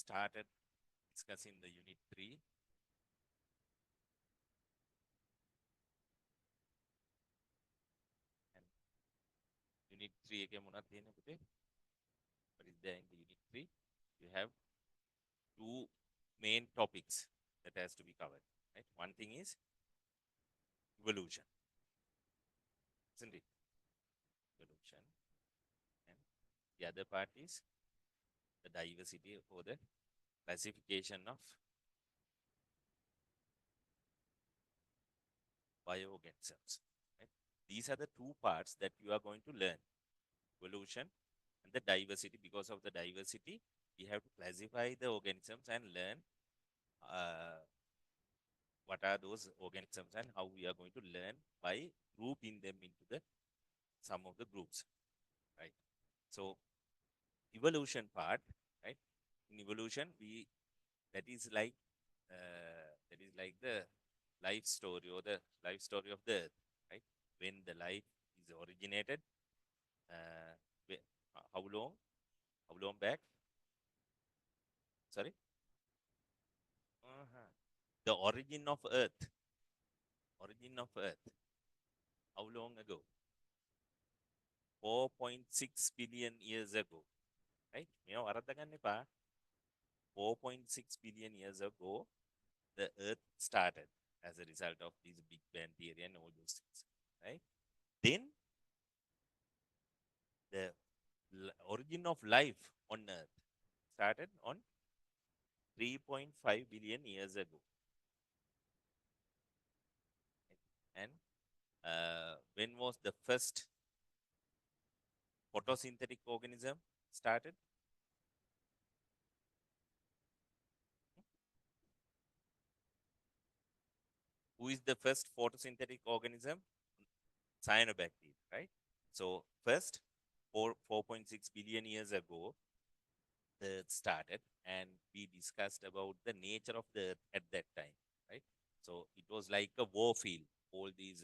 started discussing the unit 3. And unit 3 එක මොනවද තියෙන්නේ පුතේ? What is there in the unit 3? You have two main topics that has to be covered. Right? One thing is evolution, isn't it? Evolution. And the other part is the diversity or the classification of bioorganisms. Right? These are the two parts that you are going to learn: evolution and the diversity. Because of the diversity, we have to classify the organisms and learn uh, what are those organisms and how we are going to learn by grouping them into the some of the groups, right? So evolution part, right? In evolution, we that is like the life story or the life story of the earth, right? When the life is originated, uh, how long? How long back? Sorry, the origin of Earth. Origin of Earth. How long ago? 4.6 billion years ago, right? You know, 4.6 billion years ago, the Earth started as a result of this Big Bang theory and all those things, right? Then the origin of life on Earth started on 3.5 billion years ago. And when was the first photosynthetic organism started? Who is the first photosynthetic organism? Cyanobacteria, right? So first, 4.6 billion years ago, the Earth started, and we discussed about the nature of the Earth at that time, right? So it was like a war field. All these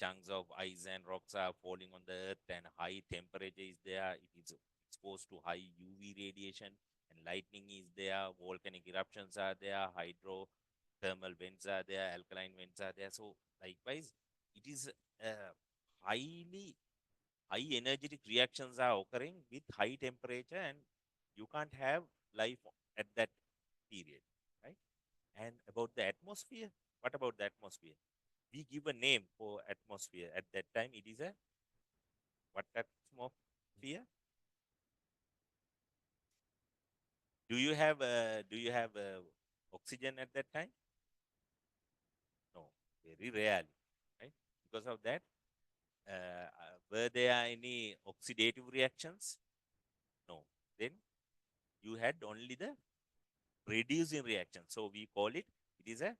chunks of ice and rocks are falling on the Earth, and high temperature is there. It is exposed to high UV radiation, and lightning is there. Volcanic eruptions are there. Hydrothermal vents are there. Alkaline vents are there. So likewise, it is highly high energetic reactions are occurring with high temperature, and you can't have life at that period, right? And about the atmosphere, what about the atmosphere? We give a name for atmosphere. At that time, it is a what atmosphere? Do you have oxygen at that time? No, very rarely, right? Because of that, were there any oxidative reactions? No. Then you had only the reducing reaction. So we call it, it is a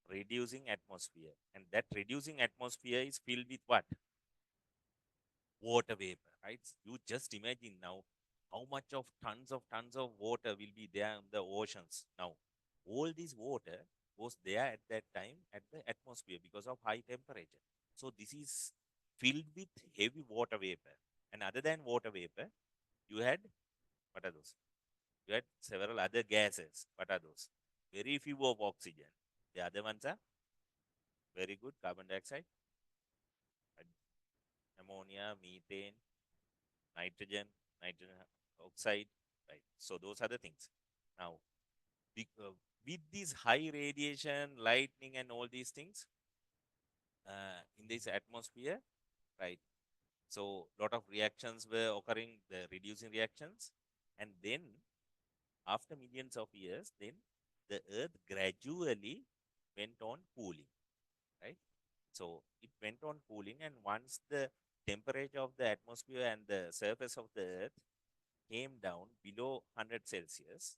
reducing atmosphere. And that reducing atmosphere is filled with what? Water vapor, right? You just imagine now how much of tons of water will be there in the oceans. Now, all this water was there at that time at the atmosphere because of high temperature. So this is filled with heavy water vapor. And other than water vapor, you had, what are those? You had several other gases. What are those? Very few of oxygen. The other ones are very good: carbon dioxide, ammonia, methane, nitrogen, nitrogen oxide, right? So those are the things. Now, with this high radiation, lightning, and all these things in this atmosphere, right? So lot of reactions were occurring, the reducing reactions, and then after millions of years, then the Earth gradually went on cooling, right? So it went on cooling, and once the temperature of the atmosphere and the surface of the Earth came down below 100 Celsius,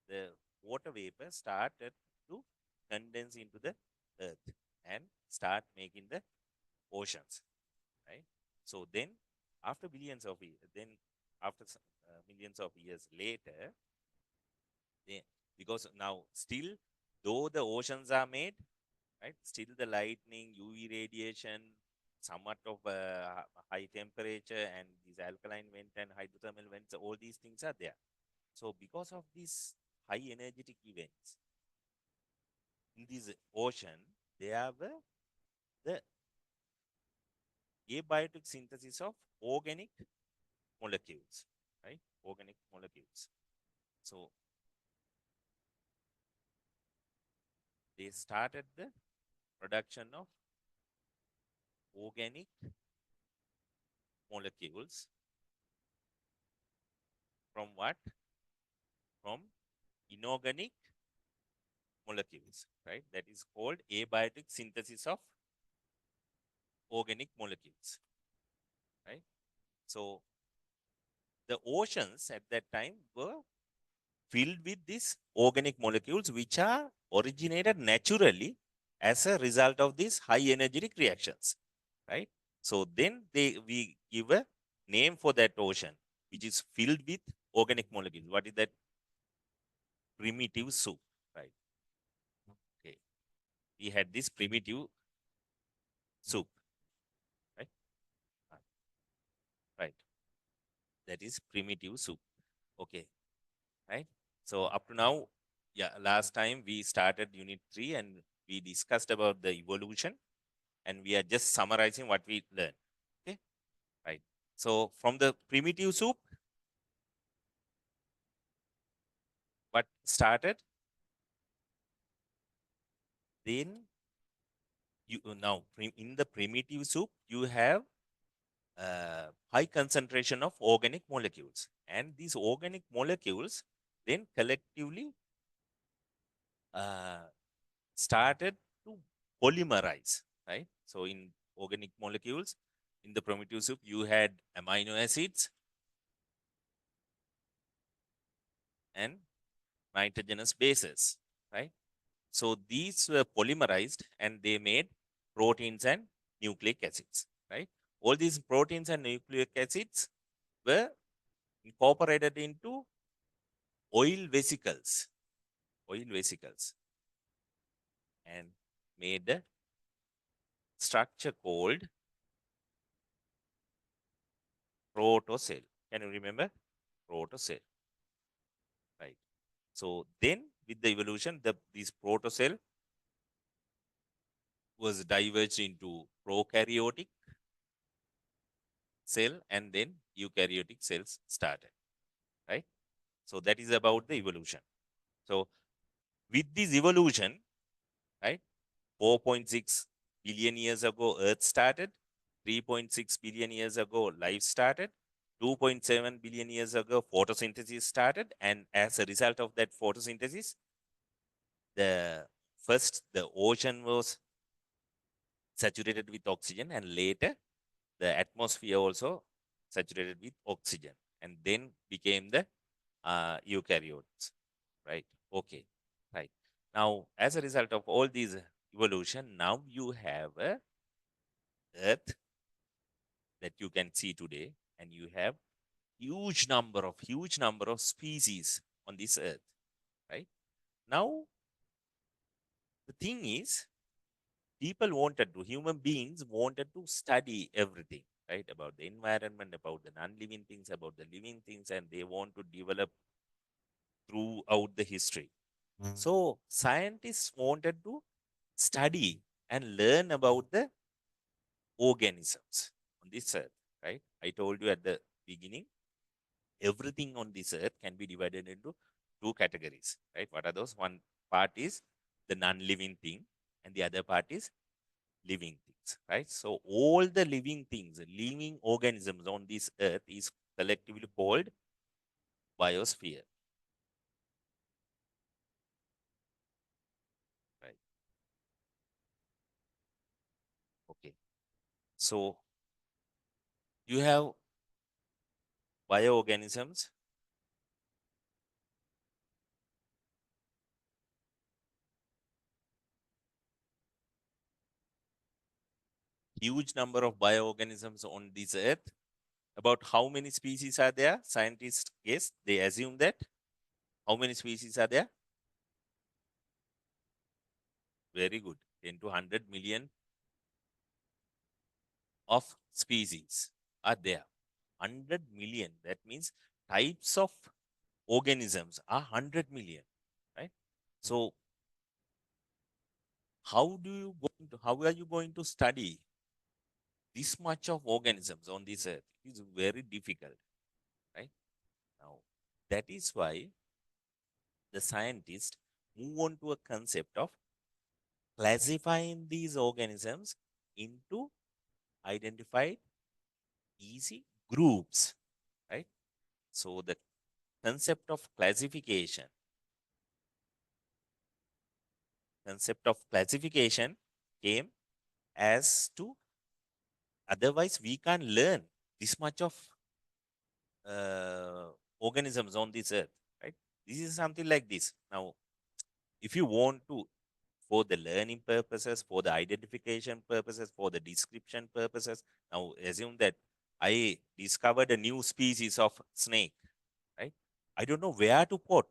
the water vapor started to condense into the Earth and start making the oceans, right? So then, after billions of years, then after millions of years later, they, because now still, though the oceans are made, right? Still the lightning, UV radiation, somewhat of high temperature, and these alkaline vent and hydrothermal vents, all these things are there. So because of this high energetic events in this ocean, there were the abiotic synthesis of organic molecules, right? Organic molecules. So they started the production of organic molecules from what? From inorganic molecules, right? That is called abiotic synthesis of organic molecules, right? So the oceans at that time were filled with these organic molecules which are originated naturally as a result of these high energetic reactions, right? So then we give a name for that ocean which is filled with organic molecules. What is that? Primitive soup, right? Okay, we had this primitive soup, right? Right, that is primitive soup. Okay, right? So up to now, yeah, last time we started unit 3 and we discussed about the evolution and we are just summarizing what we learned. Okay, right. So from the primitive soup, what started, then you now in the primitive soup, you have high concentration of organic molecules. And these organic molecules then collectively uh, started to polymerize, right? So in organic molecules, in the primitive soup, you had amino acids and nitrogenous bases, right? So these were polymerized and they made proteins and nucleic acids, right? All these proteins and nucleic acids were incorporated into oil vesicles, oil vesicles, and made a structure called protocell. Can you remember? Protocell, right? So then with the evolution, this protocell was diverged into prokaryotic cell and then eukaryotic cells started, right? So that is about the evolution. So with this evolution, right, 4.6 billion years ago, Earth started. 3.6 billion years ago, life started. 2.7 billion years ago, photosynthesis started. And as a result of that photosynthesis, the the ocean was saturated with oxygen, and later the atmosphere also saturated with oxygen, and then became the eukaryotes, right? Okay, right. Now, as a result of all these evolution, now you have a Earth that you can see today, and you have huge number of species on this Earth, right? Now, the thing is, human beings wanted to study everything, right? About the environment, about the non-living things, about the living things, and they want to develop throughout the history. So scientists wanted to study and learn about the organisms on this earth, right? I told you at the beginning, everything on this earth can be divided into two categories, right? What are those? One part is the non-living thing, and the other part is living things, right? So all the living things, living organisms on this earth is collectively called biosphere, right? Okay. So you have bioorganisms, huge number of bioorganisms on this earth. About how many species are there? Scientists guess, they assume that. How many species are there? Very good. 10 to 100 million of species are there. 100 million. That means types of organisms are 100 million. So how are you going to study this much of organisms on this earth? It is very difficult, right? Now, that is why the scientists move on to a concept of classifying these organisms into identified easy groups, right? So the concept of classification came as to otherwise we can't learn this much of uh, organisms on this earth, right? This is something like this. Now, if you want to, for the learning purposes, for the identification purposes, for the description purposes, now assume that I discovered a new species of snake, right? I don't know what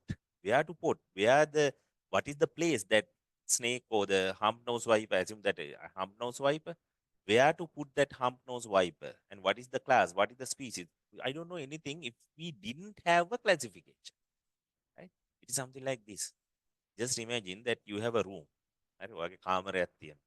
is the place that snake or the hump nose viper, assume that a hump nose viper, where to put that hump nose viper, and what is the class, what is the species. I don't know anything if we didn't have a classification, right? It is something like this. Just imagine that you have a room. හරි ඔයාගේ කාමරයක් තියෙනවා.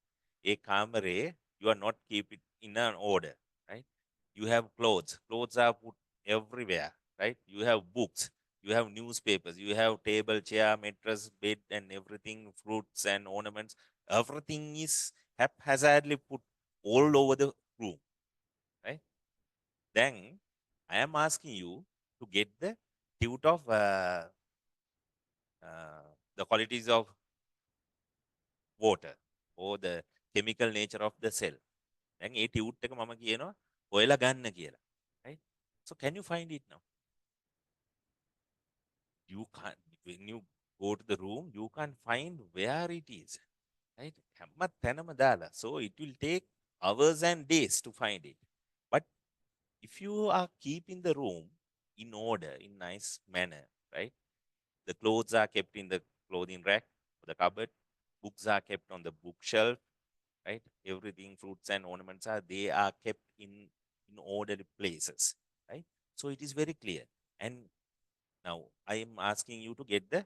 ඒ කාමරේ you are not keep it in an order, right? You have clothes. Clothes are put everywhere, right? You have books. You have newspapers. You have table, chair, mattress, bed, and everything, fruits and ornaments. Everything is haphazardly put all over the room, right? Then I am asking you to get the tude of the qualities of water or the chemical nature of the cell. දැන් ඒ tute එක මම කියනවා හොයලා ගන්න කියලා. Right? So can you find it now? You can't. When you go to the room, you can't find where it is. Right? හැම තැනම දාලා. So it will take hours and days to find it. But if you are keeping the room in order, in nice manner, right? The clothes are kept in the clothing rack or the cupboard. Books are kept on the bookshelf, right? Everything, fruits and ornaments they are kept in orderly places, right? So it is very clear. And now I am asking you to get the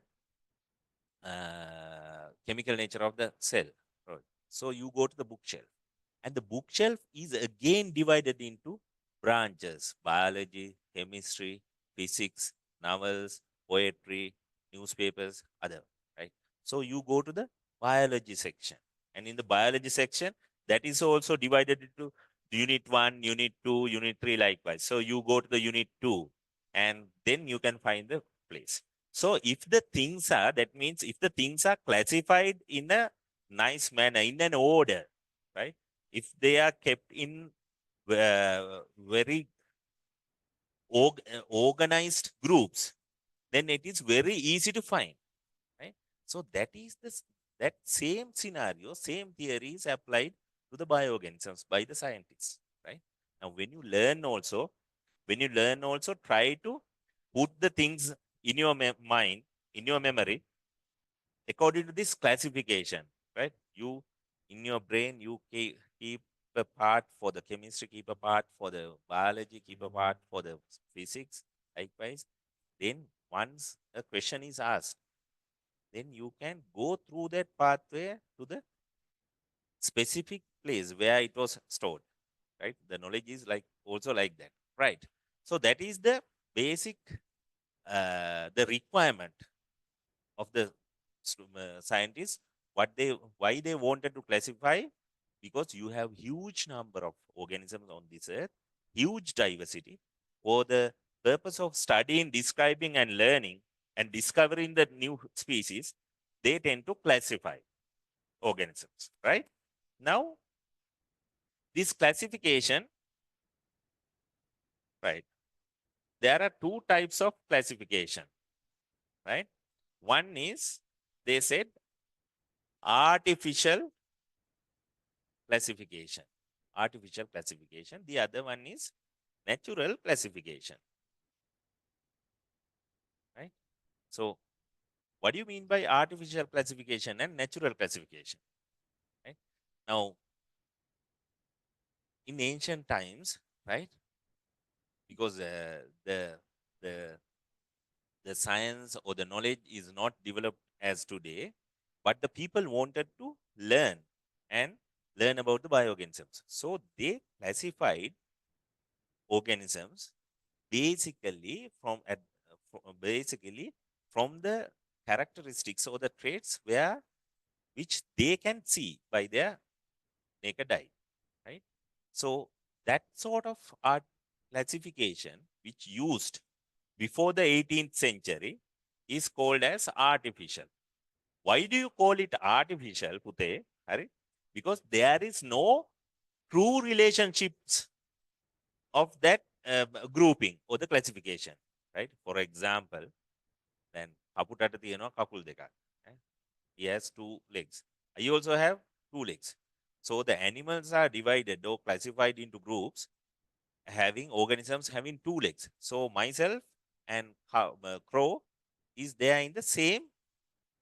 chemical nature of the cell. Right? So you go to the bookshelf, and the bookshelf is again divided into branches: biology, chemistry, physics, novels, poetry, newspapers, other, right? So you go to the biology section, and in the biology section, that is also divided into unit 1, unit 2, unit 3, likewise. So you go to the unit 2, and then you can find the place. So if the things are, that means if the things are classified in a nice manner, in an order, right? If they are kept in very organized groups, then it is very easy to find, right? So that is that same scenario, same theory is applied to the bioorganisms by the scientists, right? Now, when you learn also, try to put the things in your mind, in your memory, according to this classification, right? You, in your brain, you keep a part for the chemistry, keep a part for the biology, keep a part for the physics, likewise. Then once a question is asked, then you can go through that pathway to the specific place where it was stored, right? The knowledge is like also like that, right? So that is the basic, the requirement of the scientists, why they wanted to classify, because you have huge number of organisms on this earth, huge diversity. For the purpose of studying, describing, and learning and discovering the new species, they tend to classify organisms, right? Now, this classification, right? There are two types of classification, right? One is, they said, artificial classification. Artificial classification. The other one is natural classification. Right? So, what do you mean by artificial classification and natural classification? Right? Now, in ancient times, right? Because the the science or the knowledge is not developed as today, but the people wanted to learn and learn about the bioorganisms. So they classified organisms basically basically from the characteristics or the traits where which they can see by their naked eye, right? So that sort of art classification which used before the 18th century is called as artificial. Why do you call it artificial, Pute? Hari? Because there is no true relationships of that grouping or the classification, right? For example, then අපුටට තියෙනවා කකුල් දෙකක්. He has two legs. You also have two legs. So the animals are divided or classified into groups having organisms having two legs. So myself and crow is there in the same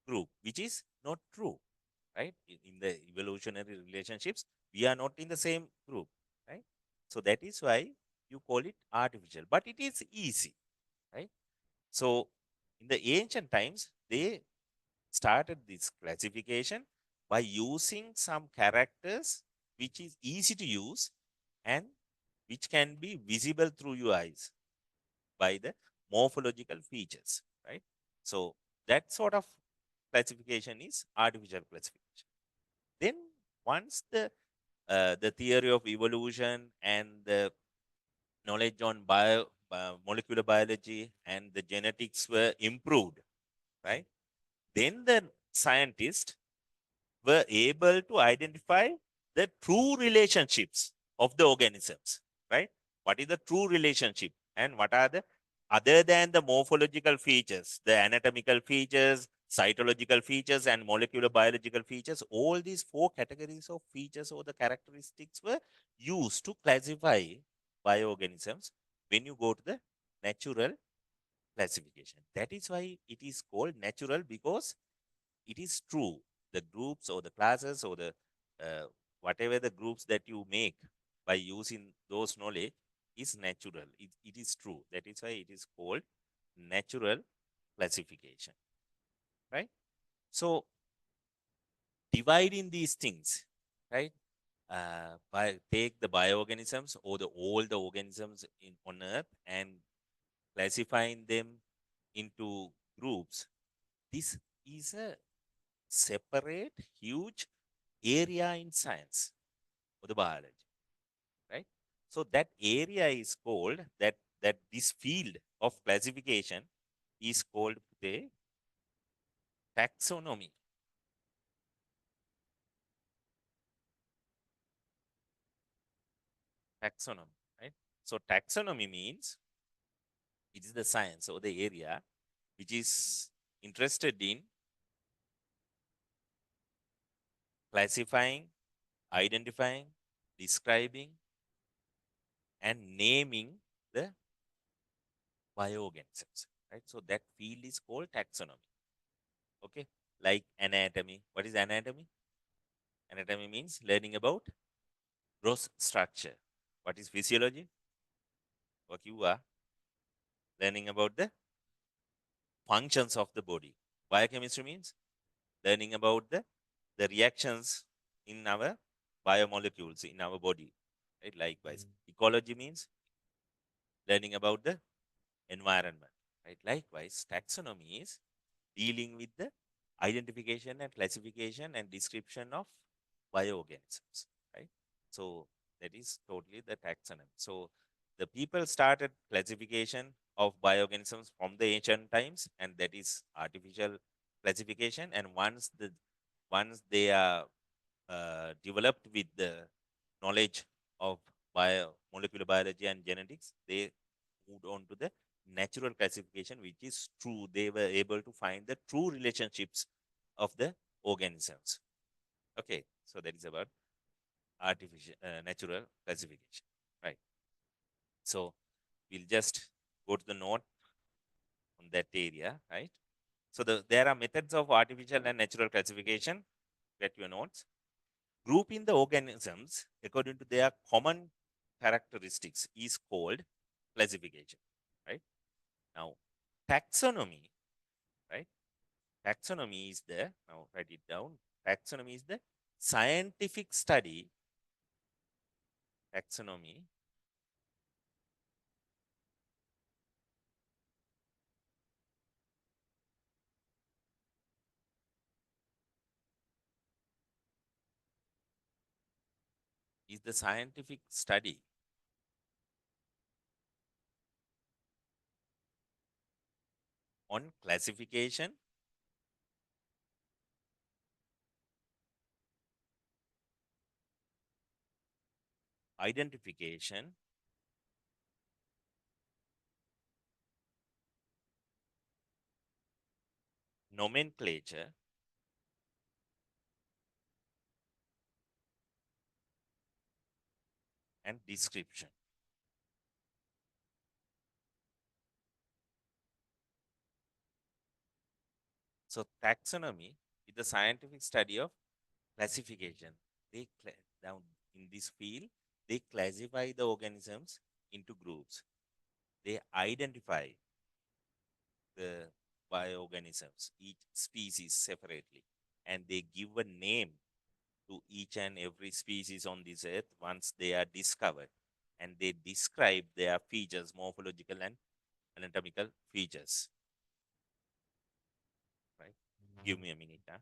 group, which is not true, right? In the evolutionary relationships, we are not in the same group, right? So that is why you call it artificial, but it is easy, right? So in the ancient times, they started this classification by using some characters which is easy to use and which can be visible through your eyes by the morphological features, right? So that sort of classification is artificial classification. Then once the theory of evolution and the knowledge on molecular biology and the genetics were improved, right? Then the scientists were able to identify the true relationships of the organisms, right? What is the true relationship and what are the other than the morphological features, the anatomical features, cytological features, and molecular biological features, all these four categories of features or the characteristics were used to classify bioorganisms when you go to the natural classification. That is why it is called natural because it is true. The groups or the classes or the whatever the groups that you make by using those knowledge is natural. It is true. That is why it is called natural classification, right? So dividing these things, right? By take the bioorganisms or the all the organisms on Earth and classifying them into groups. This is a separate, huge area in science or the biology, right? So that area is called that this field of classification is called the taxonomy. Taxonomy, right? So taxonomy means it is the science or the area which is interested in classifying, identifying, describing, and naming the bioorganisms, right? So that field is called taxonomy. Okay, like anatomy. What is anatomy? Anatomy means learning about gross structure. What is physiology? What you are learning about the functions of the body. Biochemistry means learning about the reactions in our biomolecules in our body. Right? Likewise, ecology means learning about the environment. Right? Likewise, taxonomy is dealing with the identification and classification and description of bioorganisms, right? So that is totally the taxonomy. So the people started classification of bioorganisms from the ancient times, and that is artificial classification. And once they are developed with the knowledge of molecular biology and genetics, they moved on to the natural classification, which is true. They were able to find the true relationships of the organisms. Okay, so that is about artificial natural classification, right? So we'll just go to the note on that area, right? So there are methods of artificial and natural classification. Get your notes. Grouping the organisms according to their common characteristics is called classification, right? Now, taxonomy, right? Taxonomy is the, now write it down. Taxonomy is the scientific study. Taxonomy is the scientific study on classification, identification, nomenclature, and description. So taxonomy is the scientific study of classification. Down in this field, they classify the organisms into groups. They identify the bioorganisms, each species separately, and they give a name to each and every species on this earth once they are discovered, and they describe their features, morphological and anatomical features. Right? Give me a minute. Huh?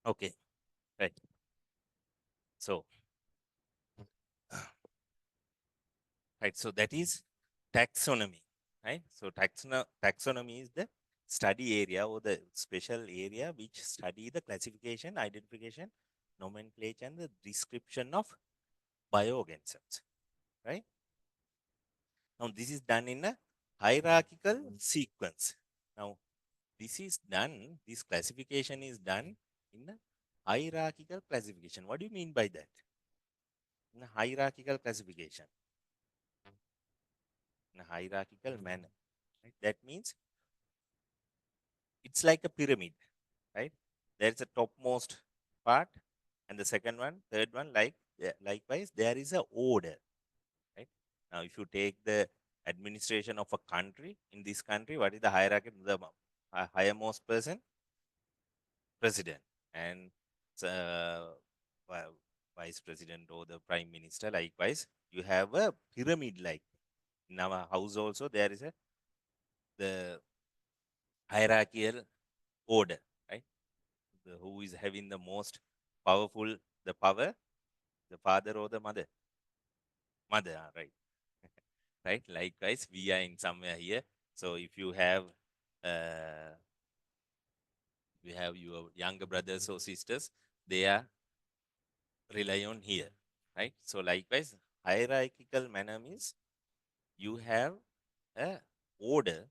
Okay, right. So, right. So that is taxonomy, right? So taxonomy is the study area or the special area which study the classification, identification, nomenclature, and the description of bioorganisms, right? Now this is done in a hierarchical sequence. Now this classification is done in a hierarchical classification. What do you mean by that? In a hierarchical classification, in a hierarchical manner, right? That means it's like a pyramid, right? There's a topmost part, and the second one, third one, likewise, there is a order, right? Now, if you take the administration of a country, in this country, what is the hierarchy? The highermost person, president, and uh, vice president or the prime minister. Likewise, you have a pyramid like. In our house also there is a the hierarchical order, right? Who is having the most powerful, the power, the father or the mother? Mother, right? Right. Likewise, we are in somewhere here. So if uh, you have your younger brothers or sisters, they are rely on here, right? So likewise, hierarchical manner means you have a order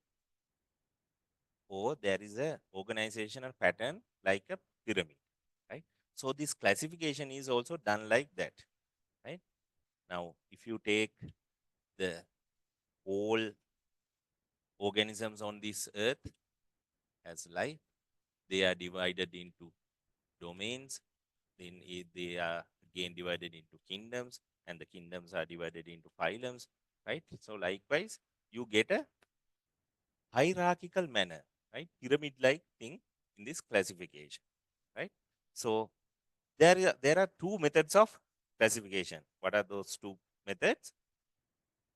or there is a organizational pattern like a pyramid, right? So this classification is also done like that, right? Now, if you take the whole organisms on this earth as life, they are divided into domains, then they are again divided into kingdoms, and the kingdoms are divided into phylums, right? So likewise, you get a hierarchical manner, right? Pyramid like thing in this classification, right? So there are two methods of classification. What are those two methods?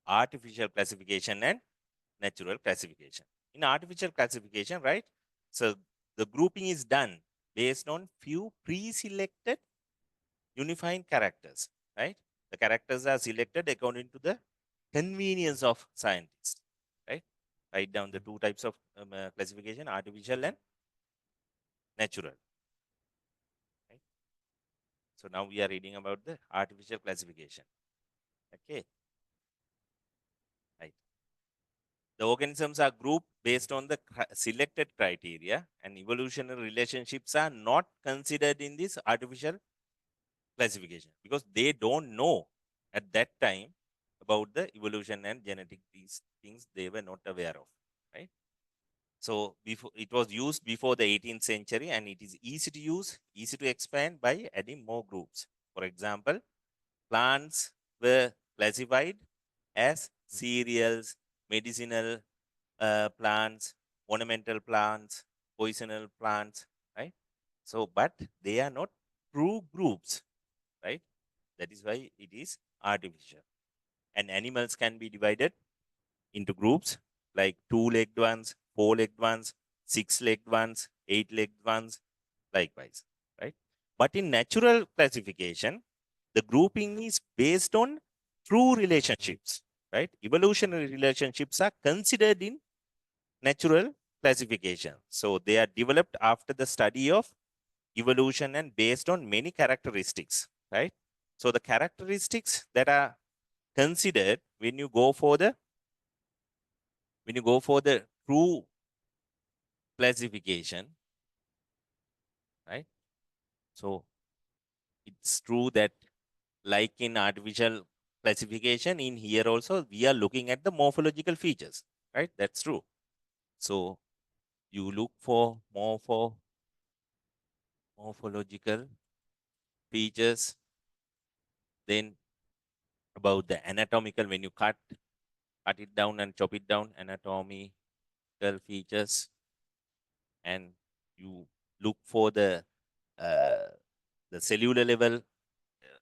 Artificial classification and natural classification. In artificial classification, right? So the grouping is done based on few pre-selected unifying characters, right? The characters are selected according to the convenience of scientists, right? Write down the two types of classification: artificial and natural. Right? So now we are reading about the artificial classification. Okay, right. The organisms are grouped based on the selected criteria, and evolutionary relationships are not considered in this artificial classification because they don't know at that time about the evolution and genetic, these things they were not aware of, right? So before it was used before the 18th century, and it is easy to use, easy to expand by adding more groups. For example, plants were classified as cereals, medicinal plants, ornamental plants, poisonal plants, right? So, but they are not true groups, right? That is why it is artificial. And animals can be divided into groups like two-legged ones, four-legged ones, six-legged ones, eight-legged ones, likewise, right? But in natural classification, the grouping is based on true relationships, right? Evolutionary relationships are considered in natural classification. So they are developed after the study of evolution and based on many characteristics, right? So the characteristics that are considered when you go for the true classification, right? So it's true that like in artificial classification, in here also we are looking at the morphological features, right? That's true. So you look for morphological features, then about the anatomical, when you cut it down and chop it down, anatomical features, and you look for uh, the cellular level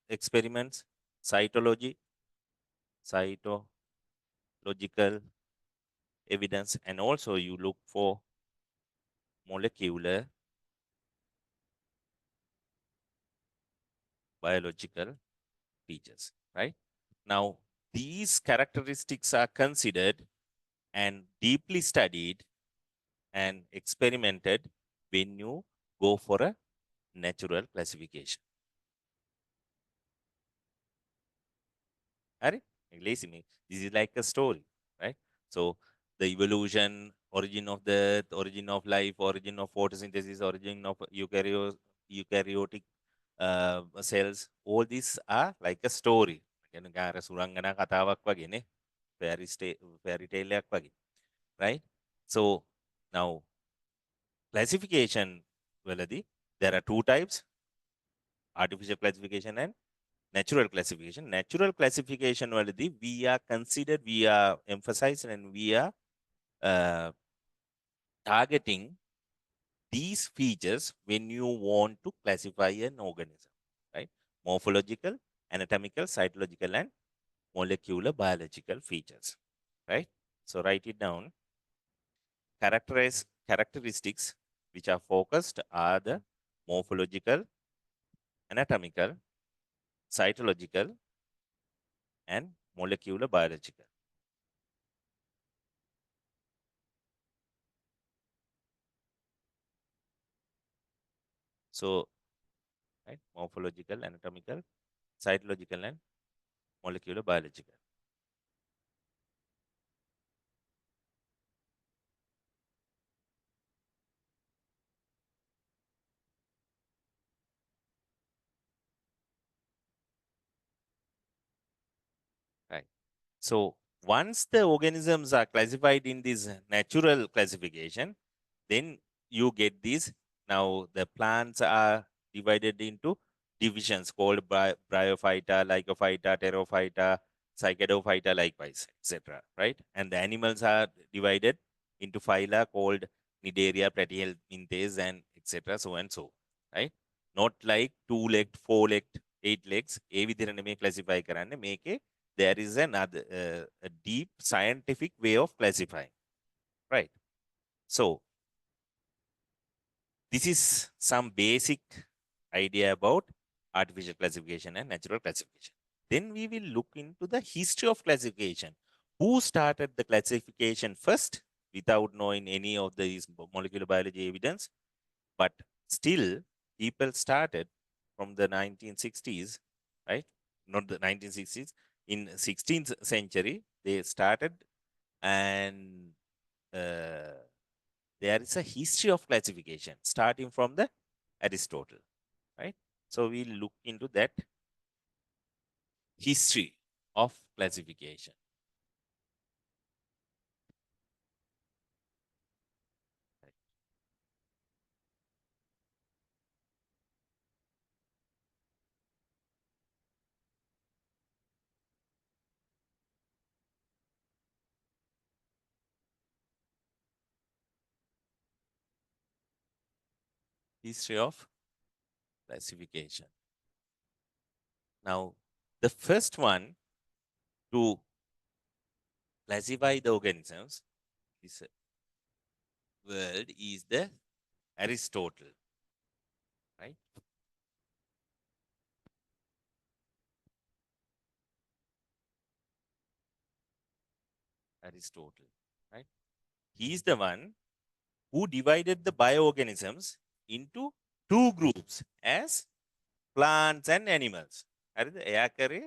experiments, cytology, cytological evidence, and also you look for molecular biological features, right? Now, these characteristics are considered and deeply studied and experimented when you go for a natural classification. Are lazy me. This is like a story, right? So the evolution, origin of the earth, origin of life, origin of photosynthesis, origin of eukaryotic cells, all these are like a story. සුරංගනා කතාවක් වගේ fairy tale එකක් වගේ, right? So now classification වලදී there are two types, artificial classification and natural classification. Natural classification वलदी we are considered, we are emphasized, and we are uh, targeting these features when you want to classify an organism, right? Morphological, anatomical, cytological, and molecular biological features, right? So write it down. Characteristics which are focused are the morphological, anatomical, cytological, and molecular biological. So, right, morphological, anatomical, cytological, and molecular biological. Right. So once the organisms are classified in this natural classification, then you get these. Now the plants are divided into divisions called bryophyta, lycophyta, pterophyta, cycadophyta, likewise, etc. Right? And the animals are divided into phyla called Cnidaria, Platyhelminthes, and etc. So and so. Right? Not like two-legged, four-legged, eight legs. ඒ විදිහට නෙමෙයි classify කරන්නේ. මේකේ there is another a deep scientific way of classifying, right? So this is some basic idea about artificial classification and natural classification. Then we will look into the history of classification. Who started the classification first without knowing any of these molecular biology evidence? But still, people started from the 1960s, right? Not the 1960s. In 16th century, they started, and there is a history of classification starting from the Aristotle, right? So we'll look into that history of classification. Right. History of classification. Now, the first one to classify the organisms this world is the Aristotle, right? Aristotle, right? He is the one who divided the bioorganisms into two groups as plants and animals. හරිද? එයා කරේ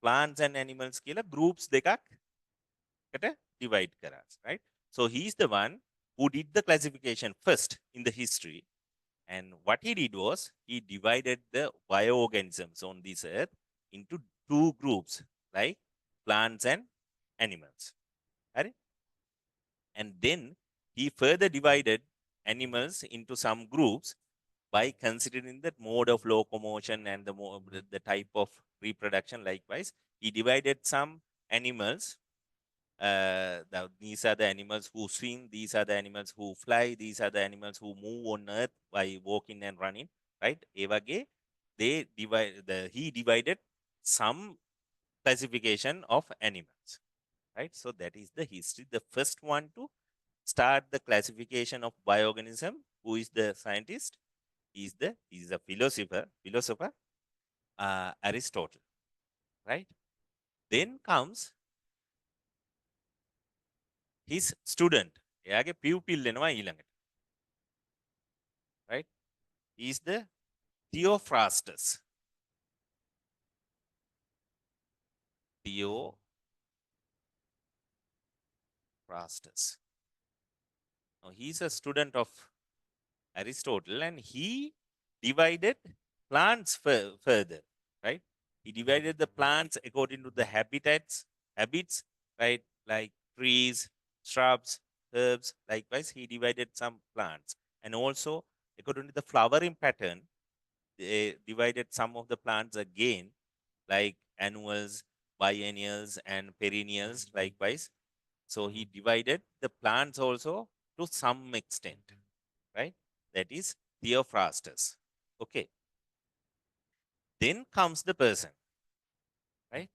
plants and animals කියලා groups දෙකකට divide කරා, right? So he is the one who did the classification first in the history. And what he did was he divided the bioorganisms on this earth into two groups, like plants and animals. Right? And then he further divided animals into some groups by considering the mode of locomotion and the type of reproduction. Likewise, he divided some animals. These are the animals who swim. These are the animals who fly. These are the animals who move on earth by walking and running. Right? He divided some classification of animals. Right? So that is the history. The first one to start the classification of bioorganism, who is the scientist, is a philosopher Aristotle, right? Then comes his student. එයාගේ pupil එනවා ඊළඟට. Right? He is the Theophrastus. Theophrastus. Now, he is a student of Aristotle, and he divided plants further, right? He divided the plants according to the habits, right? Like trees, shrubs, herbs. Likewise, he divided some plants. And also, according to the flowering pattern, they divided some of the plants again, like annuals, biennials, and perennials, likewise. So he divided the plants also to some extent, right? That is Theophrastus. Okay. Then comes the person, right?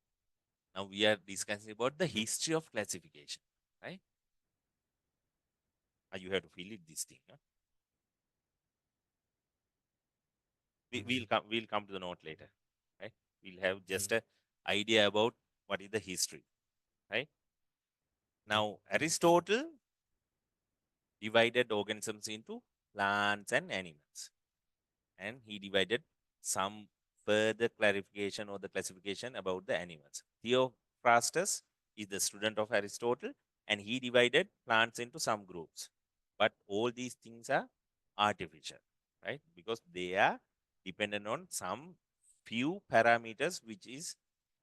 Now we are discussing about the history of classification, right? You have to fill it this thing. Huh? We'll come to the note later, right? We'll have just a idea about what is the history, right? Now Aristotle divided organisms into plants and animals, and he divided some further clarification or the classification about the animals. Theophrastus is the student of Aristotle, and he divided plants into some groups. But all these things are artificial, right? Because they are dependent on some few parameters, which is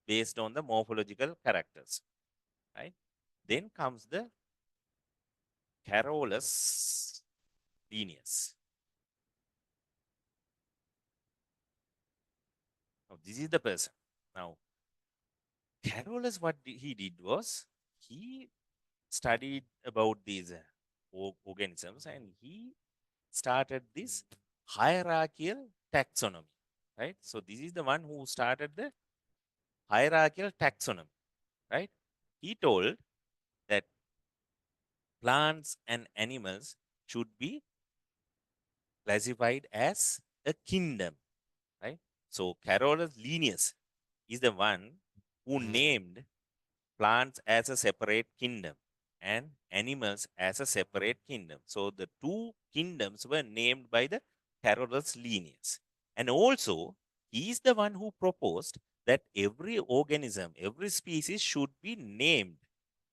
based on the morphological characters, right? Then comes the Carolus Linnaeus. Now, this is the person. Now, Carolus, what he did was he studied about these organisms, and he started this hierarchical taxonomy, right? So this is the one who started the hierarchical taxonomy, right? He told that plants and animals should be classified as a kingdom, right? So Carolus Linnaeus is the one who named plants as a separate kingdom and animals as a separate kingdom. So the two kingdoms were named by the Carolus Linnaeus. And also, he is the one who proposed that every organism, every species should be named,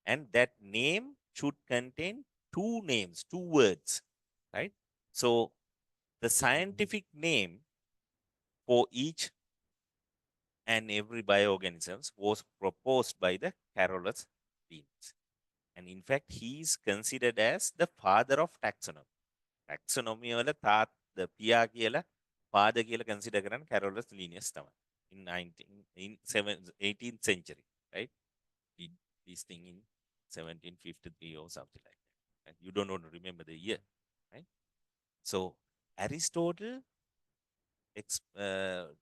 and that name should contain two names, two words, right? So the scientific name for each and every bioorganisms was proposed by the Carolus Linnaeus. And in fact, he is considered as the father of taxonomy. Taxonomy වල the පියා කියලා father කියලා consider කරන Carolus Linnaeus තමයි. In 18th century, right? Did this thing in 1753 or something like that. And you don't want to remember the year, right? So Aristotle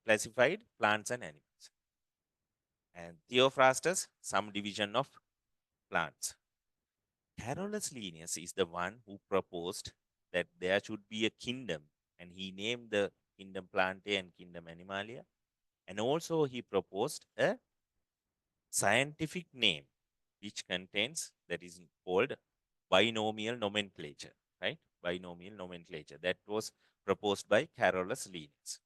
classified plants and animals, and Theophrastus some division of plants. Carolus Linnaeus is the one who proposed that there should be a kingdom, and he named the kingdom Plantae and kingdom Animalia. And also, he proposed a scientific name which contains, that is called binomial nomenclature, right? Binomial nomenclature that was proposed by Carolus Linnaeus,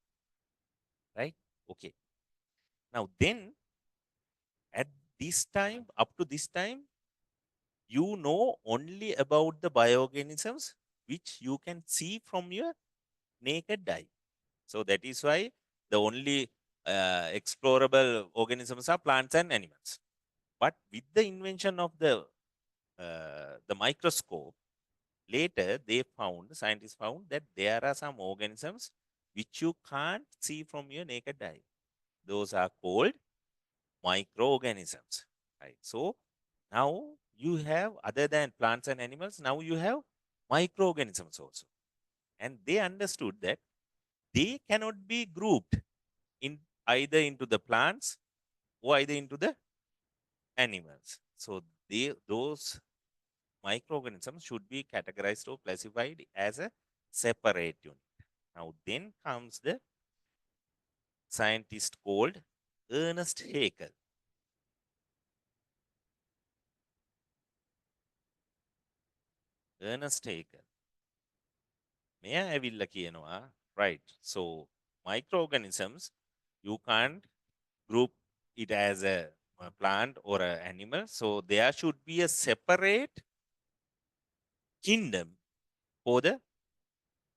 right? Okay. Now, then at this time, up to this time, you know only about the bioorganisms which you can see from your naked eye. So that is why the only explorable organisms are plants and animals. But with the invention of the microscope, later scientists found that there are some organisms which you can't see from your naked eye. Those are called microorganisms, right? So now you have, other than plants and animals, now you have microorganisms also. And they understood that they cannot be grouped in either into the plants or either into the animals. So those microorganisms should be categorized or classified as a separate unit. Now then comes the scientist called Ernest Haeckel. Ernest Haeckel. මෙයා ඇවිල්ලා කියනවා, right, so microorganisms, you can't group it as a plant or an animal, so there should be a separate kingdom for the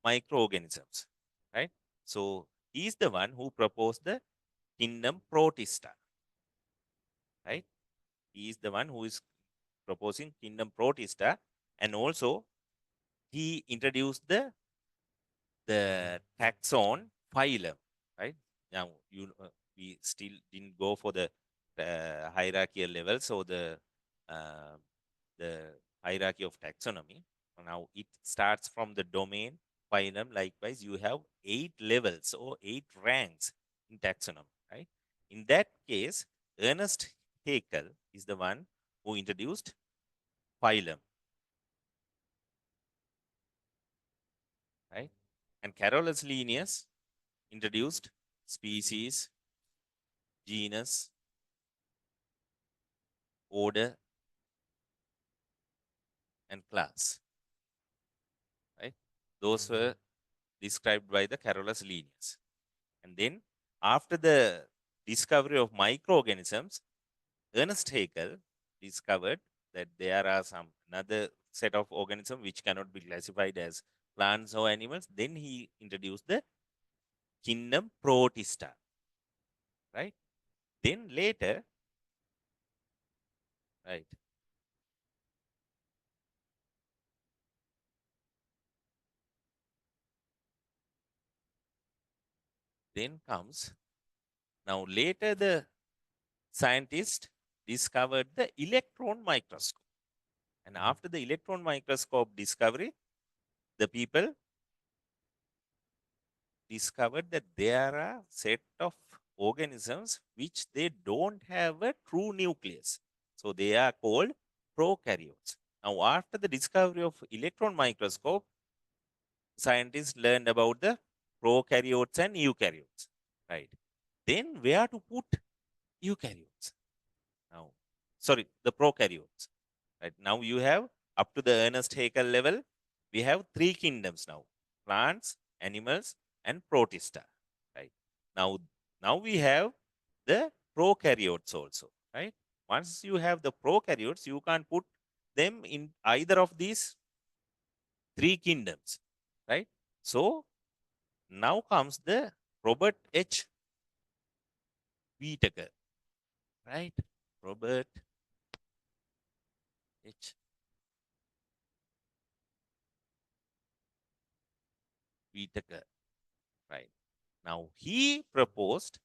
microorganisms, right? So he's the one who proposed the kingdom Protista, right? He is the one who is proposing kingdom Protista, and also he introduced the taxon phylum, right? Now we still didn't go for the hierarchical level, so uh, the hierarchy of taxonomy. Now it starts from the domain phylum. Likewise, you have 8 levels or 8 ranks in taxonomy, right? In that case, Ernest Haeckel is the one who introduced phylum, right? And Carolus Linnaeus introduced species, genus, order, and class, right? Those were described by the Carolus Linnaeus. And then after the discovery of microorganisms, Ernest Haeckel discovered that there are some another set of organisms which cannot be classified as plants or animals. Then he introduced the kingdom Protista, right? Then later, right, then comes now later the scientist discovered the electron microscope. And after the electron microscope discovery, the people discovered that there are set of organisms which they don't have a true nucleus. So they are called prokaryotes. Now, after the discovery of electron microscope, scientists learned about the prokaryotes and eukaryotes. Right. Then where to put eukaryotes? Now, sorry, the prokaryotes. Right. Now you have up to the Ernest Haeckel level, we have 3 kingdoms now: plants, animals, and protista. Right. Now, now we have the prokaryotes also. Right. Once you have the prokaryotes, you can put them in either of these 3 kingdoms. Right. So now comes the Robert H. Whittaker. Right. Robert H. Whittaker. Right. Now he proposed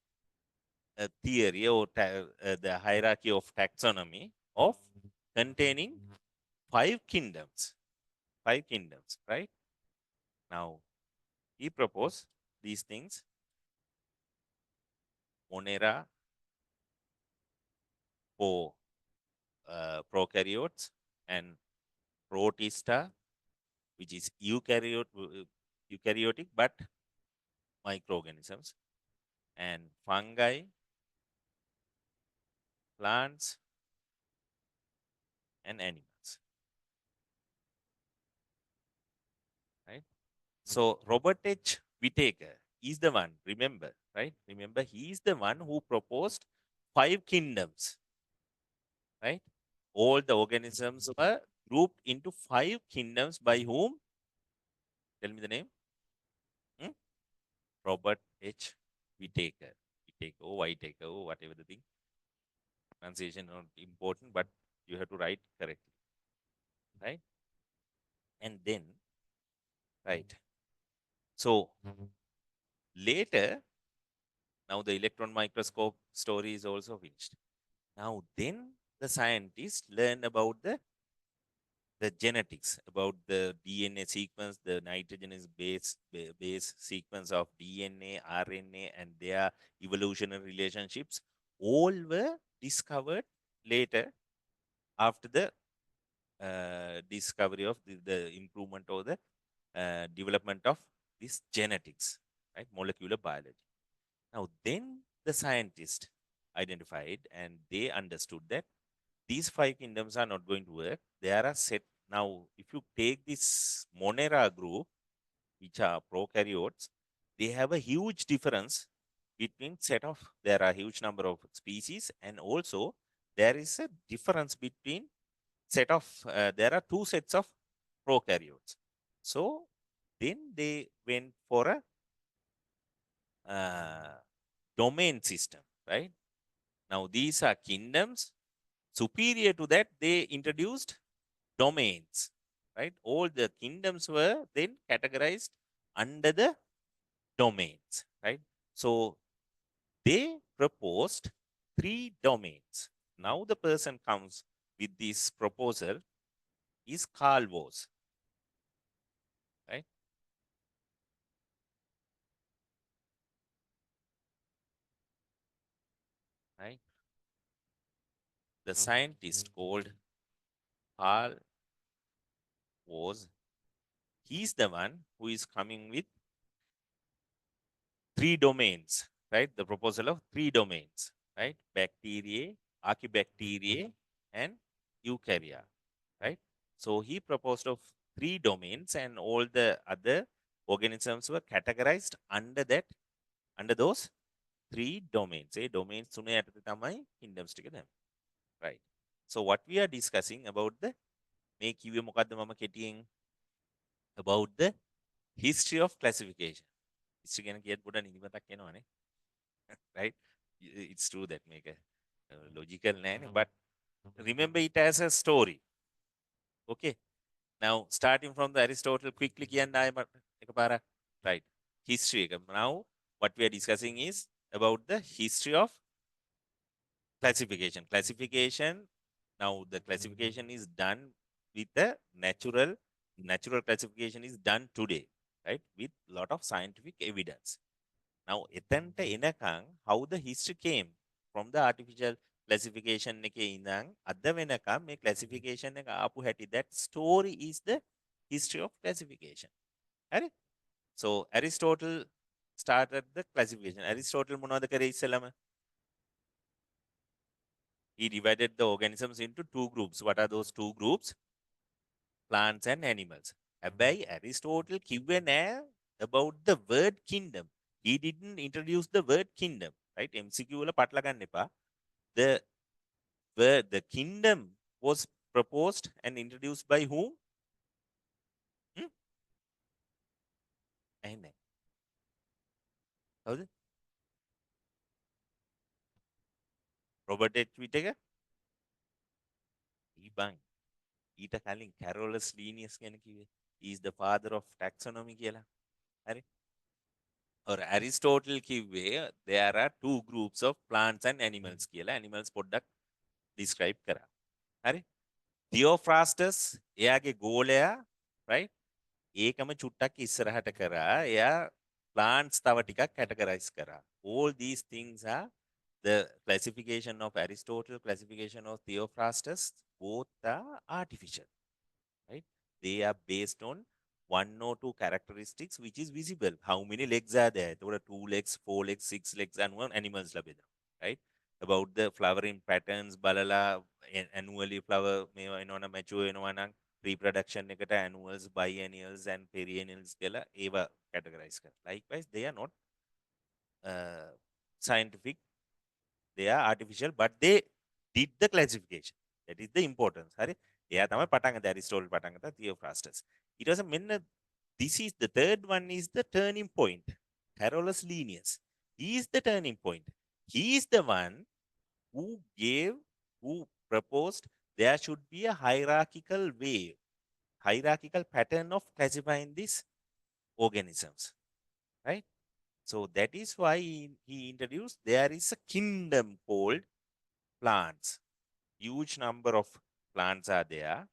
a theory or the hierarchy of taxonomy of containing 5 kingdoms. 5 kingdoms, right? Now he proposed these things: Monera for prokaryotes, and Protista, which is eukaryotic but microorganisms, and fungi, plants, and animals. Right? So Robert H. Whittaker is the one, remember, right? Remember, he is the one who proposed 5 kingdoms, right? All the organisms were grouped into 5 kingdoms by whom? Tell me the name. Hmm? Robert H. Whittaker. Whittaker, or Whittaker, or whatever the thing. Pronunciation not important, but you have to write correctly, right? And then, right. So later, now the electron microscope story is also finished. Now then the scientists learn about the genetics, about the DNA sequence, the nitrogenous base sequence of DNA, RNA, and their evolutionary relationships. All were discovered later after the discovery of the improvement or the development of this genetics, right? Molecular biology. Now, then the scientist identified and they understood that these five kingdoms are not going to work. There are set now. If you take this Monera group, which are prokaryotes, they have a huge difference between set of. There are huge number of species, and also there is a difference between set of. There are two sets of prokaryotes. So then they went for a domain system, right? Now these are kingdoms. Superior to that, they introduced domains, right? All the kingdoms were then categorized under the domains, right? So they proposed three domains. Now the person comes with this proposal is Carl Woese, right? Right. The scientist called Carl Woese, he's the one who is coming with three domains, right? The proposal of three domains, right? Bacteria, Archaebacteria, and Eukarya, right? So he proposed of three domains, and all the other organisms were categorized under that, under those three domains. A domains තුනේ යටතේ තමයි kingdoms ටික දැම්මේ. Right. So what we are discussing about the මේ කිව්වේ මොකද්ද මම කෙටියෙන් about the history of classification. History ගැන කියත් පොඩ නිදිමතක් එනවනේ. Right? It's true that make a logical name, but remember it as a story. Okay. Now, starting from the Aristotle, quickly right? History. Now, what we are discussing is about the history of classification. Classification. Now, the classification is done with the natural classification is done today, right? With lot of scientific evidence. Now, එතනට එනකන් how the history came from the artificial classification එකේ ඉඳන් අද වෙනකන් මේ classification එක ආපු හැටි, that story is the history of classification. හරි? So Aristotle started the classification. Aristotle මොනවද කරේ ඉස්සෙල්ලම? He divided the organisms into two groups. What are those two groups? Plants and animals. හැබැයි Aristotle කිව්වේ නෑ about the word kingdom. He didn't introduce the word kingdom, right? MCQ වල පටල ගන්න එපා. The word, the kingdom was proposed and introduced by whom? Hmm? ඇහෙන්නේ නැහැ. කවුද? Robert H. Whittaker? ඊබං. ඊට කලින් Carolus Linnaeus ගැන කිව්වේ. He is the father of taxonomy කියලා. හරි? Or Aristotle කිව්වේ there are two groups of plants and animals කියලා. Animals පොඩ්ඩක් describe කරා. හරි? Theophrastus එයාගේ ගෝලයා, right? ඒකම චුට්ටක් ඉස්සරහට කරා. එයා plants තව ටිකක් categorize කරා. All these things are the classification of Aristotle, classification of Theophrastus, both are artificial, right? They are based on one or two characteristics which is visible. How many legs are there? There are 2 legs, 4 legs, 6 legs, and one animals labeda, right? About the flowering patterns, balala annually flower may mature reproduction එකට annuals, biennials, and perennials කියලා ඒවා categorize කරා. Likewise, they are not scientific, they are artificial, but they did the classification. That is the importance. හරි? එයා තමයි පටන් ගත්තේ Aristotle පටන් ගත්තා Theophrastus. ඊට පස්සේ මෙන්න this is the third one is the turning point. Carolus Linnaeus. He is the turning point. He is the one who proposed there should be a hierarchical way, hierarchical pattern of classifying these organisms, right? So that is why he introduced there is a kingdom called plants. Huge number of plants are there,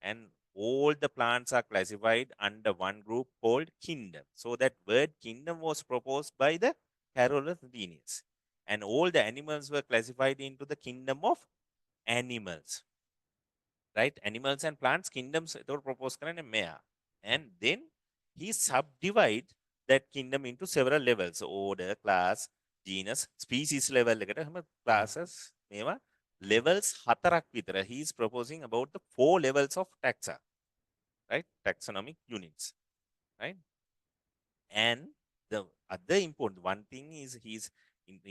and all the plants are classified under one group called kingdom. So that word kingdom was proposed by the Carolus Linnaeus, and all the animals were classified into the kingdom of animals, right? Animals and plants kingdoms were proposed කරන්නේ මෙයා. And then he subdivide that kingdom into several levels: order, class, genus species level එකට හැම classes මේවා levels 4ක් විතර. He is proposing about the 4 levels of taxa, right? Taxonomic units, right? And the other important one thing is he's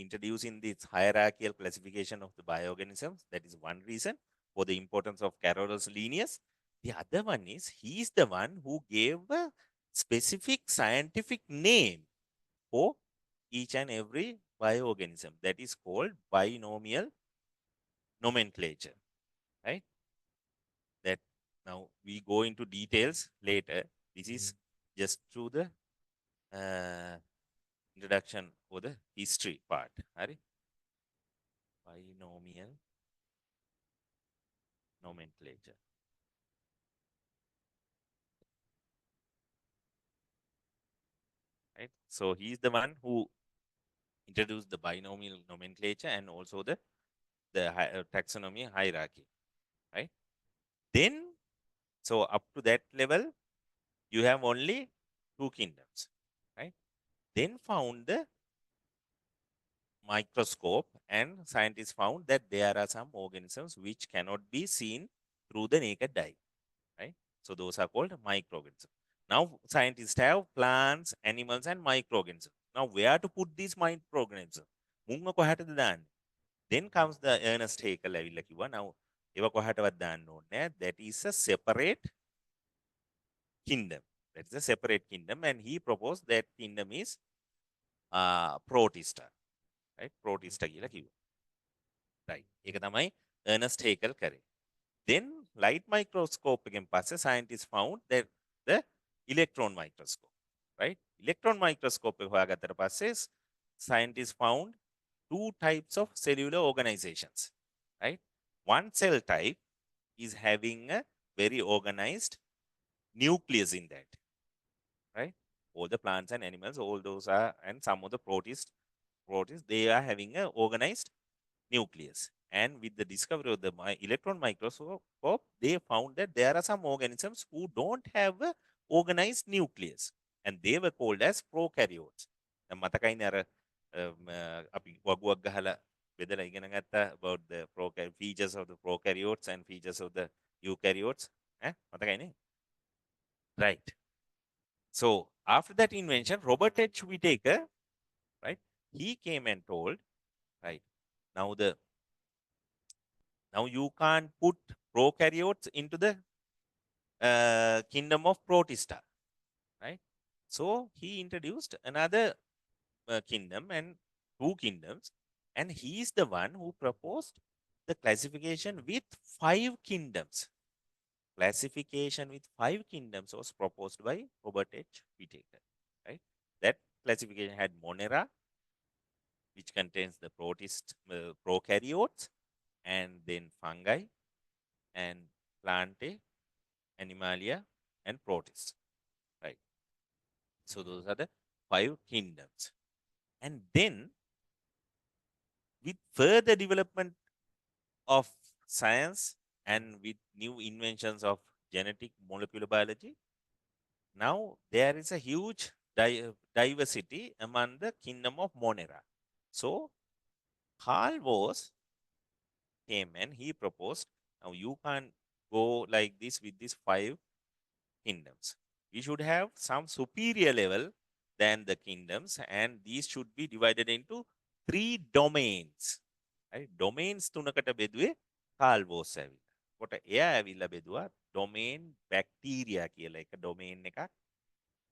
introducing this hierarchical classification of the bioorganisms. That is one reason for the importance of Carolus Linnaeus. The other one is he's the one who gave a specific scientific name for each and every bioorganism. That is called binomial nomenclature, right? That now we go into details later. This is just through the introduction for the history part. Hari? Binomial nomenclature. Right? So he's the one who introduced the binomial nomenclature and also the taxonomy hierarchy. Right? Then, so up to that level, you have only 2 kingdoms. Right? Then found the microscope, and scientists found that there are some organisms which cannot be seen through the naked eye, right? So those are called microorganisms. Now scientists have plants, animals, and microorganisms. Now where to put these microorganisms? මුංග කොහටද දාන්නේ? Then comes the Ernest Haeckel ඇවිල්ලා කිව්වා now ඒව කොහටවත් දාන්න ඕනේ නැහැ. That is a separate kingdom. That is a separate kingdom, and he proposed that kingdom is Protista. Right? Protista කියලා කිව්වා. Right. ඒක තමයි Ernest Haeckel කරේ. Then light microscope again පස්සේ scientists found that the electron microscope. Right? Electron microscope එක හොයාගත්තට පස්සේ scientists found 2 types of cellular organizations. Right? One cell type is having a very organized nucleus in that. Right? All the plants and animals, all those are, and some of the protists, they are having a organized nucleus. And with the discovery of the electron microscope, they found that there are some organisms who don't have a organized nucleus, and they were called as prokaryotes. මතකයිනේ අර අපි වගුවක් ගහලා බෙදලා ඉගෙන ගත්තා about the features of the prokaryotes and features of the eukaryotes. මතකයිනේ? Right. So after that invention, Robert H. Whittaker, right, he came and told, right, now you can't put prokaryotes into the kingdom of Protista, right? So he introduced another kingdom and 2 kingdoms, and he is the one who proposed the classification with 5 kingdoms. Classification with 5 kingdoms was proposed by Robert H. Whittaker, right? That classification had Monera, which contains the prokaryotes, and then fungi, and plantae, animalia, and protists, right? So those are the 5 kingdoms. And then with further development of science and with new inventions of genetic molecular biology, now there is a huge diversity among the kingdom of Monera. So Carl Voss came and he proposed, now you can't go like this with these 5 kingdoms. We should have some superior level than the kingdoms, and these should be divided into 3 domains. Right? Domains තුනකට බෙදුවේ Carl Voss ඇවිල්ලා. කොට එයා ඇවිල්ලා බෙදුවා domain bacteria කියලා එක domain එකක්,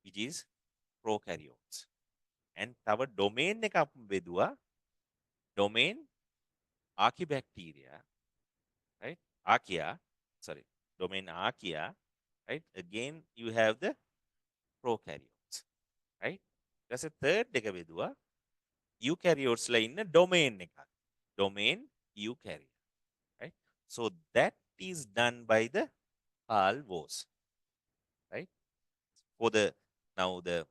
which is prokaryotes. And තව domain එකක් බෙදුවා domain Archaebacteria, right? Archaea, sorry, domain Archaea, right? Again, you have the prokaryotes, right? That's a third එක බෙදුවා eukaryotes ලා ඉන්න domain එකක්. Domain eukarya, right? So that is done by the Carl Voss, right? For the now the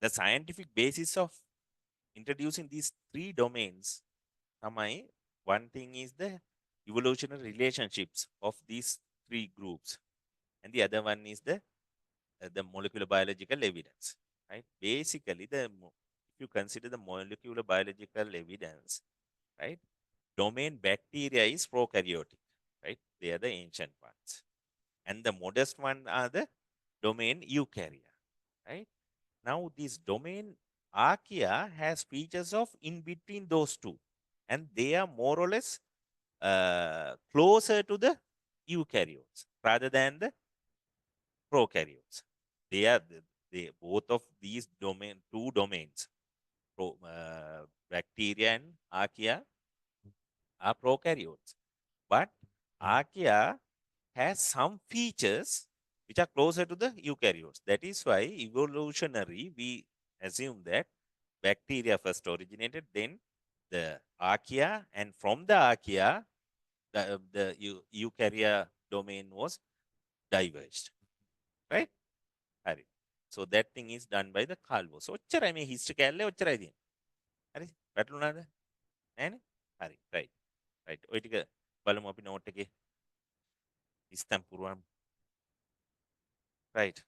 scientific basis of introducing these 3 domains, one thing is the evolutionary relationships of these 3 groups, and the other one is the molecular biological evidence, right? Basically, if you consider the molecular biological evidence, right? Domain bacteria is prokaryotic, right? They are the ancient ones. And the modest one are the domain eukarya, right? Now, this domain archaea has features of in between those two, and they are more or less closer to the eukaryotes rather than the prokaryotes. They are they both of these two domains, bacteria and archaea, are prokaryotes. But archaea has some features which are closer to the eukaryotes. That is why evolutionary we assume that bacteria first originated, then the archaea, and from the archaea, the eukarya domain was diverged. Right? Hari. So that thing is done by the Calvo. So ඔච්චරයි මේ history කැල්ලේ ඔච්චරයි තියෙන්නේ. හරි? වැටුණාද? නෑනේ? හරි. right. right. ඔය ටික බලමු අපි note එකේ ඉස්තම් පුරවමු. right.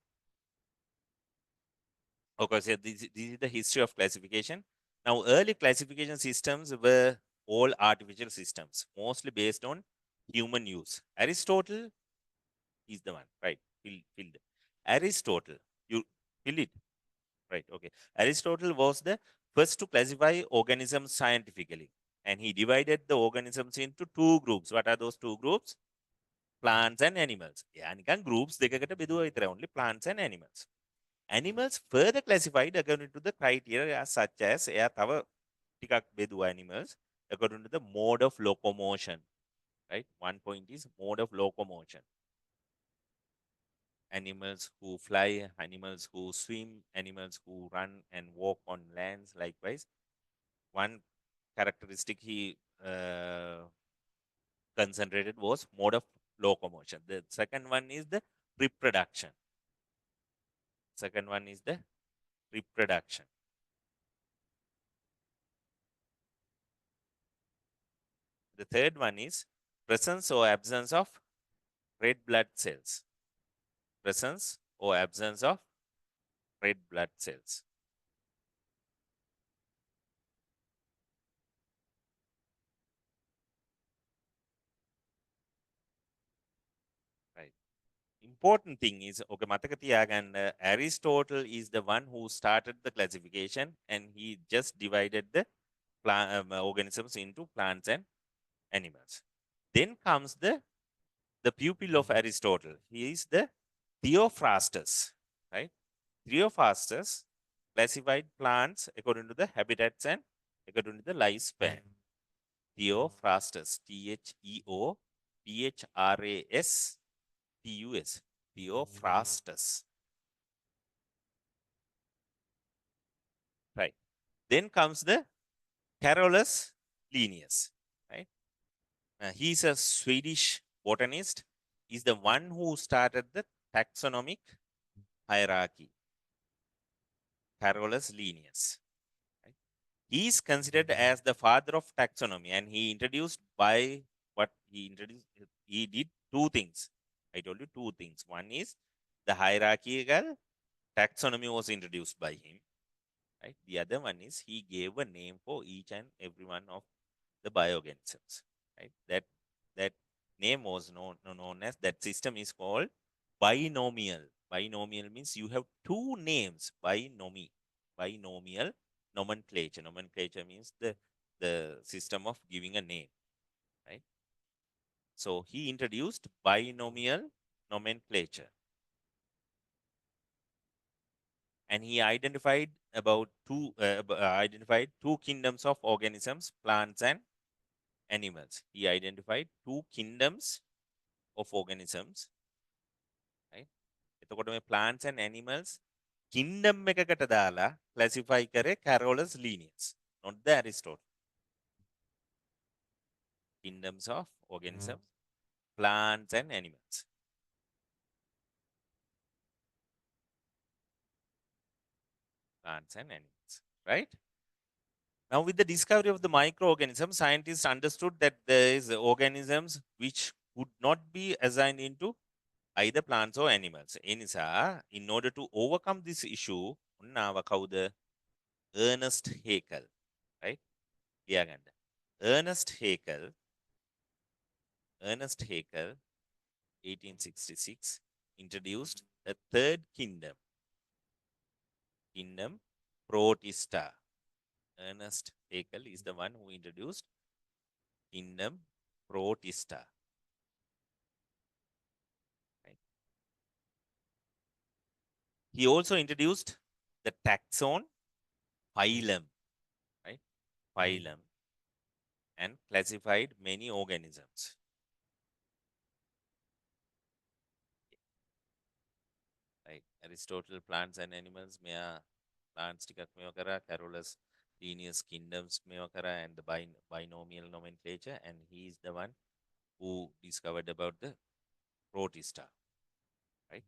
Okay, so this is the history of classification. Now, early classification systems were all artificial systems, mostly based on human use. Aristotle is the one, right? Filled. Aristotle, you fill it, right? Okay. Aristotle was the first to classify organisms scientifically, and he divided the organisms into two groups. What are those two groups? Plants and animals. Yeah, groups දෙකකට බෙදුවා විතරයි, only plants and animals. Animals further classified according to the criteria such as එයා තව ටිකක් බෙදුවා animals according to the mode of locomotion, right? One point is mode of locomotion. Animals who fly, animals who swim, animals who run and walk on lands. Likewise, one characteristic he concentrated was mode of locomotion. The second one is the reproduction. Second one is the reproduction. The third one is presence or absence of red blood cells. Presence or absence of red blood cells. Right. Important thing is, okay, මතක තියාගන්න, Aristotle is the one who started the classification, and he just divided the organisms into plants and animals. Then comes the pupil of Aristotle. He is the Theophrastus, right? Theophrastus classified plants according to the habitats and according to the lifespan. Theophrastus, Theophrastus, Theophrastus. Right. Then comes the Carolus Linnaeus, right? He is a Swedish botanist. He's the one who started the taxonomic hierarchy. Carolus Linnaeus. Right? He is considered as the father of taxonomy, and he introduced by what he introduced. He did two things. I told you two things. One is the hierarchical taxonomy was introduced by him. Right? The other one is he gave a name for each and every one of the bioorganisms. Right? That name was known as, that system is called binomial. Binomial means you have two names. Binomial nomenclature. Nomenclature means the system of giving a name. Right? So he introduced binomial nomenclature. And he identified identified two kingdoms of organisms, plants and animals. He identified two kingdoms of organisms, right? එතකොට මේ plants and animals kingdom එකකට දාලා classify කරේ Carolus Linnaeus, not the Aristotle. Kingdoms of organisms, plants and animals. Plants and animals, right? Now, with the discovery of the microorganisms, scientists understood that there is organisms which would not be assigned into either plants or animals. In order to overcome this issue, Ernest Haeckel, right? ලියාගන්න. Ernest Haeckel, 1866, introduced a third kingdom Protista. Ernest Haeckel is the one who introduced kingdom Protista. Right? He also introduced the taxon, phylum, right? Phylum, and classified many organisms. Right? Aristotle, plants and animals, mea plants ටිකක් මේවා කරා, Carolus Linnaeus kingdoms මේවා කරා, and the binomial nomenclature, and he is the one who discovered about the Protista. Right?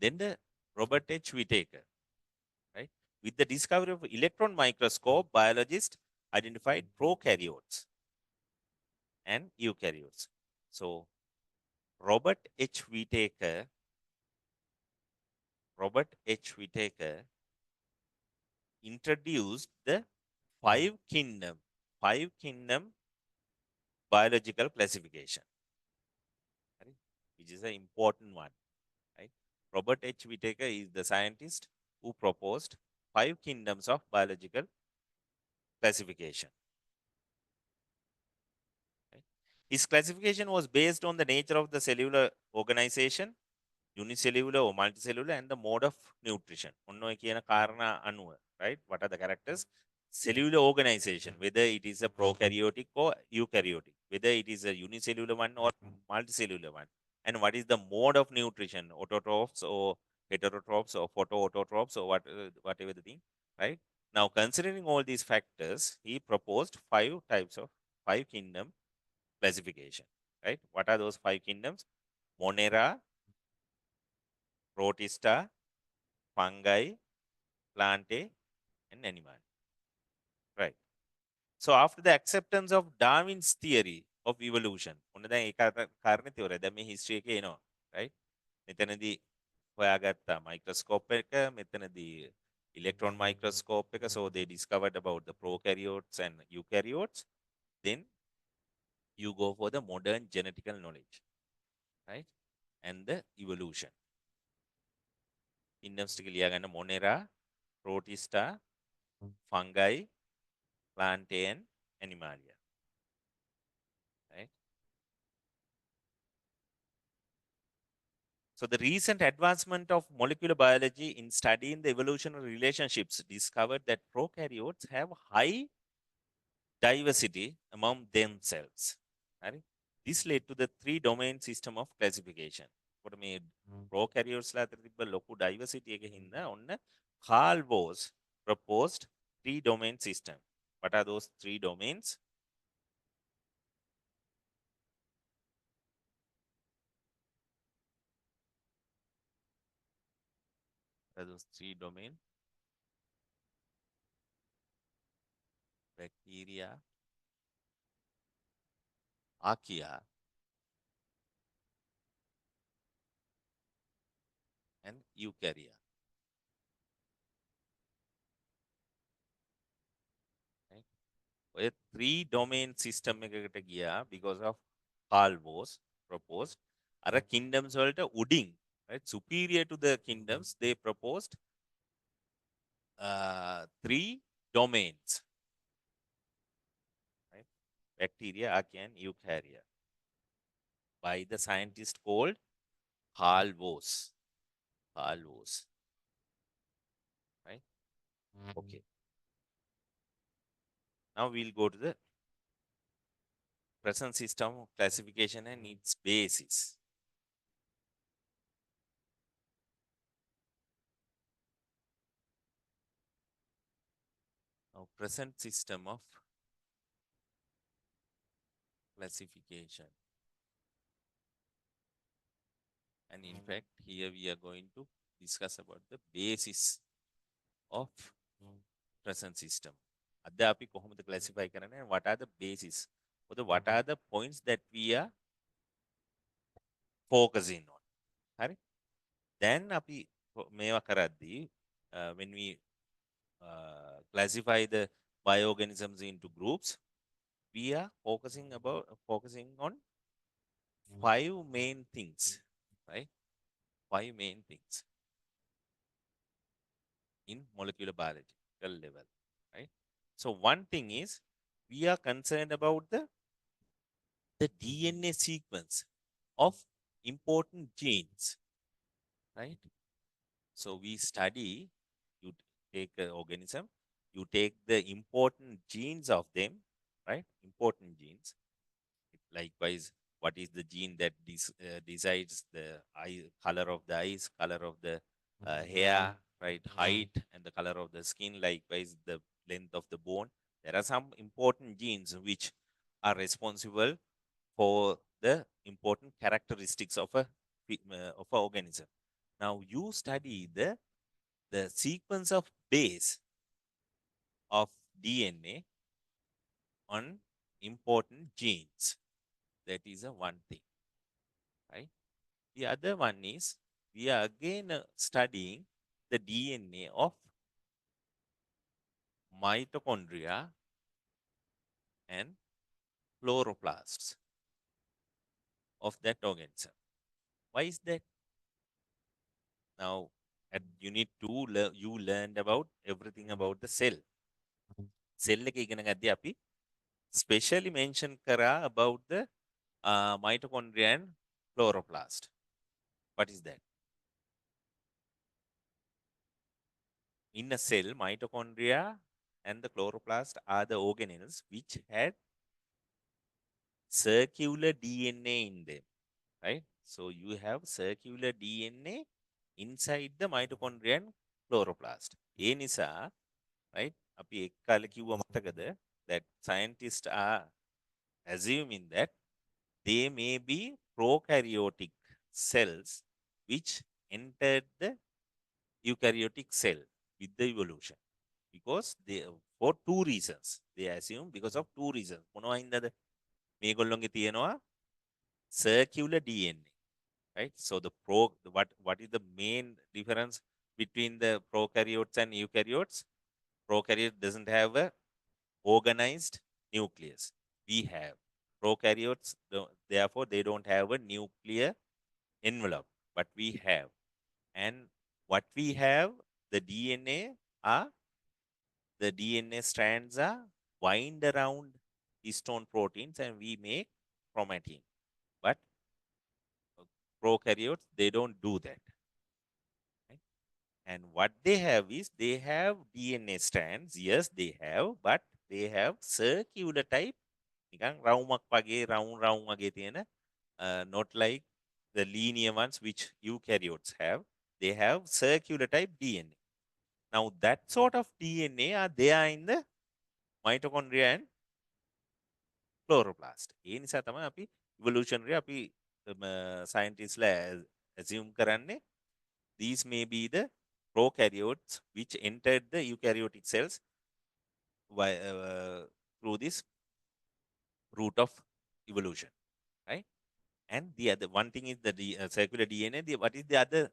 Then the Robert H. Whittaker, right? With the discovery of electron microscope, biologists identified prokaryotes and eukaryotes. So Robert H. Whittaker introduced the five kingdom biological classification, right? Which is an important one, right? Robert H. Whittaker is the scientist who proposed 5 kingdoms of biological classification. Right? His classification was based on the nature of the cellular organization, unicellular or multicellular, and the mode of nutrition. Right? What are the characters? Cellular organization, whether it is a prokaryotic or eukaryotic, whether it is a unicellular one or multicellular one, and what is the mode of nutrition, autotrophs or heterotrophs or photoautotrophs or whatever the thing, right? Now, considering all these factors, he proposed 5 kingdom classification, right? What are those 5 kingdoms? Monera, Protista, fungi, plantae, and animal. Right. So after the acceptance of Darwin's theory of evolution, history right? මෙතනදී හොයාගත්තා microscope එක, මෙතනදී electron microscope එක, so they discovered about the prokaryotes and eukaryotes. Then you go for the modern genetical knowledge, right? And the evolution. Kingdoms ටික ලියාගන්න: Monera, Protista, fungi, plantae, and animalia. Right? So the recent advancement of molecular biology in studying the evolutionary relationships discovered that prokaryotes have high diversity among themselves. Right? This led to the 3-domain system of classification. What I mean, prokaryotes la තිබ්බ ලොකු diversity එක හින්දා ඔන්න Carl Woese proposed 3-domain system. What are those 3 domains? What are those 3 domains? Bacteria, archaea, and eukarya. Right? ඔය 3-domain system එකකට ගියා because of Carl Woese proposed. අර kingdoms වලට උඩින්, right, superior to the kingdoms, they proposed 3 domains, right? Bacteria, archaea, and eukarya, by the scientist called Carl Woese. Carl Woese, right? Okay. Now we'll go to the present system of classification and its basis. Now, present system of classification. And in fact, here we are going to discuss about the basis of present system. අද අපි කොහොමද classify කරන්නේ, and what are the basis, or what are the points that we are focusing on. හරි? Then අපි මේවා කරද්දී when we classify the bioorganisms into groups, we are focusing on five main things, right? Five main things in molecular biological level, right? So one thing is we are concerned about the DNA sequence of important genes, right? So we study, you take an organism, you take the important genes of them, right? Important genes. Likewise, what is the gene that decides the eye color of the eyes, color of the hair, right? Height and the color of the skin. Likewise, the length of the bone. There are some important genes which are responsible for the important characteristics of of a organism. Now you study the sequence of base of DNA on important genes. That is a one thing, right? The other one is we are again studying the DNA of mitochondria and chloroplasts of that organism. Why is that? Now, you need to you learned about everything about the cell. Cell එක ඉගෙන ගද්දී අපි specially mention කරා about the mitochondria and chloroplast. What is that? In a cell, mitochondria and the chloroplast are the organelles which had circular DNA in them, right? So you have circular DNA inside the mitochondria and chloroplast. ඒ නිසා, right? අපි එක් කාලේ කිව්ව මතකද that scientists are assuming that they may be prokaryotic cells which entered the eukaryotic cell with the evolution. Because they, for two reasons, they assume because of two reasons. මොනවා හින්දාද මේගොල්ලොන්ගේ තියෙනවා circular DNA, right? So what is the main difference between the prokaryotes and eukaryotes? Prokaryote doesn't have a organized nucleus. We have prokaryotes, therefore they don't have a nuclear envelope, but we have. And what we have, the DNA are the DNA strands are wind around histone proteins and we make chromatin. But prokaryotes, they don't do that. Right? And what they have is they have DNA strands. Yes, they have, but they have circular type. නිකන් රවුමක් වගේ round වගේ තියෙන, not like the linear ones which eukaryotes have. They have circular type DNA. Now that sort of DNA are there in the mitochondria and chloroplast. ඒ නිසා තමයි අපි evolutionary අපි scientists ලා assume කරන්නේ these may be the prokaryotes which entered the eukaryotic cells through this route of evolution, right? And the other one thing is the circular DNA. What is the other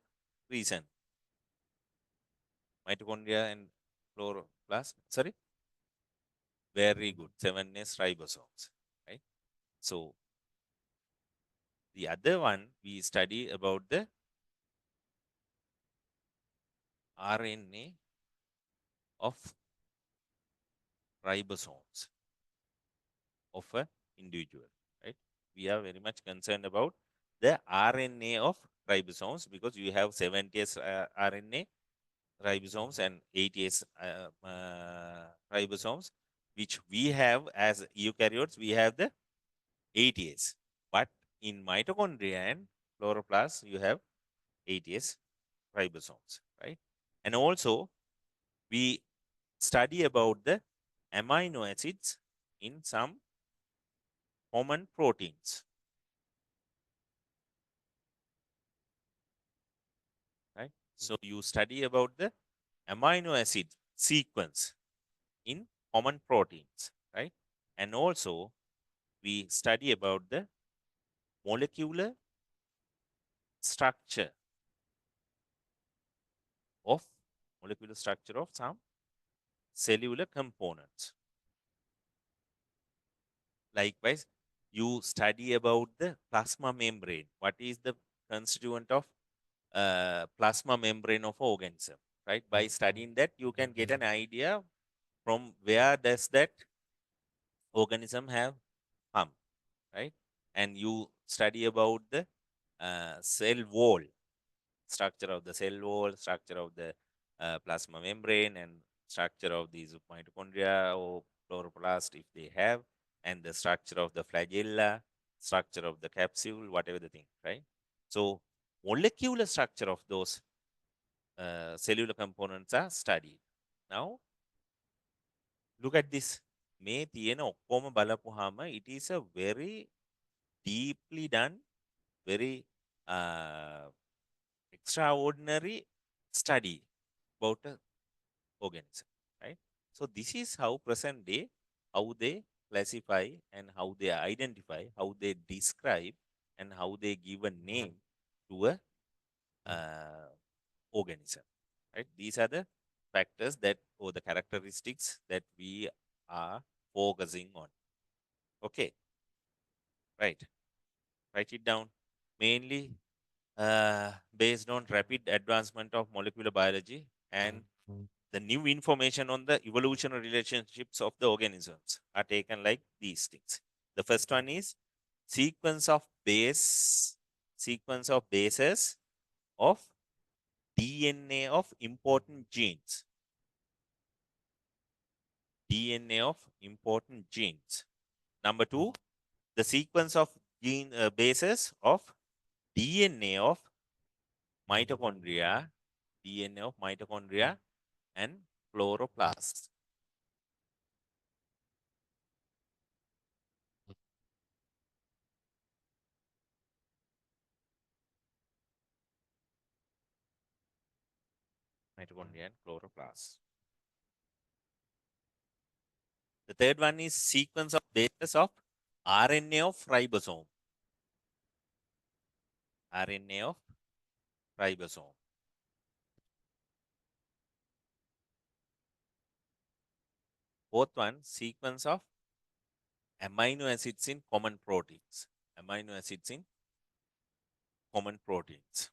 reason? Mitochondria and chloroplast. Sorry, very good. 7s ribosomes, right? So the other one we study about the RNA of ribosomes of an individual, right? We are very much concerned about the RNA of ribosomes because you have 70s RNA ribosomes and 80s ribosomes, which we have as eukaryotes, we have the 80s. But in mitochondria and chloroplast, you have 80s ribosomes, right? And also, we study about the amino acids in some common proteins, right? So you study about the amino acid sequence in common proteins, right? And also we study about the molecular structure of some cellular components. Likewise, you study about the plasma membrane. What is the constituent of plasma membrane of organism, right? By studying that, you can get an idea from where does that organism have come, right? And you study about the cell wall, structure of the cell wall, structure of the plasma membrane, and structure of these mitochondria or chloroplast if they have, and the structure of the flagella, structure of the capsule, whatever the thing, right? So molecular structure of those cellular components are studied. Now look at this. මේ තියෙන ඔක්කොම බලපුවාම it is a very deeply done, very extraordinary study about a organism, right? So this is how present day, how they classify and how they identify, how they describe, and how they give a name to a organism, right? These are the factors that, or the characteristics that we are focusing on. Okay, right. Write it down. Mainly based on rapid advancement of molecular biology and the new information on the evolutionary relationships of the organisms are taken like these things. The first one is sequence of bases of DNA of important genes. DNA of important genes. Number two, the sequence of gene bases of DNA of mitochondria, DNA of mitochondria and chloroplasts. Mitochondria and chloroplasts. The third one is sequence of bases of RNA of ribosome. RNA of ribosome. Fourth one, sequence of amino acids in common proteins. Amino acids in common proteins.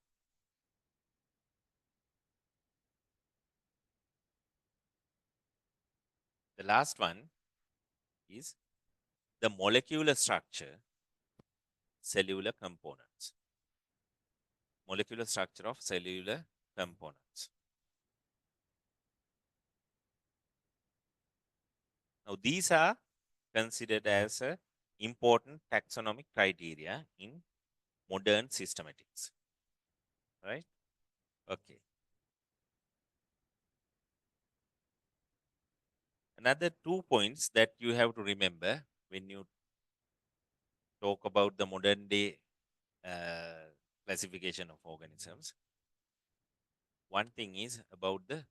The last one is the molecular structure, cellular components. Molecular structure of cellular components. Now, these are considered as a important taxonomic criteria in modern systematics, right? Okay. Another 2 points that you have to remember when you talk about the modern day classification of organisms. One thing is about the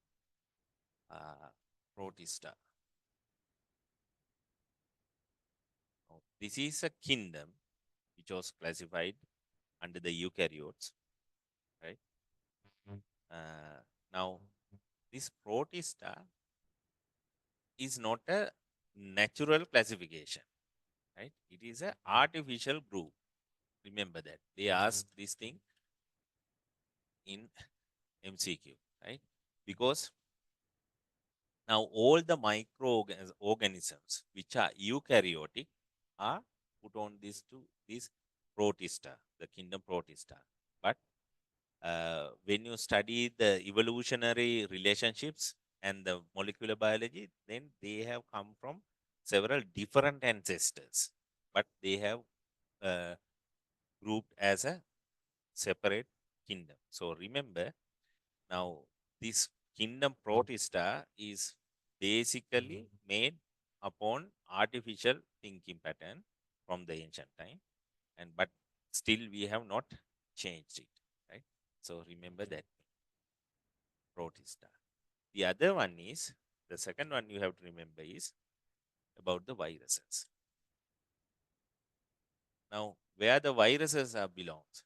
protista. This is a kingdom which was classified under the eukaryotes, right? Now, this protista is not a natural classification, right? It is an artificial group. Remember that. They asked this thing in MCQ, right? Because now all the microorganisms which are eukaryotic are put on this protista, the kingdom protista. But when you study the evolutionary relationships and the molecular biology, then they have come from several different ancestors, but they have grouped as a separate kingdom. So remember, now this kingdom protista is basically made upon artificial thinking pattern from the ancient time, and but still we have not changed it, right? So remember that protista. The other one is, the second one you have to remember is about the viruses. Now, where the viruses are belongs,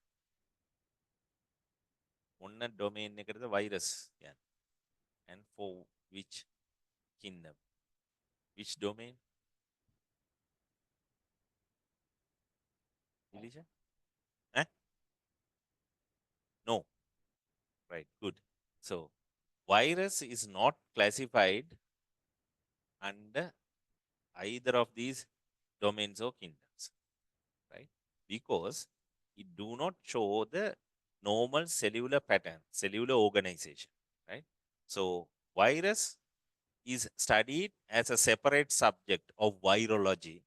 one domain එකටද virus කියන්නේ, and for which kingdom. Which domain? Elisha? Eh? No. Right, good. So, virus is not classified under either of these domains or kingdoms, right? Because it do not show the normal cellular pattern, cellular organization, right? So, virus is studied as a separate subject of virology,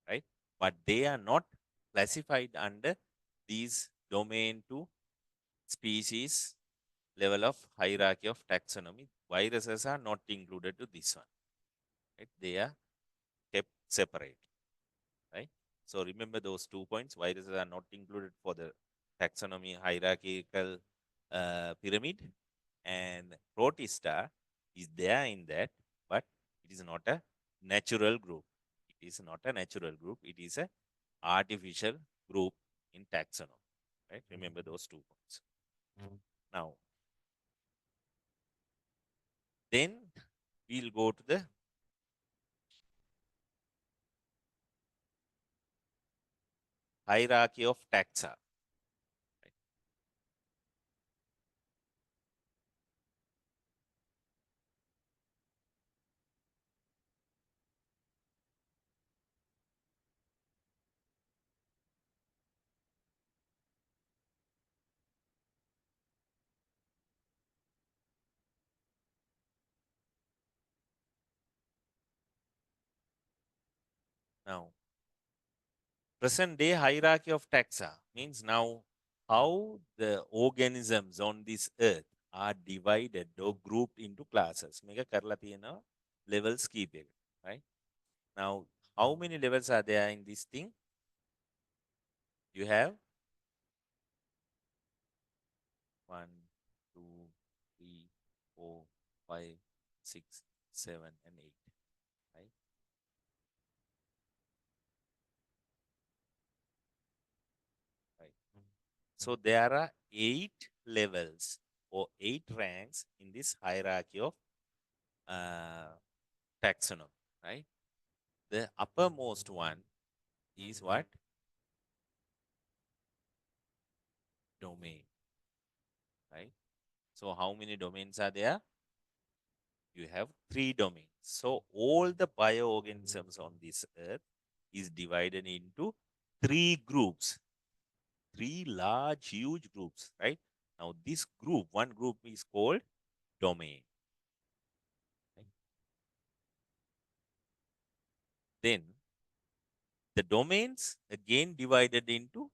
right? But they are not classified under these domain to species level of hierarchy of taxonomy. Viruses are not included to this one, right? They are kept separate, right? So remember those 2 points. Viruses are not included for the taxonomy hierarchical pyramid, and protista is there in that, but it is not a natural group. It is not a natural group. It is a artificial group in taxonomy, right? Remember those 2 points. Now, then we'll go to the hierarchy of taxa. Right? Now, present day hierarchy of taxa means now how the organisms on this earth are divided or grouped into classes. Mega karla tiyena levels keep it, right? Now, how many levels are there in this thing? You have 1, 2, 3, 4, 5, 6, 7, and 8, right? Right. So there are 8 levels or 8 ranks in this hierarchy of uh, taxonomy, right? The uppermost one is what? Domain, right? So how many domains are there? You have 3 domains. So all the bioorganisms on this earth is divided into 3 groups, 3 large, huge groups, right? Now this group, one group is called domain. Right? Then the domains again divided into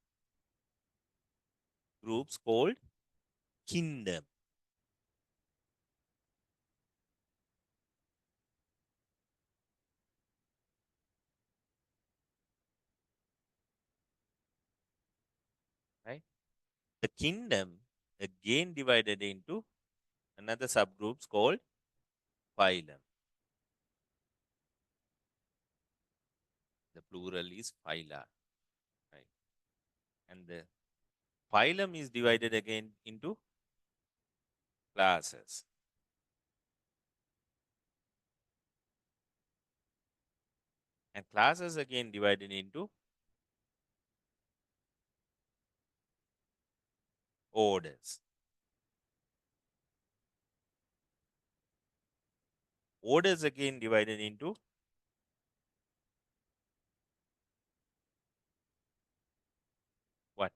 groups called kingdom. Right? The kingdom again divided into another subgroups called phylum. The plural is phyla, right? And the phylum is divided again into classes. And classes again divided into orders. Orders again divided into what?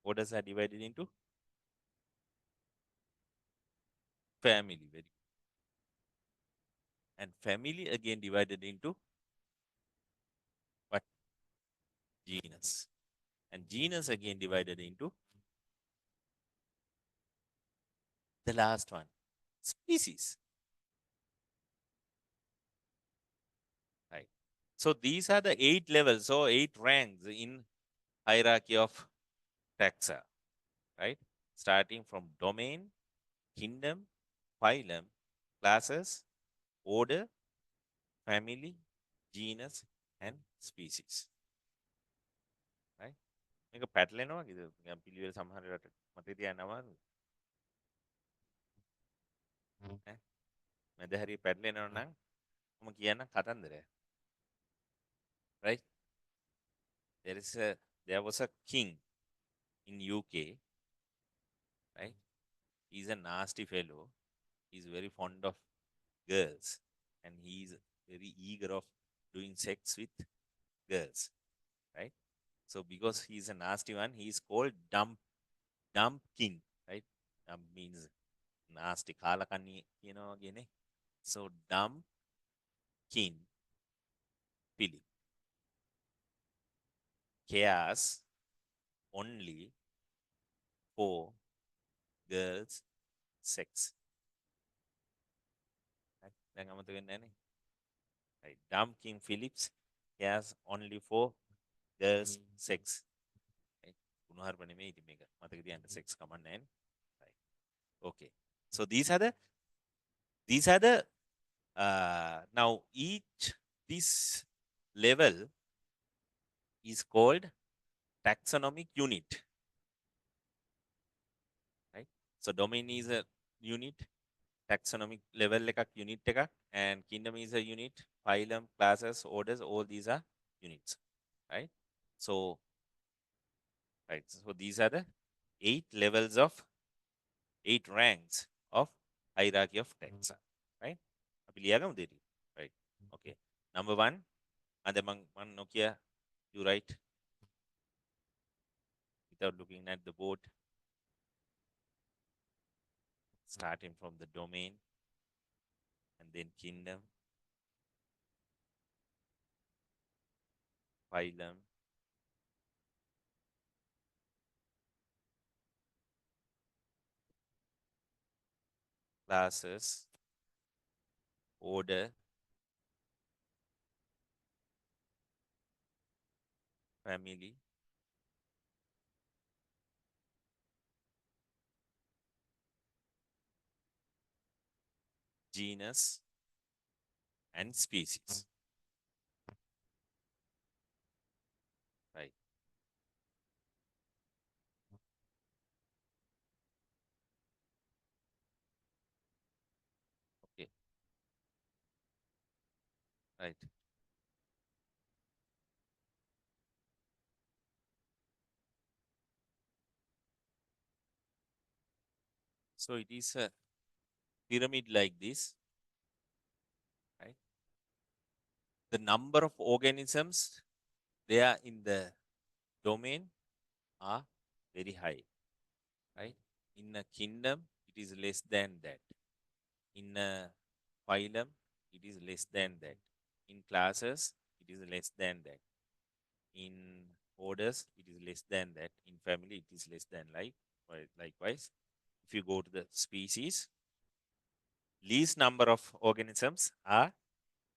Orders are divided into family. Very good. And family again divided into what? Genus. And genus again divided into the last one, species. Right. So these are the 8 levels, so 8 ranks in hierarchy of taxa, right? Starting from domain, kingdom, phylum, classes, order, family, genus, and species. Right? මේක පැටලෙනවා කිද? නිකන් පිළිවෙල සමහර රට මතේ තියාගෙන අමාරුයි. මැද හරි පැටලෙනවා නම් මම කියන්න කතන්දරය. Right? There was a king in UK, right? He's a nasty fellow. He's very fond of girls and he's very eager of doing sex with girls, right? So because he's a nasty one, he's called dump king, right? Dump means nasty kalakani, again. So dump king Philip cares only for girls sex. Right? දැන් අමතක වෙන්නේ නැහනේ. Right. Dump King Philips cares only for girls sex. Right. උණුහරුප නෙමෙයි ඉතින් මේක. මතක තියන්න sex කමක් නැහැනේ. Right. Okay. So these are the now each this level is called taxonomic unit. Right. So domain is a unit, taxonomic level එකක් unit එකක්, and kingdom is a unit, phylum, classes, orders, all these are units, right? So right, so these are the 8 levels of 8 ranks of hierarchy of taxa, right? අපි ලියාගමු දෙටි, right? Okay, number 1, and මම නොකිය you write without looking at the board, starting from the domain and then kingdom, phylum, classes, order, family, genus, and species, right? Okay, right. So it is a pyramid like this, right? The number of organisms there in the domain are very high, right? In a kingdom, it is less than that. In a phylum, it is less than that. In classes, it is less than that. In orders, it is less than that. In family, it is less than likewise. If you go to the species, least number of organisms are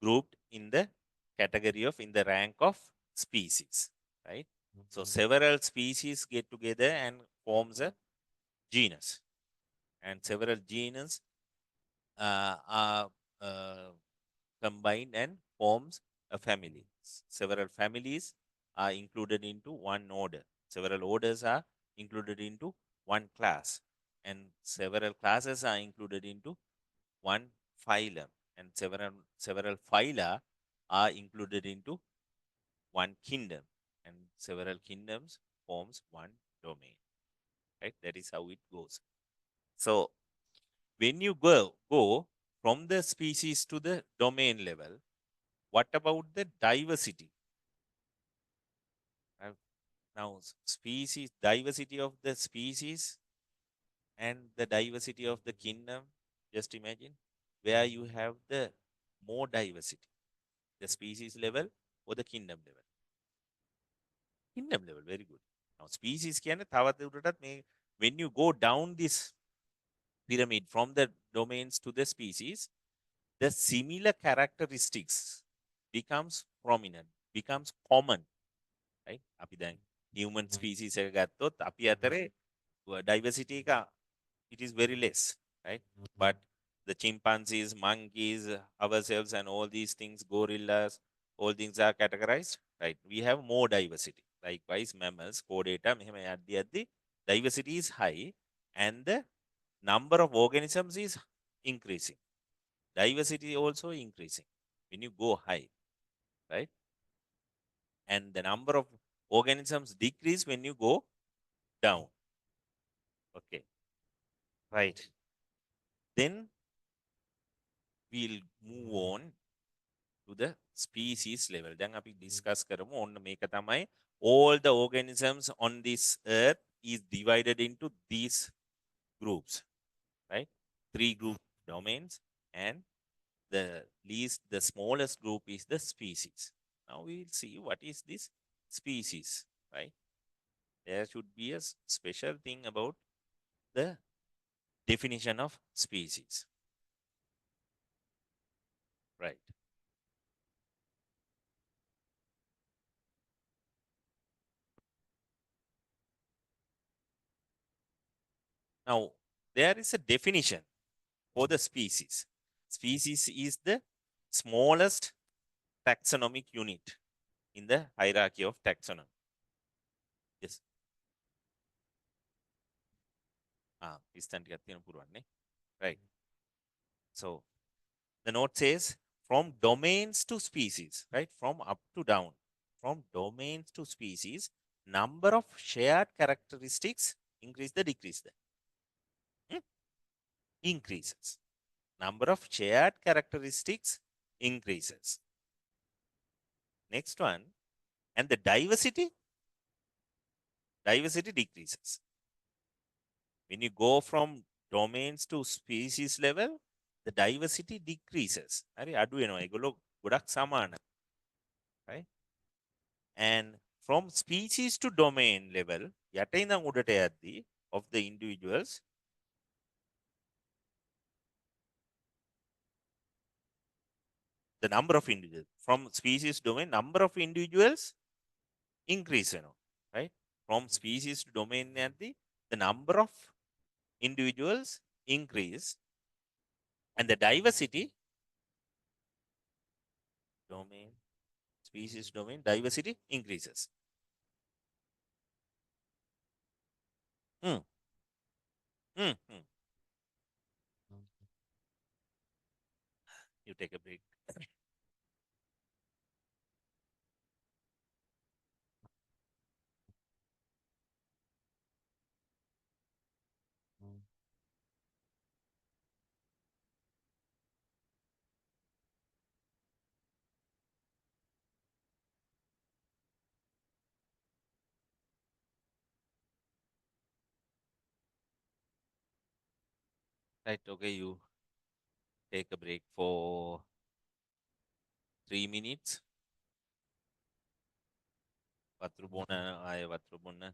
grouped in the category of in the rank of species, right? So several species get together and forms a genus, and several genus are combined and forms a family. Several families are included into one order. Several orders are included into one class, and several classes are included into one phylum, and several phyla are included into one kingdom, and several kingdoms forms one domain, right? That is how it goes. So when you go from the species to the domain level, what about the diversity? Now species, diversity of the species and the diversity of the kingdom, just imagine where you have the more diversity, the species level or the kingdom level. Kingdom level, very good. Now species කියන්නේ තවත් උඩටත් මේ when you go down this pyramid from the domains to the species, the similar characteristics becomes prominent, becomes common, right? අපි දැන් human species එක ගත්තොත් අපි අතරේ diversity එක it is very less, right? But the chimpanzees, monkeys, ourselves, and all these things, gorillas, all things are categorized, right? We have more diversity. Likewise, mammals, chordata, diversity is high, and the number of organisms is increasing. Diversity also increasing when you go high, right? And the number of organisms decrease when you go down. Okay, right. Then we'll move on to the species level. දැන් අපි discuss කරමු ඔන්න මේක තමයි all the organisms on this earth is divided into these groups, right? Three group domains, and the smallest group is the species. Now we'll see what is this species, right? There should be a special thing about the definition of species, right? Now there is a definition for the species. Species is the smallest taxonomic unit in the hierarchy of taxonomy. Yes. පිස්තන් ටිකක් තියෙන පුරුවන් නේ. Right. So the note says from domains to species, right? From up to down. From domains to species, number of shared characteristics increase the decrease the increases. Number of shared characteristics increases. Next one, and the diversity decreases. When you go from domains to species level, the diversity decreases. හරි අඩු වෙනවා. ඒගොල්ලෝ ගොඩක් සමාන. Right? And from species to domain level, යට ඉඳන් උඩට යද්දී of the individuals, the number of individuals from species domain, number of individuals increase වෙනවා. Right? From species to domain යද්දී the number of individuals increase, and the diversity domain, species domain, diversity increases. Hmm. Hmm. Hmm. You take a break. Right, okay, you take a break for 3 minutes. වතුර බොන ආය වතුර බොන්න.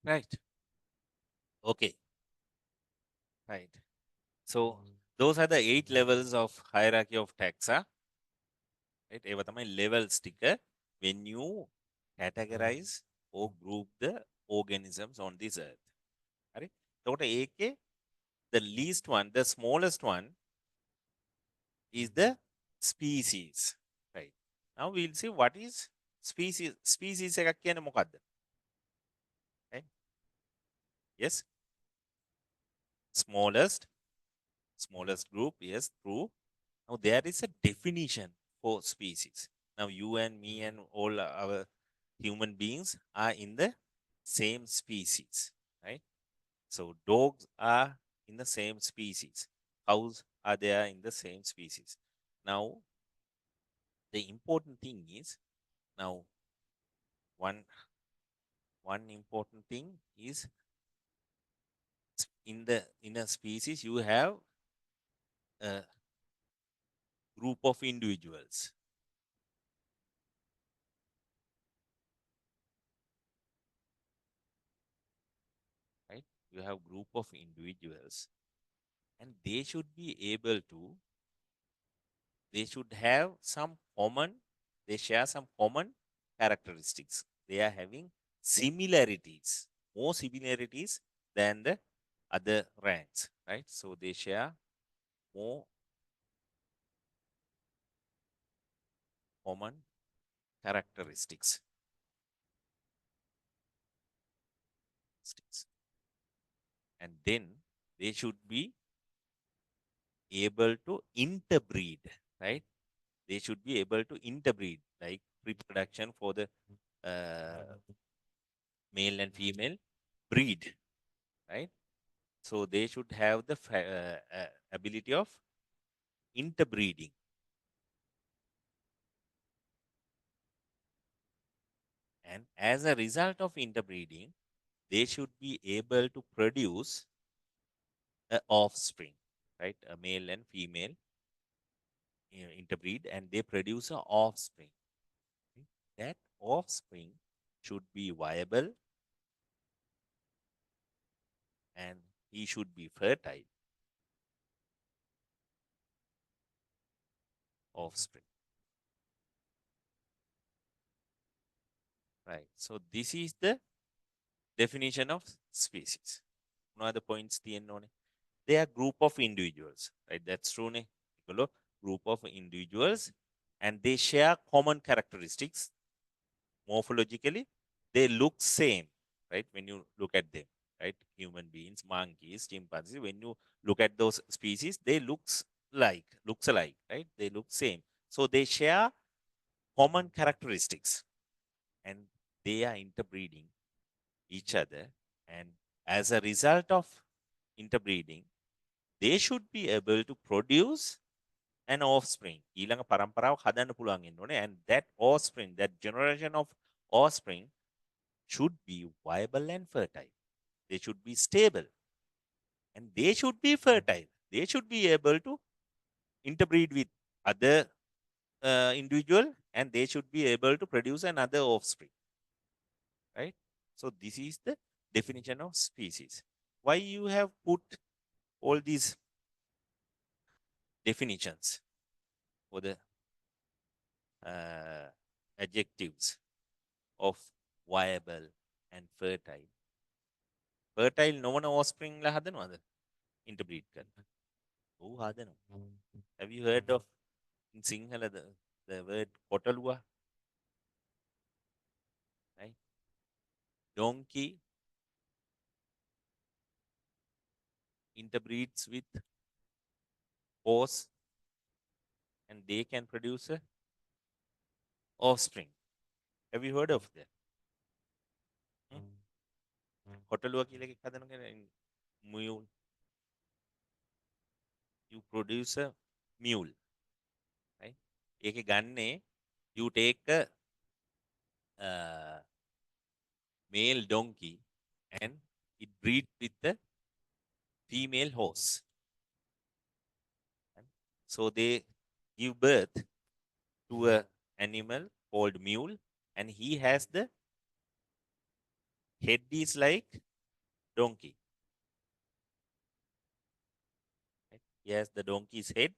Right. Okay. Right. So those are the 8 levels of hierarchy of taxa. Right. ඒවා තමයි levels ටික when you categorize or group the organisms on this earth. හරි. එතකොට ඒකේ the least one, the smallest one is the species. Right. Now we'll see what is species. Species එකක් කියන්නේ මොකක්ද? Right. Yes. Smallest group. Yes, true. Now there is a definition for species. Now you and me and all our human beings are in the same species, right? So dogs are in the same species. Cows are there in the same species. Now the important thing is, now one one important thing is, in a species you have a group of individuals. Right? You have group of individuals, and they should be able to, they should have some common, they share some common characteristics. They are having similarities, more similarities than the other ranks, right? So they share more common characteristics. And then they should be able to interbreed, right? They should be able to interbreed, like reproduction for the male and female breed, right? So they should have the ability of interbreeding. And as a result of interbreeding, they should be able to produce a offspring, right? A male and female interbreed, and they produce an offspring. That offspring should be viable, and he should be fertile offspring. Right. So this is the definition of species. No other points තියෙන්න ඕනේ. They are group of individuals, right? That's true නේ. ඒගොල්ලෝ group of individuals, and they share common characteristics. Morphologically, they look same, right? When you look at them, right? Human beings, monkeys, chimpanzees, when you look at those species, they looks alike, right? They look same. So they share common characteristics, and they are interbreeding each other. And as a result of interbreeding, they should be able to produce an offspring. ඊළඟ පරම්පරාවක් හදන්න පුළුවන් වෙන්න ඕනේ. And that offspring, that generation of offspring should be viable and fertile. They should be stable. And they should be fertile. They should be able to interbreed with other individual, and they should be able to produce another offspring. Right? So this is the definition of species. Why you have put all these definitions for the adjectives of viable and fertile? Fertile නොවන offspring ලා හදනවද? Interbreed කරන්න. ඔව් හදනවා. Have you heard of in Sinhala the word කොටලුවා? Right? Donkey interbreeds with horse, and they can produce a offspring. Have you heard of that? කොටලුවා කියලා එකක් හදනවා. Mule. You produce a mule. Right? ඒකේ ගන්නේ, you take a male donkey and it breeds with the female horse. So they give birth to a animal called mule, and he has the head is like donkey. Right? He has the donkey's head,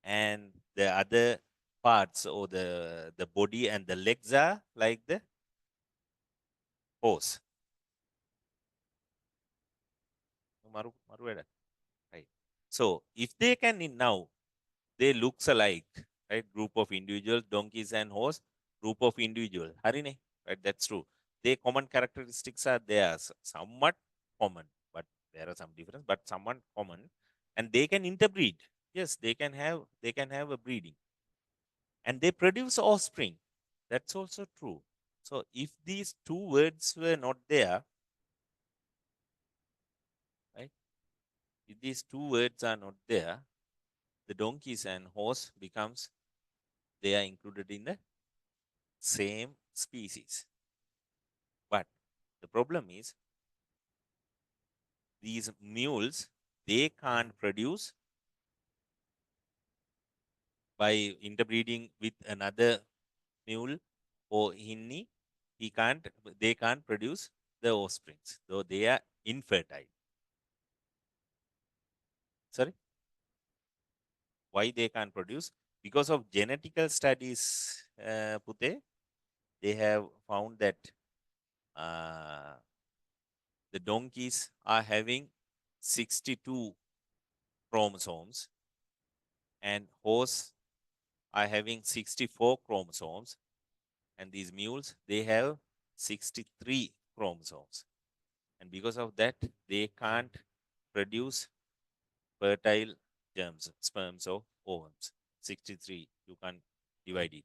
and the other parts or the body and the legs are like the horse. Maru weda. Right. So if they can now they looks alike, right? Group of individuals, donkeys and horse, group of individual. Harine, right? That's true. Their common characteristics are there, somewhat common, but there are some difference, but somewhat common, and they can interbreed. Yes, they can have a breeding, and they produce offspring. That's also true. So if these two words were not there, right? If these two words are not there, the donkeys and horse becomes they are included in the same species. But the problem is these mules they can't produce by interbreeding with another mule or hinni. He can't. They can't produce the offsprings, though they are infertile. Sorry, why they can't produce? Because of genetical studies, Pute, they have found that uh, the donkeys are having 62 chromosomes and horse are having 64 chromosomes, and these mules they have 63 chromosomes, and because of that they can't produce fertile germs, sperms or ovums. 63 you can't divide it,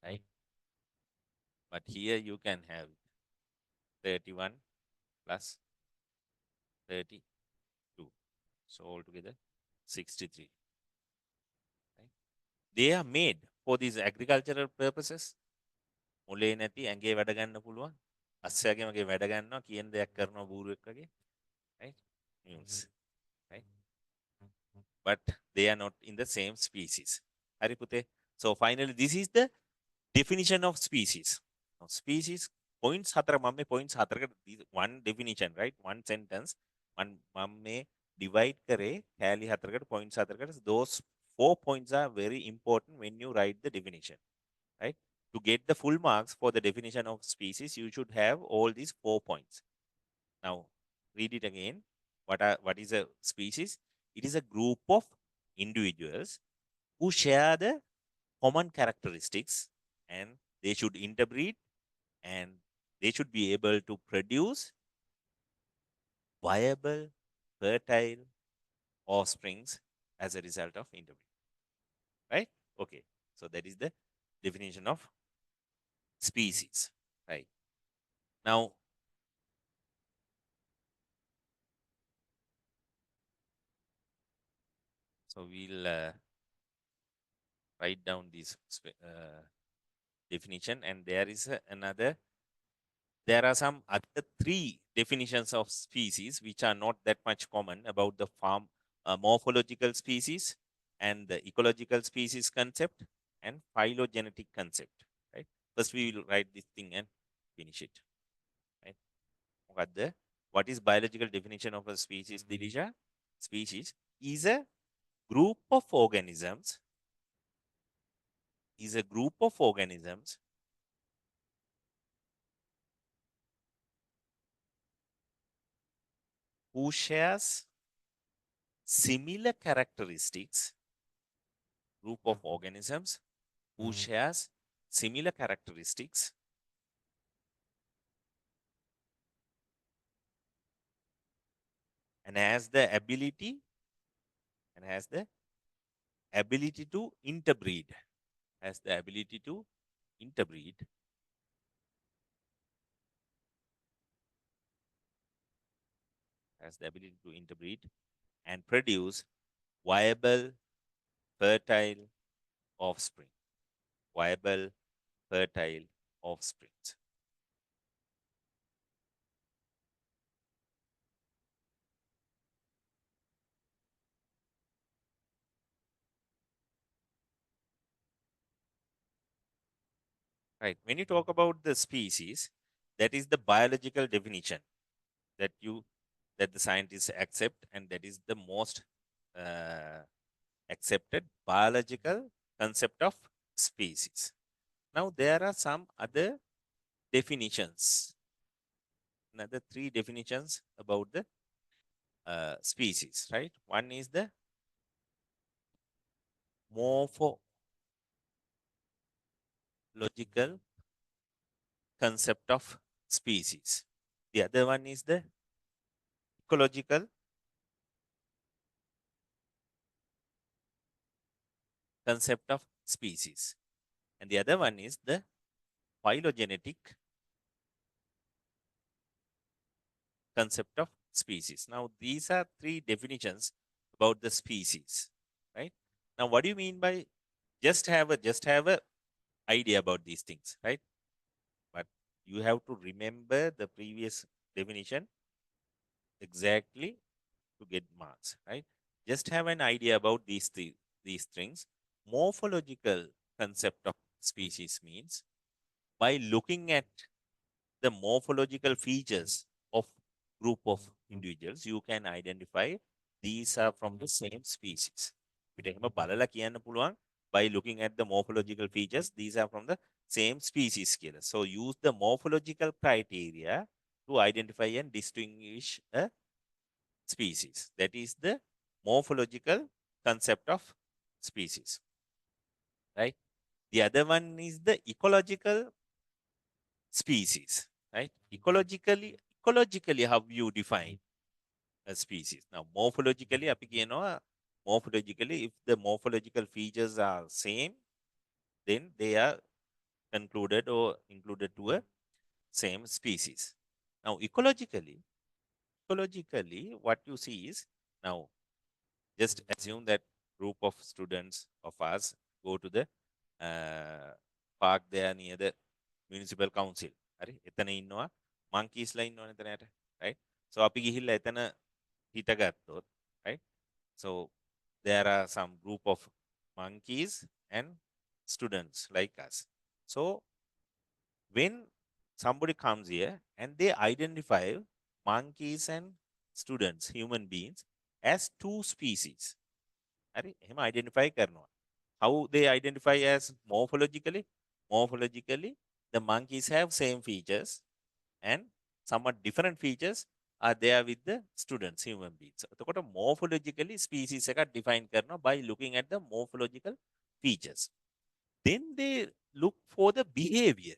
right? But here you can have 31 plus 32, so altogether 63, right? They are made for these agricultural purposes. මොලේ නැති ඇඟේ වැඩ ගන්න පුළුවන්. අස්සයාගේ මගේ වැඩ ගන්නවා කියන දෙයක් කරනවා බූරුවෙක් වගේ. Right? Mules. Right? But they are not in the same species. Hari Pute. So finally, this is the definition of species. Now, species points hatra mamme points hatra one definition, right? One sentence. One mamme divide kare kali hatra points hatra. Those 4 points are very important when you write the definition, right? To get the full marks for the definition of species, you should have all these 4 points. Now, read it again. What is a species? It is a group of individuals who share the common characteristics, and they should interbreed, and they should be able to produce viable, fertile offsprings as a result of interbreeding. Right? Okay. So that is the definition of species. Right. Now, so we'll write down this definition, and there is another. There are some other three definitions of species which are not that much common about the farm morphological species and the ecological species concept and phylogenetic concept. Right. First, we will write this thing and finish it. Right. What is biological definition of a species, Dilisha? Species is a group of organisms is a group of organisms who shares similar characteristics, group of organisms who shares similar characteristics and has the ability and has the ability to interbreed, has the ability to interbreed, has the ability to interbreed and produce viable, fertile offspring, viable, fertile offsprings. Right. When you talk about the species, That is the biological definition that the scientists accept, and that is the most uh, accepted biological concept of species. Now there are some other definitions, another three definitions about the species, right? One is the morphological concept of species. The other one is the ecological concept of species. And the other one is the phylogenetic concept of species. Now, these are three definitions about the species, right? Now, what do you mean by just have a idea about these things, right? But you have to remember the previous definition exactly to get marks, right? Just have an idea about these things. Morphological concept of species means by looking at the morphological features of group of individuals, you can identify these are from the same species. අපිට එහෙම බලලා කියන්න පුළුවන් by looking at the morphological features, these are from the same species කියලා. So use the morphological criteria to identify and distinguish a species. That is the morphological concept of species, right? The other one is the ecological species, right? Ecologically, how you define a species. Now, morphologically, අපි කියනවා, morphologically, if the morphological features are same, then they are concluded or included to a same species. Now, ecologically, what you see is, now just assume that group of students of us go to the park there near the municipal council. හරි එතන ඉන්නවා monkeys ලා ඉන්නවනේ එතනට, right? So අපි ගිහිල්ලා එතන හිටගත්තොත්, right? So there are some group of monkeys and students like us. So when somebody comes here and they identify monkeys and students, human beings, as two species, හරි එහෙම identify කරනවා. How they identify as morphologically? Morphologically, the monkeys have same features and somewhat different features are there with the students, human beings. එතකොට morphologically species එක define කරනවා by looking at the morphological features. Then they look for the behavior.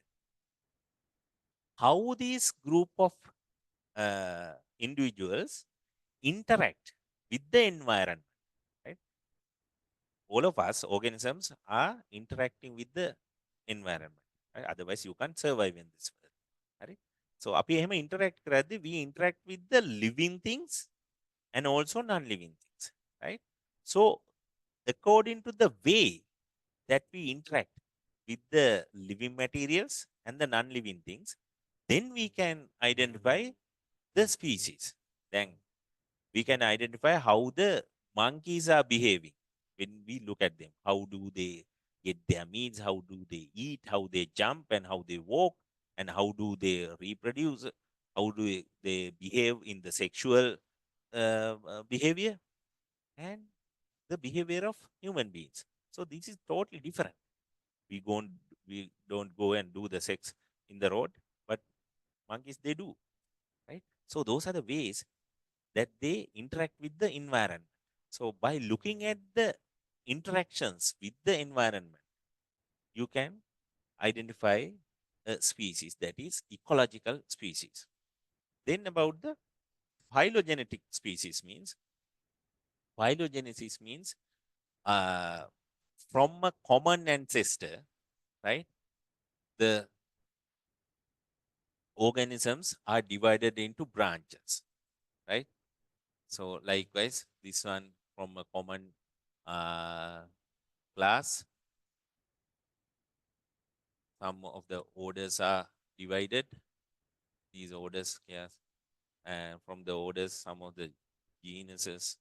How these group of individuals interact with the environment. All of us organisms are interacting with the environment, right? Otherwise you can't survive in this world, right? So අපි එහෙම interact කරද්දී we interact with the living things and also non-living things, right? So according to the way that we interact with the living materials and the non-living things, then we can identify the species. Then we can identify how the monkeys are behaving when we look at them. How do they get their meals? How do they eat? How they jump and how they walk? And how do they reproduce? How do they behave in the sexual behavior and the behavior of human beings? So this is totally different. We don't go and do the sex in the road, but monkeys they do, right? So those are the ways that they interact with the environment. So by looking at the interactions with the environment, you can identify a species, that is ecological species. Then about the phylogenetic species means, phylogenesis means uh, from a common ancestor, right? The organisms are divided into branches, right? So likewise, this one from a common class, some of the orders are divided. These orders, yes, and from the orders, some of the genuses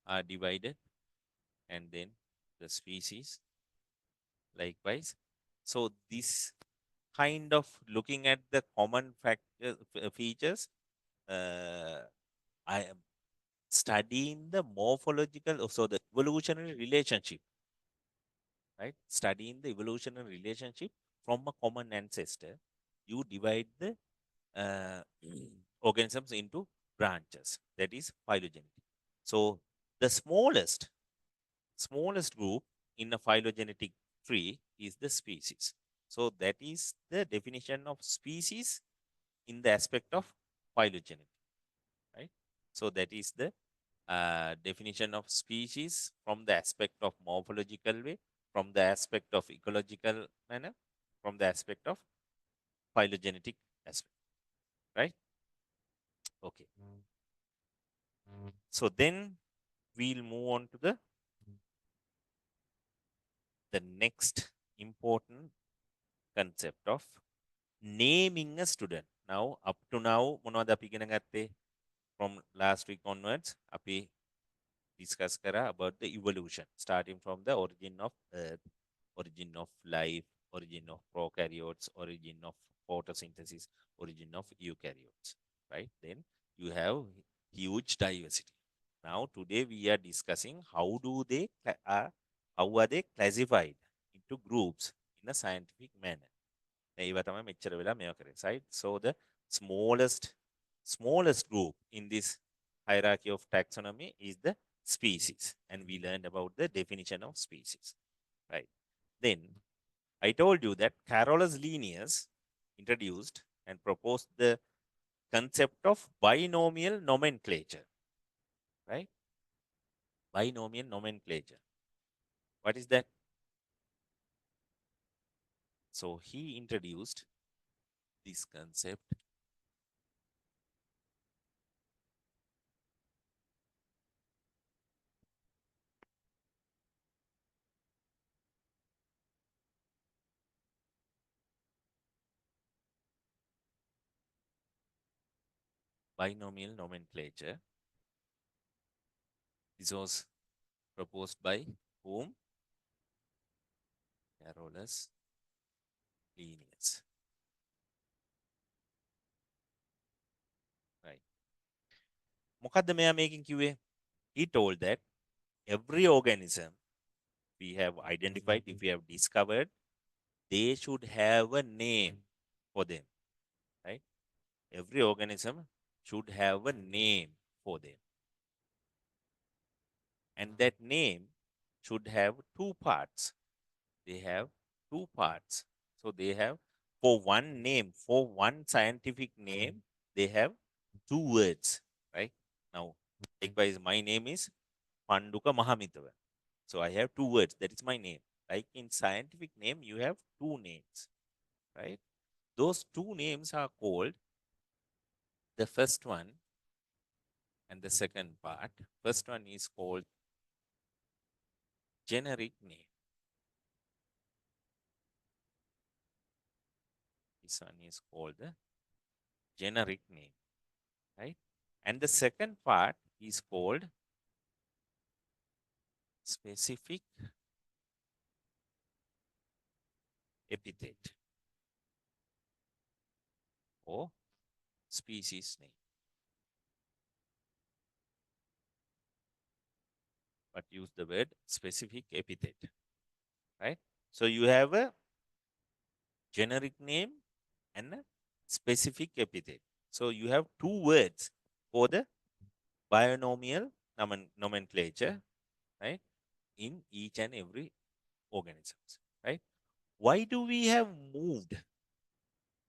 are divided, and then the species likewise. So this kind of looking at the common features, I am studying the morphological, so the evolutionary relationship, right? Studying the evolutionary relationship from a common ancestor, you divide the uh, organisms into branches. That is phylogenetic. So the smallest group in a phylogenetic tree is the species. So that is the definition of species in the aspect of phylogenetic, right? So that is the definition of species from the aspect of morphological way, from the aspect of ecological manner, from the aspect of phylogenetic aspect, right? Okay. So then we'll move on to the next important concept of naming a student. Now, up to now, මොනවද අපි ඉගෙන ගත්තේ? From last week onwards, අපි discuss කරා about the evolution, starting from the origin of Earth, origin of life, origin of prokaryotes, origin of photosynthesis, origin of eukaryotes, right? Then you have huge diversity. Now, today we are discussing how are they classified into groups in a scientific manner. ඒවා තමයි මෙච්චර වෙලා මේවා කරේ, right? So the smallest group in this hierarchy of taxonomy is the species, and we learned about the definition of species, right? Then I told you that Carolus Linnaeus introduced and proposed the concept of binomial nomenclature, right? Binomial nomenclature. What is that? So he introduced this concept binomial nomenclature. This was proposed by whom? Carolus Linnaeus. Right. මොකද්ද මෙයා මේකෙන් කිව්වේ? He told that every organism we have identified, if we have discovered, they should have a name for them, right? Every organism should have a name for them. And that name should have two parts. They have two parts. So they have, for one name, for one scientific name, they have two words, right? Now, likewise, my name is Panduka Mahamitava. So I have two words. That is my name. Like in scientific name, you have two names, right? Those two names are called the first one and the second part. First one is called generic name. This one is called the generic name, right? And the second part is called specific epithet or species name. But use the word specific epithet, right? So you have a generic name and a specific epithet. So you have two words for the binomial nomenclature, right? In each and every organisms, right? Why do we have moved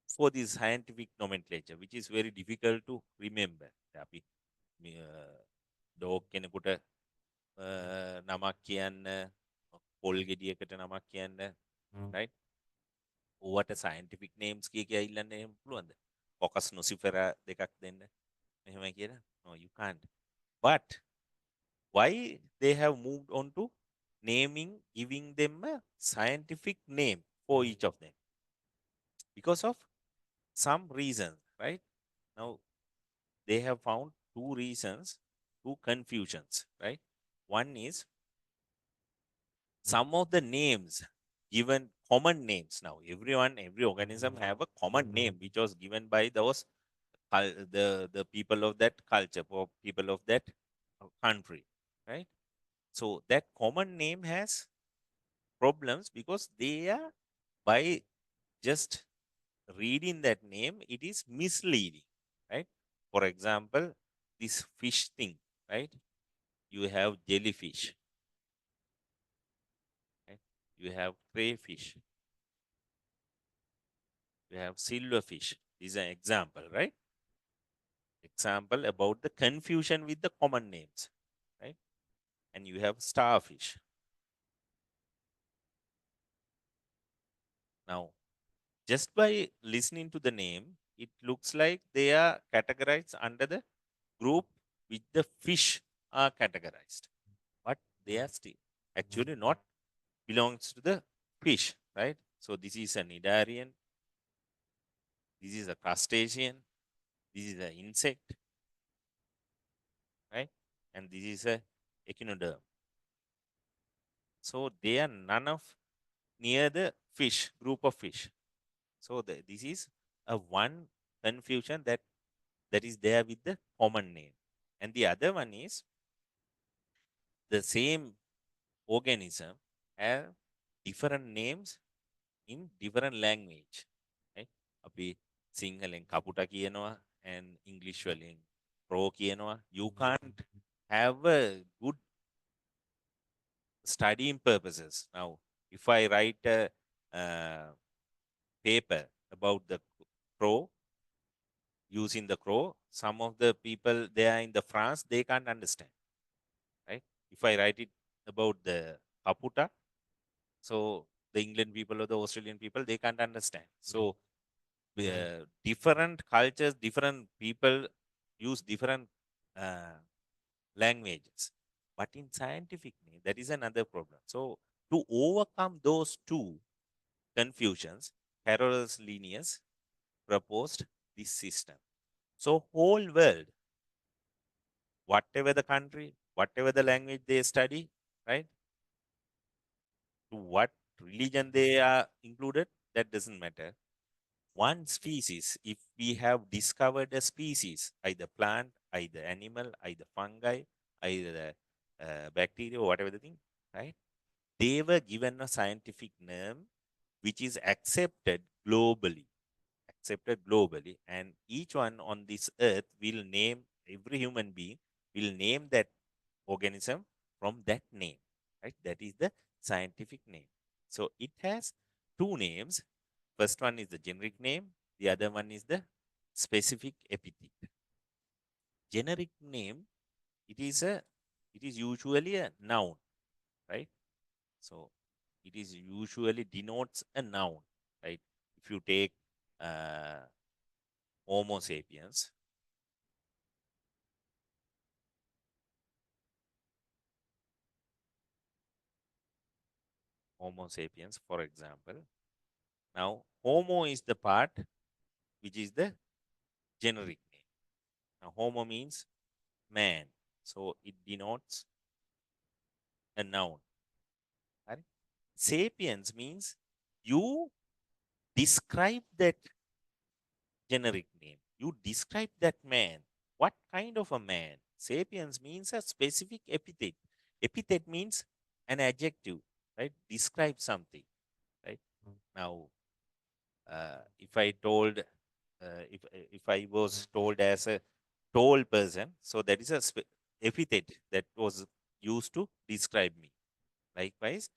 for this scientific nomenclature, which is very difficult to remember? අපි dog කෙනෙකුට නමක් කියන්න, පොල් ගෙඩියකට නමක් කියන්න, right? ඕවට scientific names කිය කියා ඉල්ලන්න එහෙම පුළුවන්ද? කොකස් නොසිෆෙරා දෙකක් දෙන්න මෙහෙමයි කියලා? No, you can't. But why they have moved on to naming, giving them a scientific name for each of them? Because of some reasons, right? Now, they have found two reasons, two confusions, right? One is some of the names given common names. Now, every organism have a common name which was given by those the people of that culture or people of that country, right? So that common name has problems because they are, by just reading that name, it is misleading, right? For example, this fish thing, right? You have jellyfish, right? You have crayfish, you have silverfish. This is an example, right? Example about the confusion with the common names, right? And you have starfish. Now, just by listening to the name, it looks like they are categorized under the group which the fish are categorized, but they are still actually not belongs to the fish, right? So this is an nidarian, this is a crustacean, this is an insect, right? And this is a echinoderm. So they are none of near the fish group of fish. So this is a one confusion that is there with the common name, and the other one is the same organism have different names in different language, right? අපි සිංහලෙන් කපුට කියනවා and English වලින් pro කියනවා. You can't have a good studying purposes. Now, if I write a paper about the crow, using the crow, some of the people there in the France, they can't understand, right? If I write it about the kaputa, so the England people or the Australian people, they can't understand. So different cultures, different people use different languages. But in scientific name, that is another problem. So to overcome those two confusions, Carolus Linnaeus proposed this system. So whole world, whatever the country, whatever the language they study, right? To what religion they are included, that doesn't matter. One species, if we have discovered a species, either plant, either animal, either fungi, either bacteria, or whatever the thing, right? They were given a scientific name which is accepted globally, and each one on this earth will name, every human being will name that organism from that name, right? That is the scientific name. So it has two names. First one is the generic name, the other one is the specific epithet. Generic name, it is usually a noun, right? So it is usually denotes a noun, right? If you take uh, Homo sapiens, for example, now Homo is the part which is the generic name. Now Homo means man, so it denotes a noun. Right? Sapiens means you describe that generic name. You describe that man. What kind of a man? Sapiens means a specific epithet. Epithet means an adjective, right? Describe something, right? Now, if I told, if I was told as a tall person, so that is a epithet that was used to describe me. Likewise,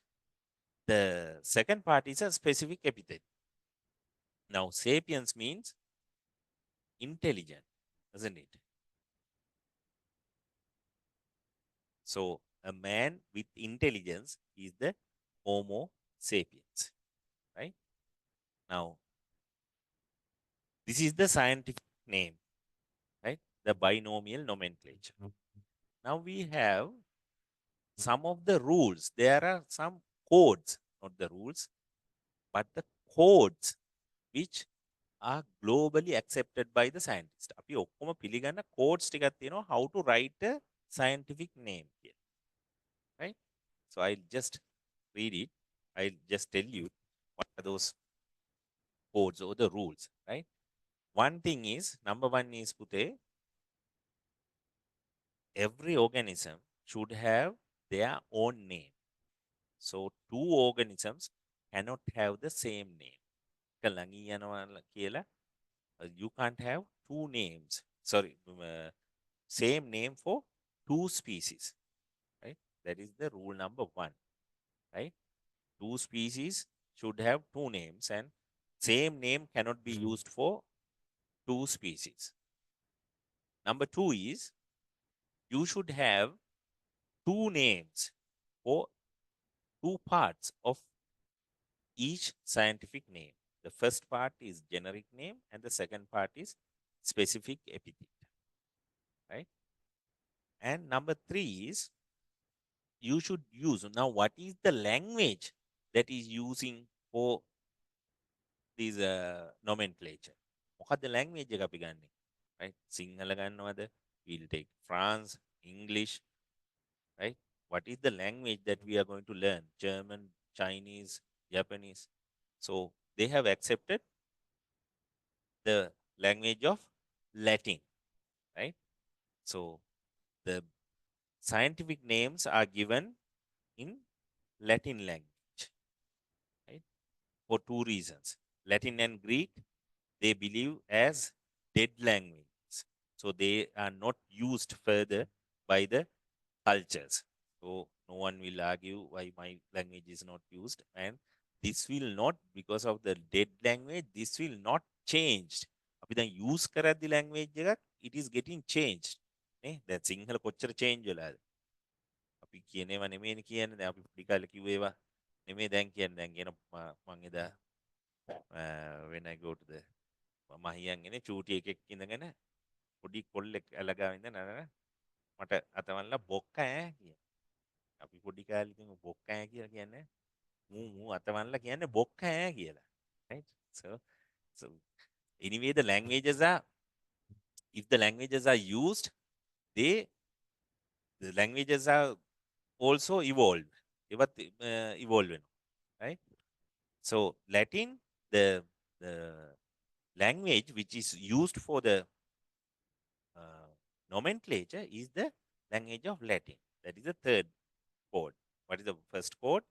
the second part is a specific epithet. Now, sapiens means intelligent, isn't it? So, a man with intelligence is the Homo sapiens, right? Now, this is the scientific name, right? The binomial nomenclature. Now, we have some of the rules. There are some codes, not the rules, but the codes which are globally accepted by the scientists. අපි ඔක්කොම පිළිගන්න codes ටිකක් තියෙනවා how to write a scientific name here, right? So I'll just read it. I'll just tell you What are those codes or the rules, right? One thing is, number one is, Pute, every organism should have their own name. So two organisms cannot have the same name. Kalangi යනවා කියලා, you can't have two names. Sorry, same name for two species, right? That is the rule number one, right? Two species should have two names, and same name cannot be used for two species. Number two is, you should have two names for two parts of each scientific name. The first part is generic name, and the second part is specific epithet, right? And number three is, you should use, now what is the language that is using for this nomenclature? මොකක්ද language එක අපි ගන්නෙ? Right? Sinhala ගන්නවද? We'll take France, English, right? What is the language that we are going to learn? German, Chinese, Japanese. So they have accepted the language of Latin, right? So the scientific names are given in Latin language, right? For two reasons. Latin and Greek, they believe as dead languages. So they are not used further by the cultures. So no one will argue why my language is not used. And this will not, because of the dead language, this will not change. අපි දැන් use කරද්දි language එකක්, it is getting changed. නේ දැන් සිංහල කොච්චර change වෙලාද? අපි කියනේවා නෙමෙයිනේ කියන්නේ. දැන් අපි පොඩි කාලේ කිව්වේවා නෙමෙයි දැන් කියන්නේ. දැන් කියන මං එදා when I go to the මහියන් එනේ චූටි එකෙක් ඉඳගෙන පොඩි කොල්ලෙක් ඇලගාව ඉඳන් මට අතවල්ලා බොක්ක ඈ කිය. අපි පොඩි කාලේ ඉතින් බොක්ක ඈ කියලා කියන්නේ මූ අතවල්ලා කියන්නේ බොක්ක ඈ කියලා. Right? So anyway, the languages are, if the languages are used, the languages are also evolved. Evolve, right? So Latin, the language which is used for the nomenclature is the language of Latin. That is the third code. What is the first code?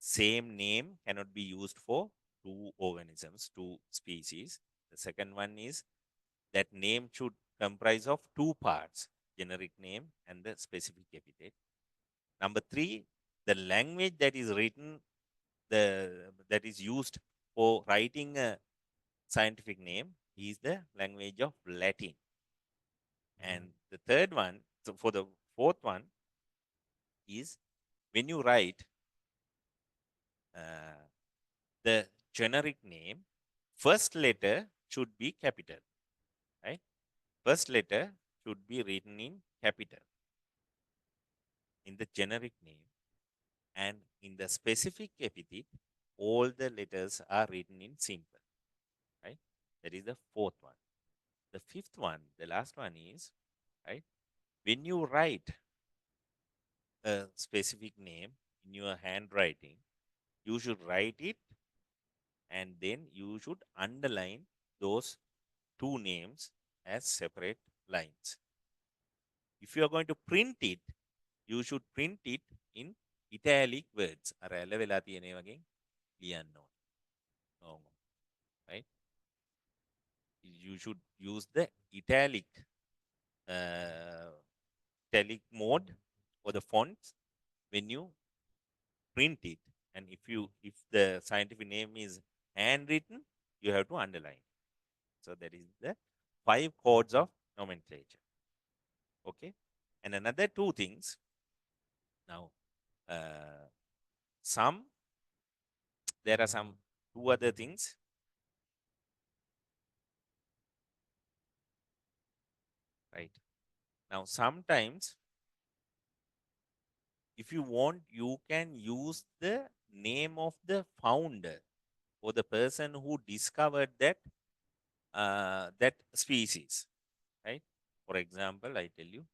Same name cannot be used for two organisms, two species. The second one is, that name should comprise of two parts, generic name and the specific epithet. Number three, the language that is written, that is used for writing a scientific name is the language of Latin. And the third one, so for the fourth one, is when you write the generic name, first letter should be capital, right? First letter should be written in capital in the generic name, and in the specific epithet, all the letters are written in simple, right? That is the fourth one. The fifth one, the last one is, right, when you write a specific name in your handwriting, you should write it and then you should underline those two names as separate lines. If you are going to print it, you should print it in italic words. අර ඇල වෙලා තියෙන වගේ ලියන්න ඕන. Right? You should use the italic mode or the fonts when you print it. And if the scientific name is handwritten, you have to underline. So that is the 5 codes of nomenclature. Okay. And another two things. Now, there are some two other things. Right. Now, sometimes, if you want, you can use the name of the founder or the person who discovered that that species, right? For example, I tell you,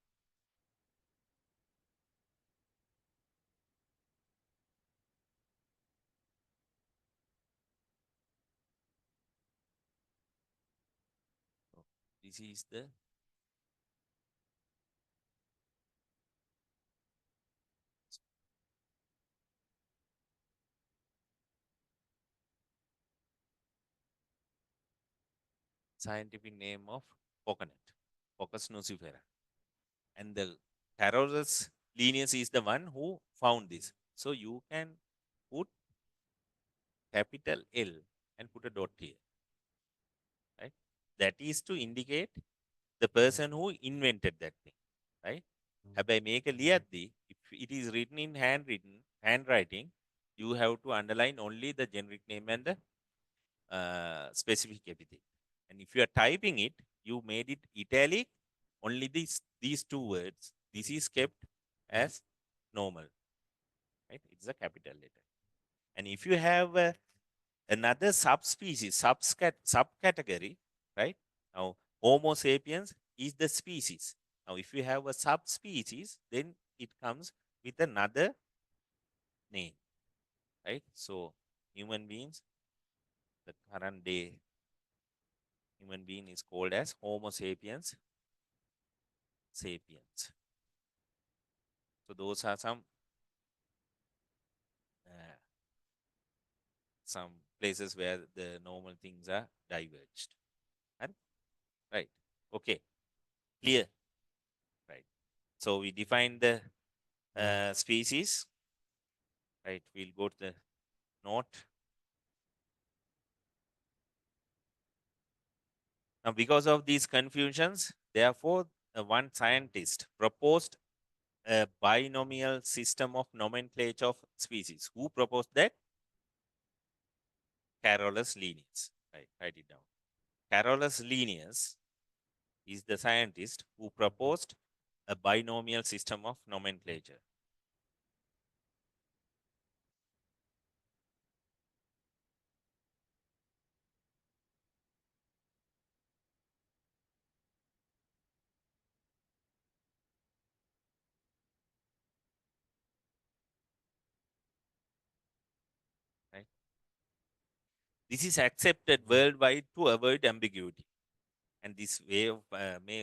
this is the scientific name of coconut, Cocos nucifera. And the Carolus Linnaeus is the one who found this. So you can put capital L and put a dot here, right? That is to indicate the person who invented that thing, right? හැබැයි මේක ලියද්දී, if it is written in handwriting, you have to underline only the generic name and the specific epithet. And if you are typing it, you made it italic, only these two words. This is kept as normal, right? It's a capital letter. And if you have another subspecies, subcategory, right? Now, Homo sapiens is the species. Now, if you have a subspecies, then it comes with another name, right? So, human beings, the current day human being is called as Homo sapiens sapiens. So, those are uh, some places where the normal things are diverged. Right? Okay. Clear? Right. So, we define the species. Right. We'll go to the note. Now, because of these confusions, therefore, one scientist proposed a binomial system of nomenclature of species. Who proposed that? Carolus Linnaeus. Right, write it down. Carolus Linnaeus is the scientist who proposed a binomial system of nomenclature. Right? This is accepted worldwide to avoid ambiguity. And this way of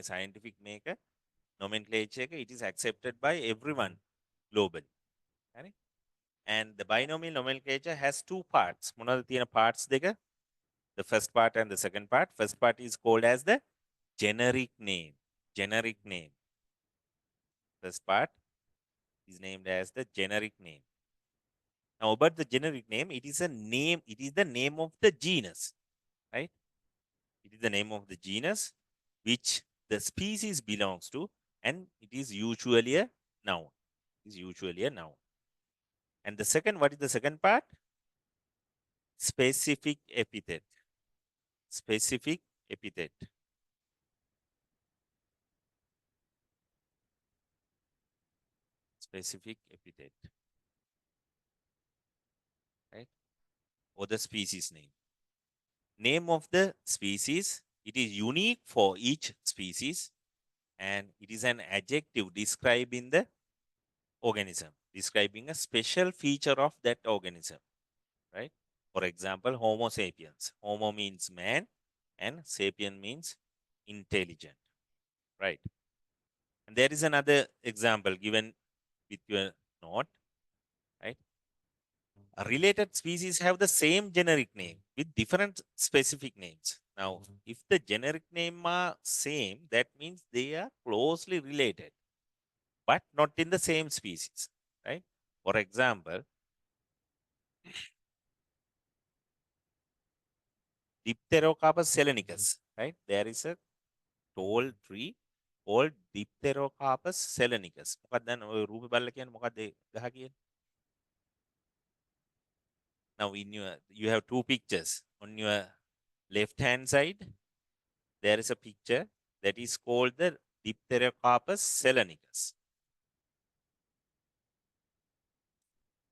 scientific maker nomenclature, it is accepted by everyone globally. Right? And the binomial nomenclature has two parts. මොනවද තියෙන parts දෙක? The first part and the second part. First part is called as the generic name. Generic name. First part is named as the generic name. Now, about the generic name, it is a name, it is the name of the genus, right? It is the name of the genus which the species belongs to, and it is usually a noun. It is usually a noun. And the second, what is the second part? Specific epithet. Specific epithet. Specific epithet. Right? Or the species name. Name of the species, it is unique for each species, and it is an adjective describing the organism, describing a special feature of that organism, right? For example, Homo sapiens. Homo means man, and sapien means intelligent, right? And there is another example given with your note, right? Related species have the same generic name with different specific names. Now, if the generic name are same, that means they are closely related, but not in the same species, right? For example, Dipterocarpus selenicus, right? There is a tall tree called Dipterocarpus selenicus. මොකක්ද දැන් ඔය රූපේ බලලා කියන්නේ මොකක්ද ඒ ගහ කියන්නේ? Now in your you have two pictures. On your left hand side, there is a picture that is called the Dipterocarpus selenicus.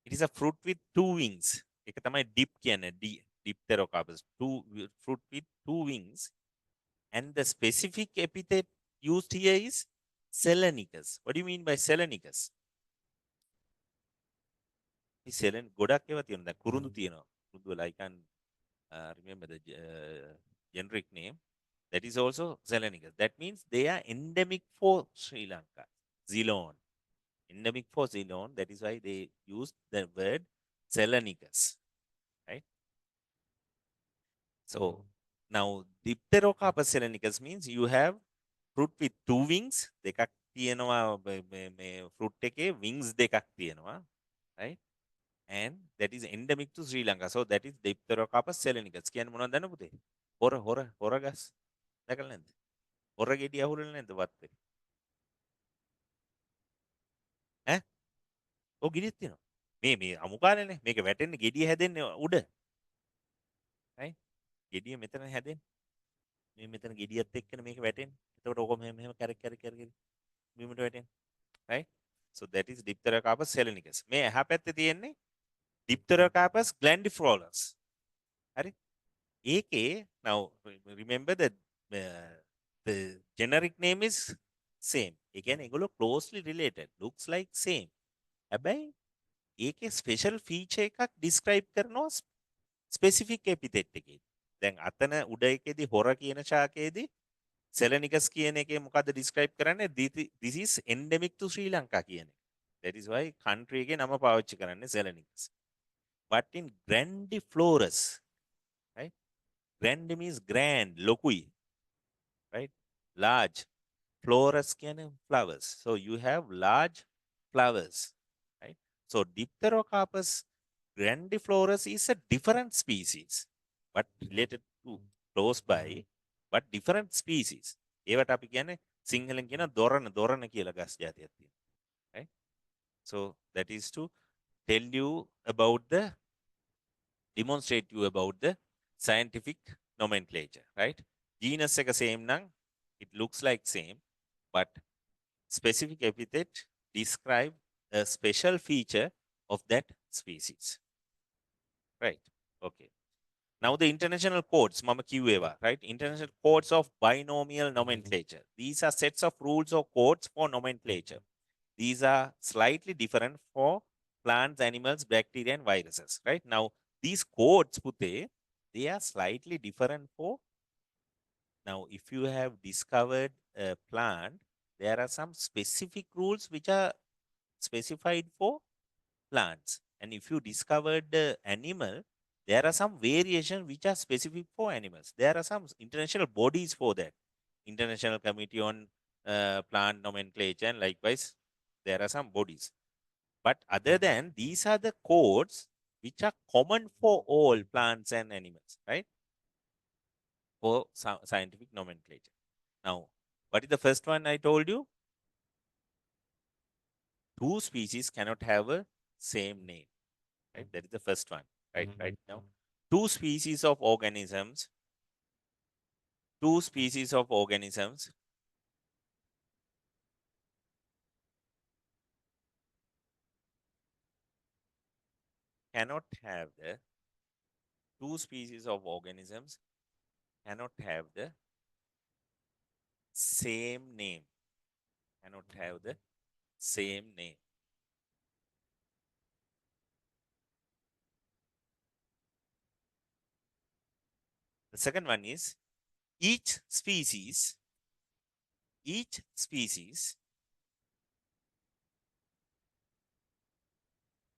It is a fruit with two wings. ඒක තමයි dip කියන්නේ. Dipterocarpus. Fruit with two wings. And the specific epithet used here is selenicus. What do you mean by selenicus? Selen ගොඩක් ඒවා තියෙනවා. දැන් කුරුඳු තියෙනවා. කුරුඳු වල I can remember the generic name. That is also Zelenicus. That means they are endemic for Sri Lanka. Ceylon. Endemic for Ceylon. That is why they used the word Zelenicus. Right? So now Dipterocarpus selenicus means you have fruit with two wings. දෙකක් තියෙනවා මේ fruit එකේ wings දෙකක් තියෙනවා. Right? And that is endemic to Sri Lanka. So that is Dipterocarpus selenicus. කියන්නේ මොනවද දන්න පුතේ? හොර ගස්. දැකලා නැද්ද? හොර ගෙඩි අහුලලා නැද්ද වත්තේ? ඈ? ඔව් ගෙඩියක් තියෙනවා. මේ අමුකාරනේ. මේක වැටෙන්නේ ගෙඩිය හැදෙන්නේ උඩ. right? ගෙඩිය මෙතන හැදෙන්නේ. මේ මෙතන ගෙඩියත් එක්කනේ මේක වැටෙන්නේ. එතකොට ඕක මෙහෙම කැරක් බිමට වැටෙන්නේ. right? So that is Dipterocarpus selenicus. මේ එහා පැත්තේ තියෙන්නේ Dipterocarpus glandiflorus. හරි? ඒකේ now remember that the generic name is same. ඒ කියන්නේ ඒගොල්ලෝ closely related. Looks like same. හැබැයි ඒකේ special feature එකක් describe කරනවා specific epithet එකේ. දැන් අතන උඩ එකේදී හොර කියන ශාකයේදී Selenicus කියන එකේ මොකද්ද describe කරන්නේ? This is endemic to Sri Lanka කියන එක. That is why country එකේ නම පාවිච්චි කරන්නේ Selenicus. But in grandiflorus, right? Grand means grand, ලොකුයි. Right? Large. Florus කියන්නේ flowers. So you have large flowers. Right? So Dipterocarpus grandiflorus is a different species, but related to close by, but different species. ඒවට අපි කියන්නේ සිංහලෙන් කියන දොරණ කියලා ගස් జాතියක් තියෙනවා. Right? So that is to tell you about the demonstrate you about the scientific nomenclature, right? Genus එක same නම් it looks like same, but specific epithet describe a special feature of that species. Right? Okay. Now the international codes, Mama Kiweva, right? International codes of binomial nomenclature. These are sets of rules or codes for nomenclature. These are slightly different for plants, animals, bacteria, and viruses, right? Now, these codes, Pute, they are slightly different for. Now, if you have discovered a plant, there are some specific rules which are specified for plants. And if you discovered the animal, there are some variations which are specific for animals. There are some international bodies for that. International Committee on Plant Nomenclature, and likewise, there are some bodies. But other than these are the codes which are common for all plants and animals, right? For scientific nomenclature. Now, what is the first one I told you? Two species cannot have a same name, right? That is the first one, right? Right now, two species of organisms cannot have the two species of organisms cannot have the same name. Cannot have the same name. The second one is each species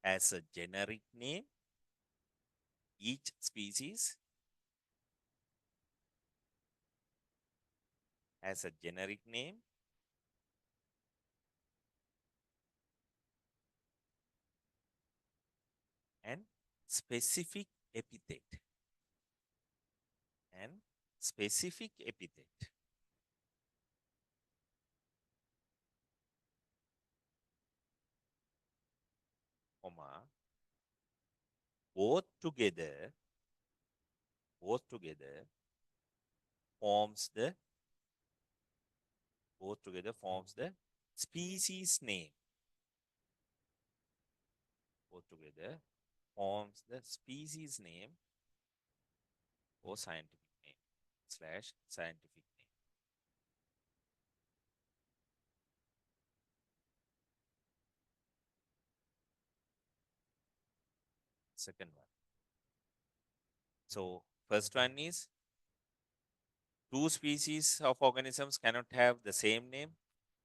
has a generic name. Each species has a generic name and specific epithet. And specific epithet. Comma, both together forms the species name. Both together forms the species name or scientific name / scientific name. Second one. So first one is Two species of organisms cannot have the same name.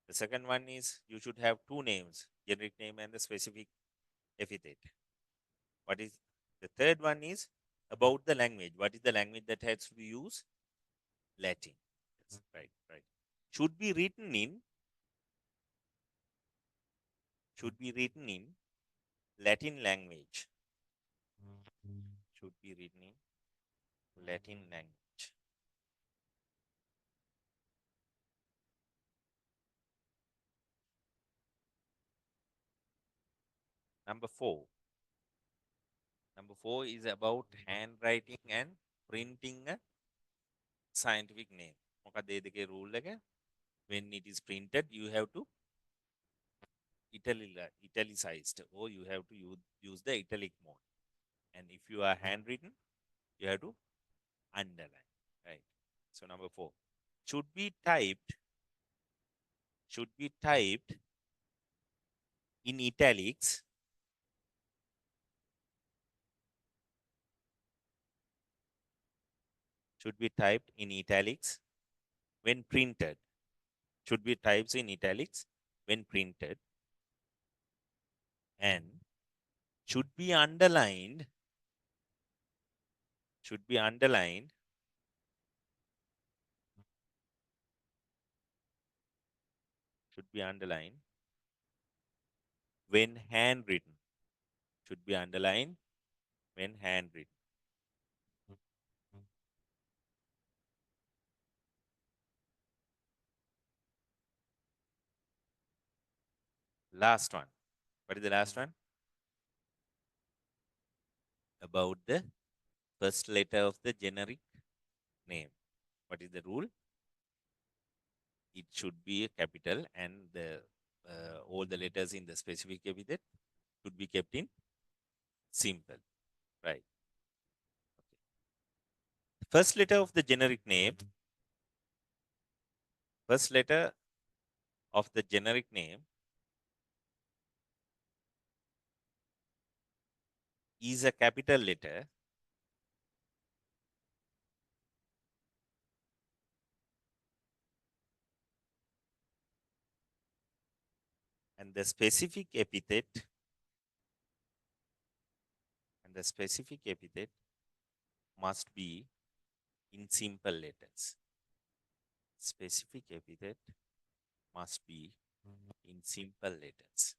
The second one is you should have two names, generic name and the specific epithet. What is the third one is about the language. What is the language that has to use? Latin. Yes, right, right. Should be written in should be written in Latin language. Should be written in Latin language. Number four. Number four is about handwriting and printing a scientific name. මොකක්ද ඒ දෙකේ rule එක? When it is printed, you have to italicized or you have to use the italic mode. And if you are handwritten, you have to underline, right? So number four should be typed in italics should be typed in italics when printed. Should be typed in italics when printed and should be underlined should be underlined should be underlined when handwritten. Should be underlined when handwritten. Last one. What is the last one? About the first letter of the generic name. What is the rule? It should be a capital and the all the letters in the specific epithet should be kept in simple. Right. First letter of the generic name. First letter of the generic name is a capital letter and the specific epithet must be in simple letters. Specific epithet must be in simple letters.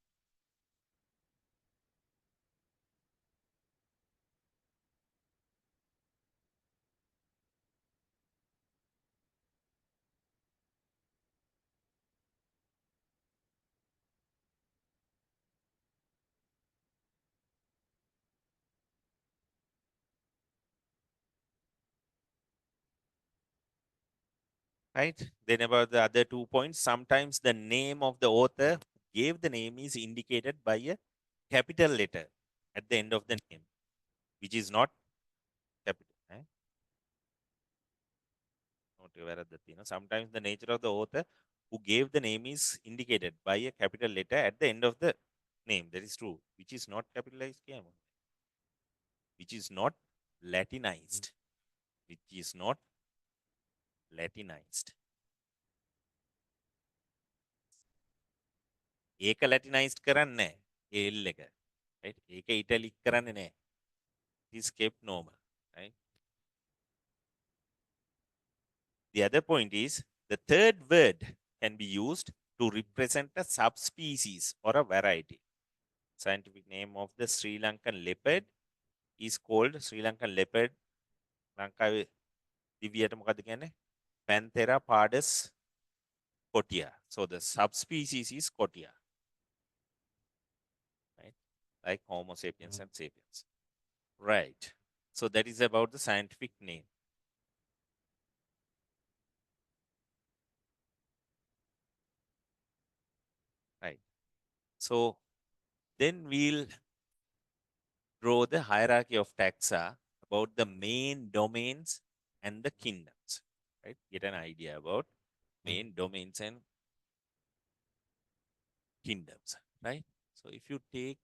Right? Then about the other 2 points, sometimes the name of the author who gave the name is indicated by a capital letter at the end of the name, which is not capital. Sometimes the nature of the author who gave the name is indicated by a capital letter at the end of the name. That is true, which is not capitalized, which is not Latinized, which is not Latinized. ඒක Latinized කරන්නේ නැහැ. L එක. Right? ඒක italic කරන්නේ නැහැ. It is kept normal. Right? The other point is the third word can be used to represent a subspecies or a variety. Scientific name of the Sri Lankan leopard is called Sri Lankan leopard. ලංකාවේ දිවියට මොකද්ද කියන්නේ? Panthera pardus cotia. So the subspecies is cotia. Right? Like Homo sapiens and sapiens. Right. So that is about the scientific name. Right. So then we'll draw the hierarchy of taxa about the main domains and the kingdoms. Right? Get an idea about main domains and kingdoms. Right? So if you take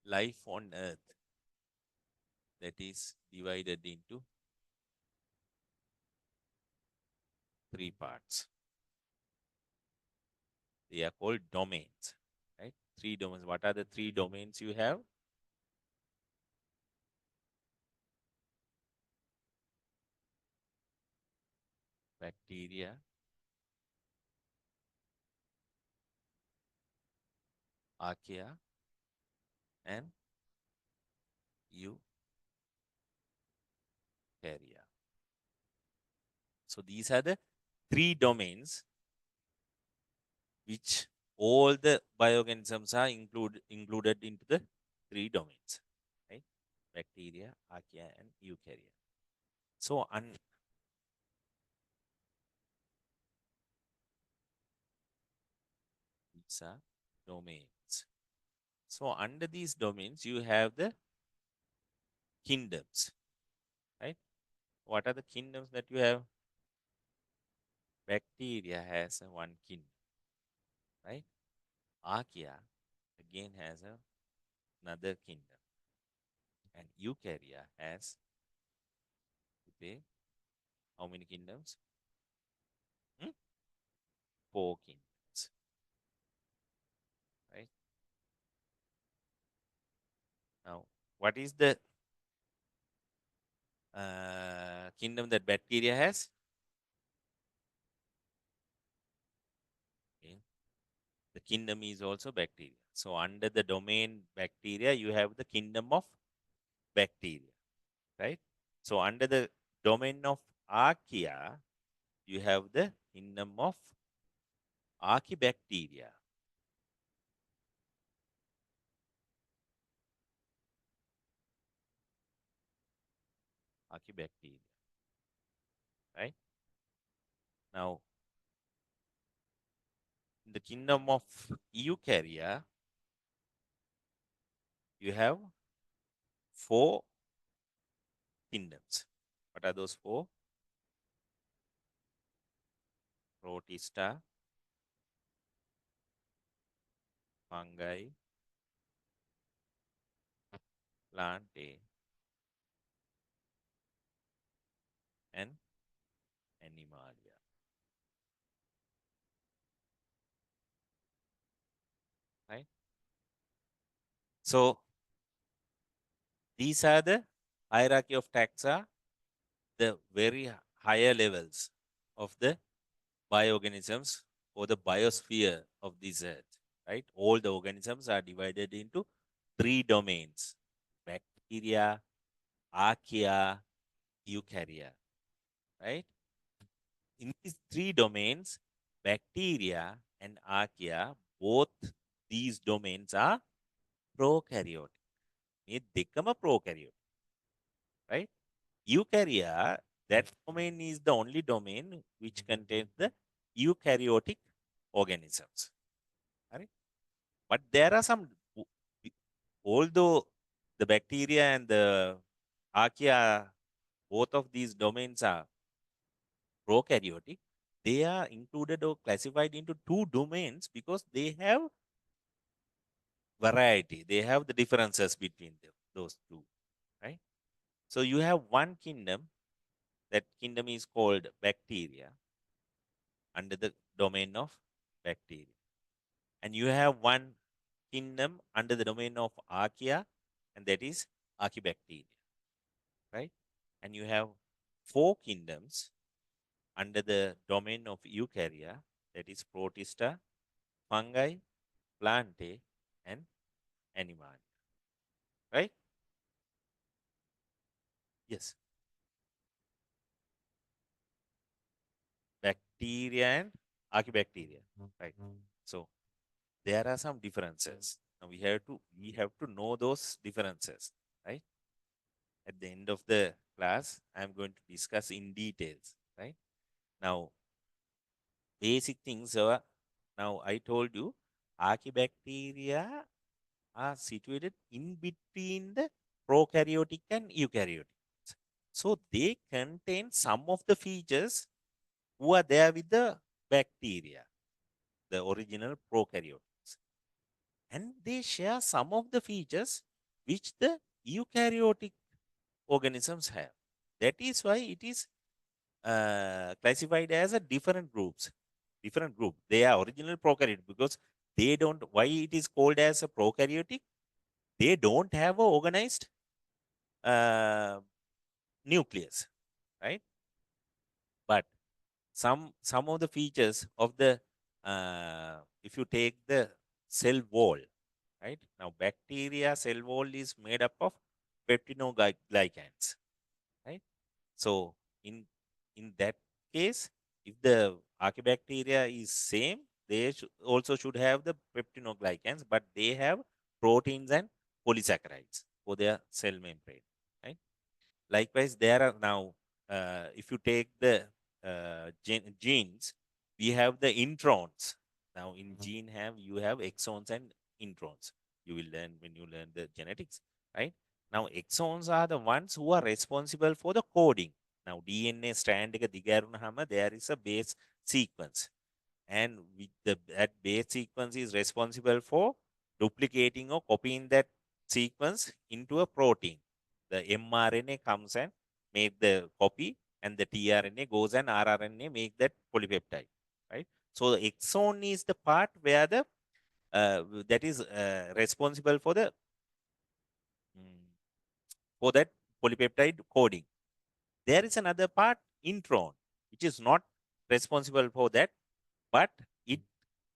life on earth, that is divided into three parts. They are called domains, right? Three domains. What are the three domains you have? Bacteria, archaea, and eukarya. So these are the three domains which all the bioorganisms are included into the three domains, right? Bacteria, archaea, and eukarya. So these are domains. So under these domains, you have the kingdoms, right? What are the kingdoms that you have? Bacteria has one kingdom, right? Archaea again has another kingdom, and eukarya has, okay, how many kingdoms? Hmm? Four kingdoms, right? Now, what is the kingdom that bacteria has? Okay. The kingdom is also bacteria. So under the domain bacteria, you have the kingdom of bacteria, right? So under the domain of archaea, you have the kingdom of archibacteria. Archibacteria, right? Now, in the kingdom of eukarya, you have four kingdoms. What are those four? Protista, fungi, plantae, and animalia, right? So these are the hierarchy of taxa, the very higher levels of the bioorganisms or the biosphere of this earth, right? All the organisms are divided into three domains: bacteria, archaea, eukarya, right? In these three domains, bacteria and archaea, both these domains are prokaryotic. මේ දෙකම prokaryotic, right? Eukarya, that domain is the only domain which contains the eukaryotic organisms, right? But there are some, although the bacteria and the archaea, both of these domains are prokaryotic, they are included or classified into two domains because they have variety. They have the differences between them, those two, right? So you have one kingdom, that kingdom is called bacteria under the domain of bacteria. And you have one kingdom under the domain of archaea, and that is archibacteria, right? And you have four kingdoms under the domain of eukarya, that is protista, fungi, plantae, and animalia, right? Yes, bacteria and archibacteria, right? So there are some differences. Now we have to know those differences, right? At the end of the class, I'm going to discuss in details, right? Now, basic things are, now I told you, archibacteria are situated in between the prokaryotic and eukaryotic. So they contain some of the features who are there with the bacteria, the original prokaryotes. And they share some of the features which the eukaryotic organisms have. That is why it is classified as a different groups, different group. They are original prokaryote because they don't. Why it is called as a prokaryotic? They don't have a organized uh, nucleus, right? But some of the features of the if you take the cell wall, right? Now bacteria cell wall is made up of peptinoglycans, right? So in that case, if the archaebacteria is same, they also should have the peptinoglycans, but they have proteins and polysaccharides for their cell membrane, right? Likewise, there are now, if you take the genes, we have the introns. Now, in gene have you have exons and introns. You will learn when you learn the genetics, right? Now, exons are the ones who are responsible for the coding. Now, DNA strand එක දිගෑරුණාම there is a base sequence, and with that base sequence is responsible for duplicating or copying that sequence into a protein. The mRNA comes and make the copy, and the tRNA goes and rRNA make that polypeptide, right? So the exon is the part where the that is responsible mm, for that polypeptide coding. There is another part, intron, which is not responsible for that, but it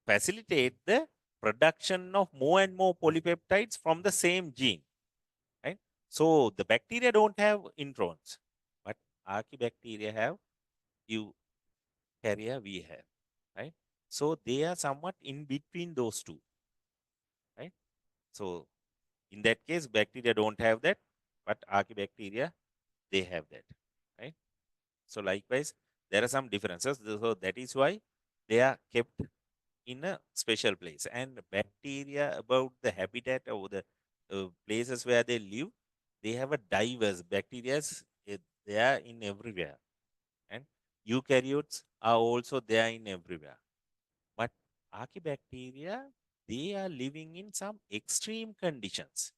facilitates the production of more and more polypeptides from the same gene, right? So the bacteria don't have introns, but archaebacteria have eukarya we have, right? So they are somewhat in between those two, right? So in that case, bacteria don't have that, but archaebacteria they have that, right? So likewise, there are some differences. So that is why they are kept in a special place. And bacteria, about the habitat or the places where they live, they have a diverse bacteria. They are in everywhere, and eukaryotes are also there in everywhere. But archaebacteria, they are living in some extreme conditions,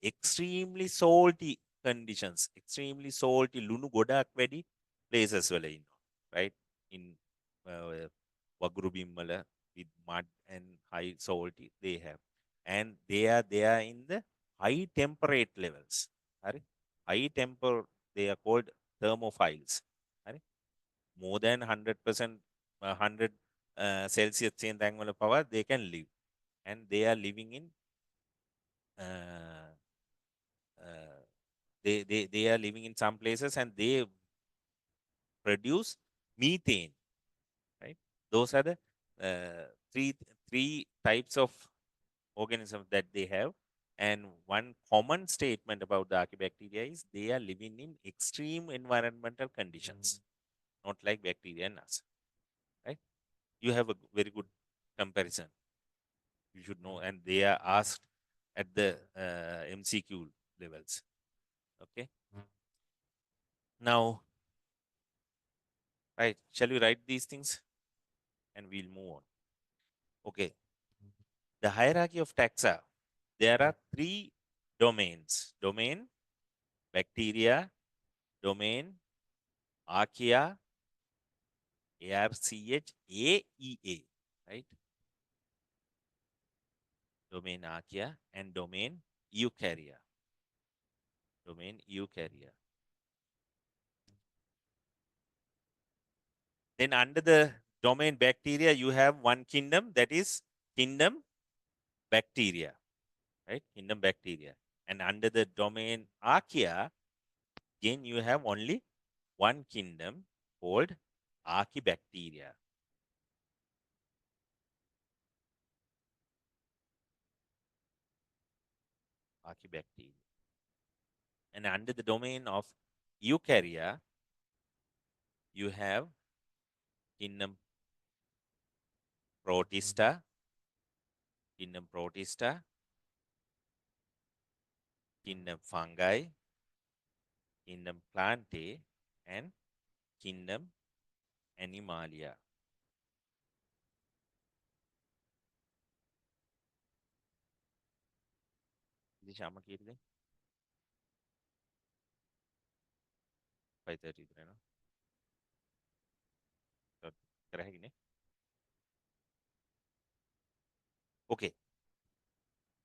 extremely salty conditions, extremely salty ලුණු ගොඩක් වැඩි places වල ඉන්නවා, right? In වගුරු බිම්වල with mud and high salty they have, and they are in the high temperate levels, හරි? High temper, they are called thermophiles, හරි? More than 100% 100 Celsius තියෙන තැන්වල පවා they can live, and they are living in uh, uh, they are living in some places, and they produce methane, right? Those are the uh, three three types of organisms that they have. And one common statement about the archaebacteria is they are living in extreme environmental conditions, not like bacteria and us, right? You have a very good comparison. You should know, and they are asked at the MCQ levels. Okay. Now, right, shall we write these things and we'll move on? Okay. The hierarchy of taxa, there are three domains: domain, bacteria, domain, archaea, ARCHAEA, right? Domain archaea and domain eukarya. Domain eukarya. Then under the domain bacteria, you have one kingdom, that is kingdom bacteria, right? Kingdom bacteria. And under the domain archaea, again you have only one kingdom called archaebacteria. Archaebacteria. And under the domain of eukarya, you have kingdom protista, kingdom protista, kingdom fungi, kingdom plantae, and kingdom animalia. This is 5:33. Okay,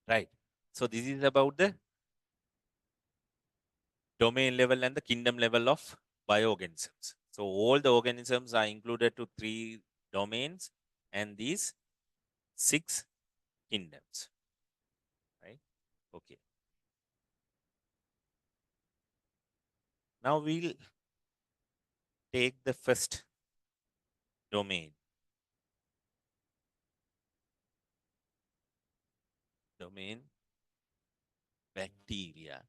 right. So this is about the domain level and the kingdom level of bioorganisms. So all the organisms are included to 3 domains and these 6 kingdoms, right? Okay. Now we'll take the first domain, bacteria,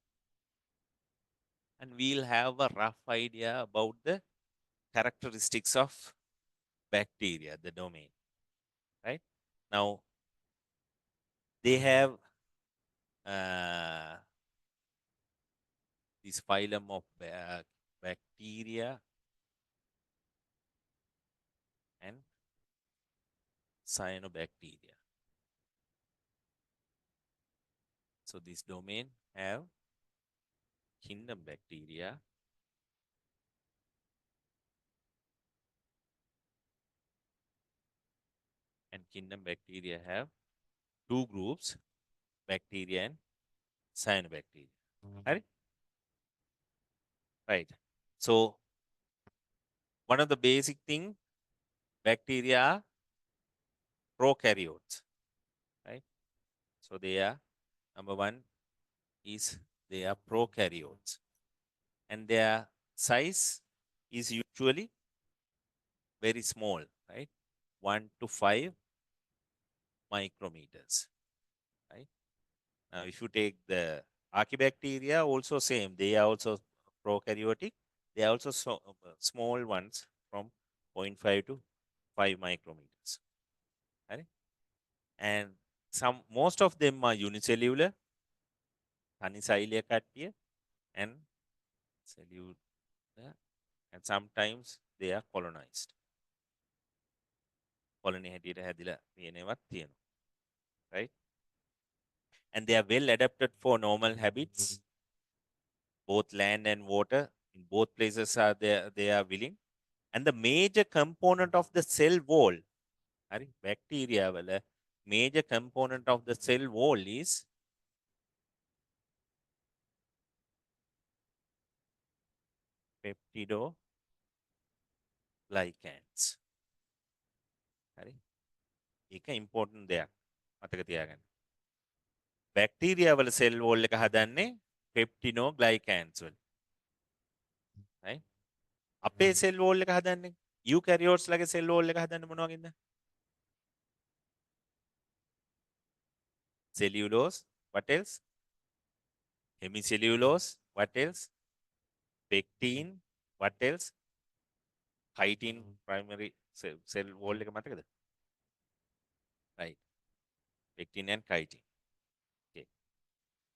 and we'll have a rough idea about the characteristics of bacteria, the domain, right? Now they have uh, this phylum of bacteria and cyanobacteria. So this domain have kingdom bacteria and kingdom bacteria have 2 groups, bacteria and cyanobacteria. Right? Right. So one of the basic thing, bacteria are prokaryotes, right? So they are, number one is they are prokaryotes, and their size is usually very small, right? 1 to 5 micrometers, right? Now, if you take the archaebacteria, also same, they are also prokaryotic. They are also small ones from 0.5 to 5 micrometers, right? And most of them are unicellular, අනිසයිලය කට්ටිය, and cellular, and sometimes they are colonized. Colony හැටියට හැදිලා තියෙනවත් තියෙනවා, right? And they are well adapted for normal habits, both land and water. In both places are they are willing. And the major component of the cell wall, bacteria වල major component of the cell wall is peptidoglycans. හරි. ඒක important දෙයක්. මතක තියාගන්න. Bacteria වල cell wall එක හදන්නේ peptidoglycans වලින්. right? අපේ cell wall එක හදන්නේ eukaryotes ලගේ cell wall එක හදන්නේ මොන වගේද? Cellulose. What else? Hemicellulose. What else? Pectin. What else? Chitin. Primary cell wall එක මතකද? Right. Pectin and chitin. Okay.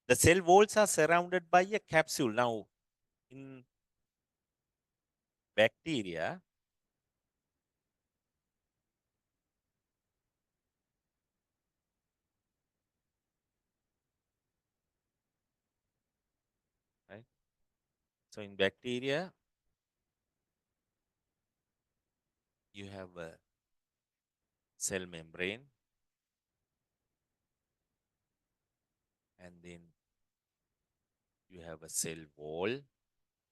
The cell walls are surrounded by a capsule. Now, in bacteria, right? So in bacteria, you have a cell membrane, and then you have a cell wall,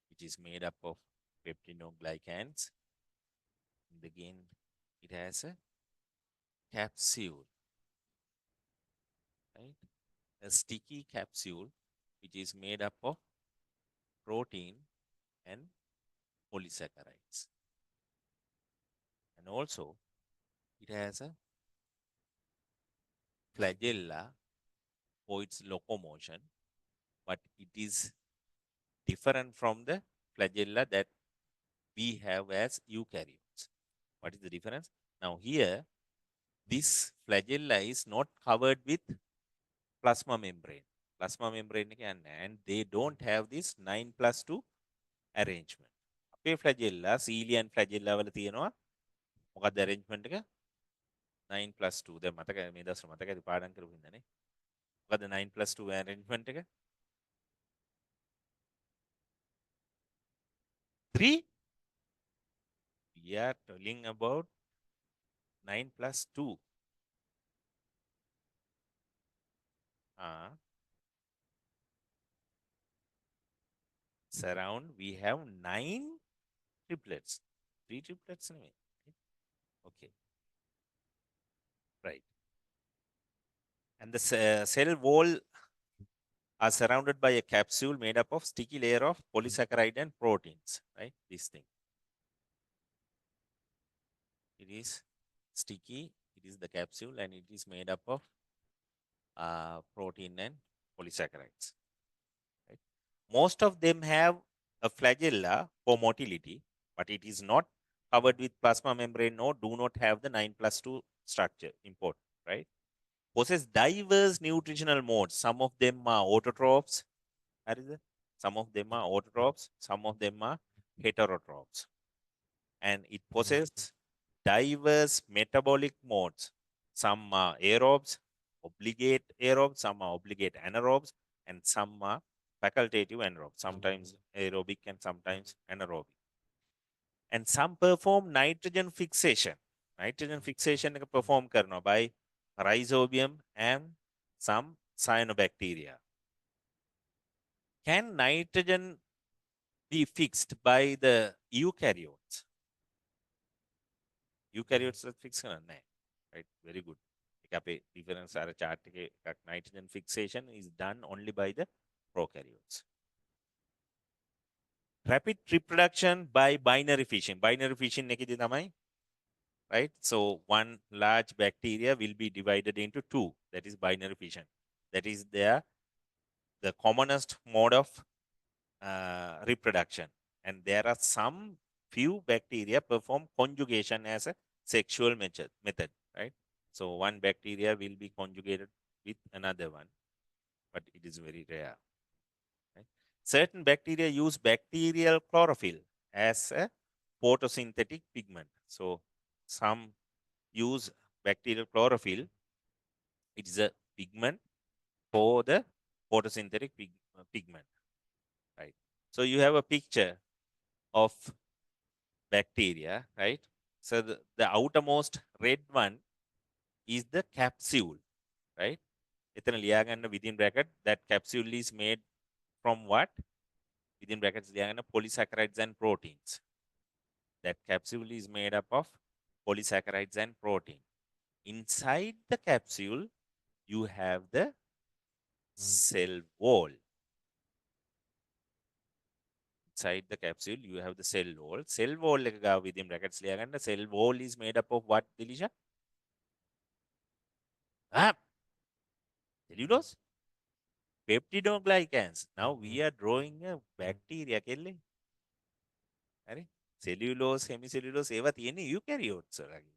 which is made up of peptidoglycans. And again, it has a capsule, right? A sticky capsule, which is made up of protein and polysaccharides. And also, it has a flagella for its locomotion, but it is different from the flagella that we have as eukaryotes. What is the difference? Now here, this flagella is not covered with plasma membrane. Plasma membrane and they don't have this 9+2 arrangement. අපේ flagella, celian flagella වල තියෙනවා මොකක්ද arrangement එක? 9+2. දැන් මතකයි මේ දවස්වල මතකයි පාඩම් කරපු හින්දානේ. මොකද්ද 9+2 arrangement එක? 3. We are telling about 9 plus 2. Surround, we have 9 triplets. 3 triplets anyway. Okay, right. And the cell wall are surrounded by a capsule made up of sticky layer of polysaccharide and proteins, right? This thing. It is sticky, it is the capsule, and it is made up of protein and polysaccharides. Right? Most of them have a flagella for motility, but it is not covered with plasma membrane nor do not have the 9 plus 2 structure, important, right? Possess diverse nutritional modes. Some of them are autotrophs. Some of them are autotrophs, some of them are heterotrophs. And it possesses diverse metabolic modes. Some are aerobes, obligate aerobes, some are obligate anaerobes, and some are facultative anaerobes, sometimes aerobic and sometimes anaerobic. And some perform nitrogen fixation. Nitrogen fixation perform karna by rhizobium and some cyanobacteria. Can nitrogen be fixed by the eukaryotes? Eukaryotes fix කරන්නේ නැහැ. Right? Very good. Difference chart nitrogen fixation is done only by the prokaryotes. Rapid reproduction by binary fission. Binary fission එකේදී තමයි, right? So one large bacteria will be divided into two. That is binary fission. That is the commonest mode of reproduction. And there are some few bacteria perform conjugation as a sexual method, right? So one bacteria will be conjugated with another one, but it is very rare. Right? Certain bacteria use bacterial chlorophyll as a photosynthetic pigment. So some use bacterial chlorophyll. It is a pigment for the photosynthetic pigment, right? So you have a picture of bacteria, right? So the outermost red one is the capsule, right? Within bracket, that capsule is made from what? Within brackets, polysaccharides and proteins. That capsule is made up of polysaccharides and protein. Inside the capsule, you have the cell wall. Inside the capsule, you have the cell wall. Cell wall within brackets, cell wall is made up of what, Dilisha? Cellulose? Peptidoglycans. Now we are drawing a bacteria, කෙල්ලේ. හරි? Cellulose, hemicellulose ඒවා තියෙන්නේ eukaryotes වලගේ.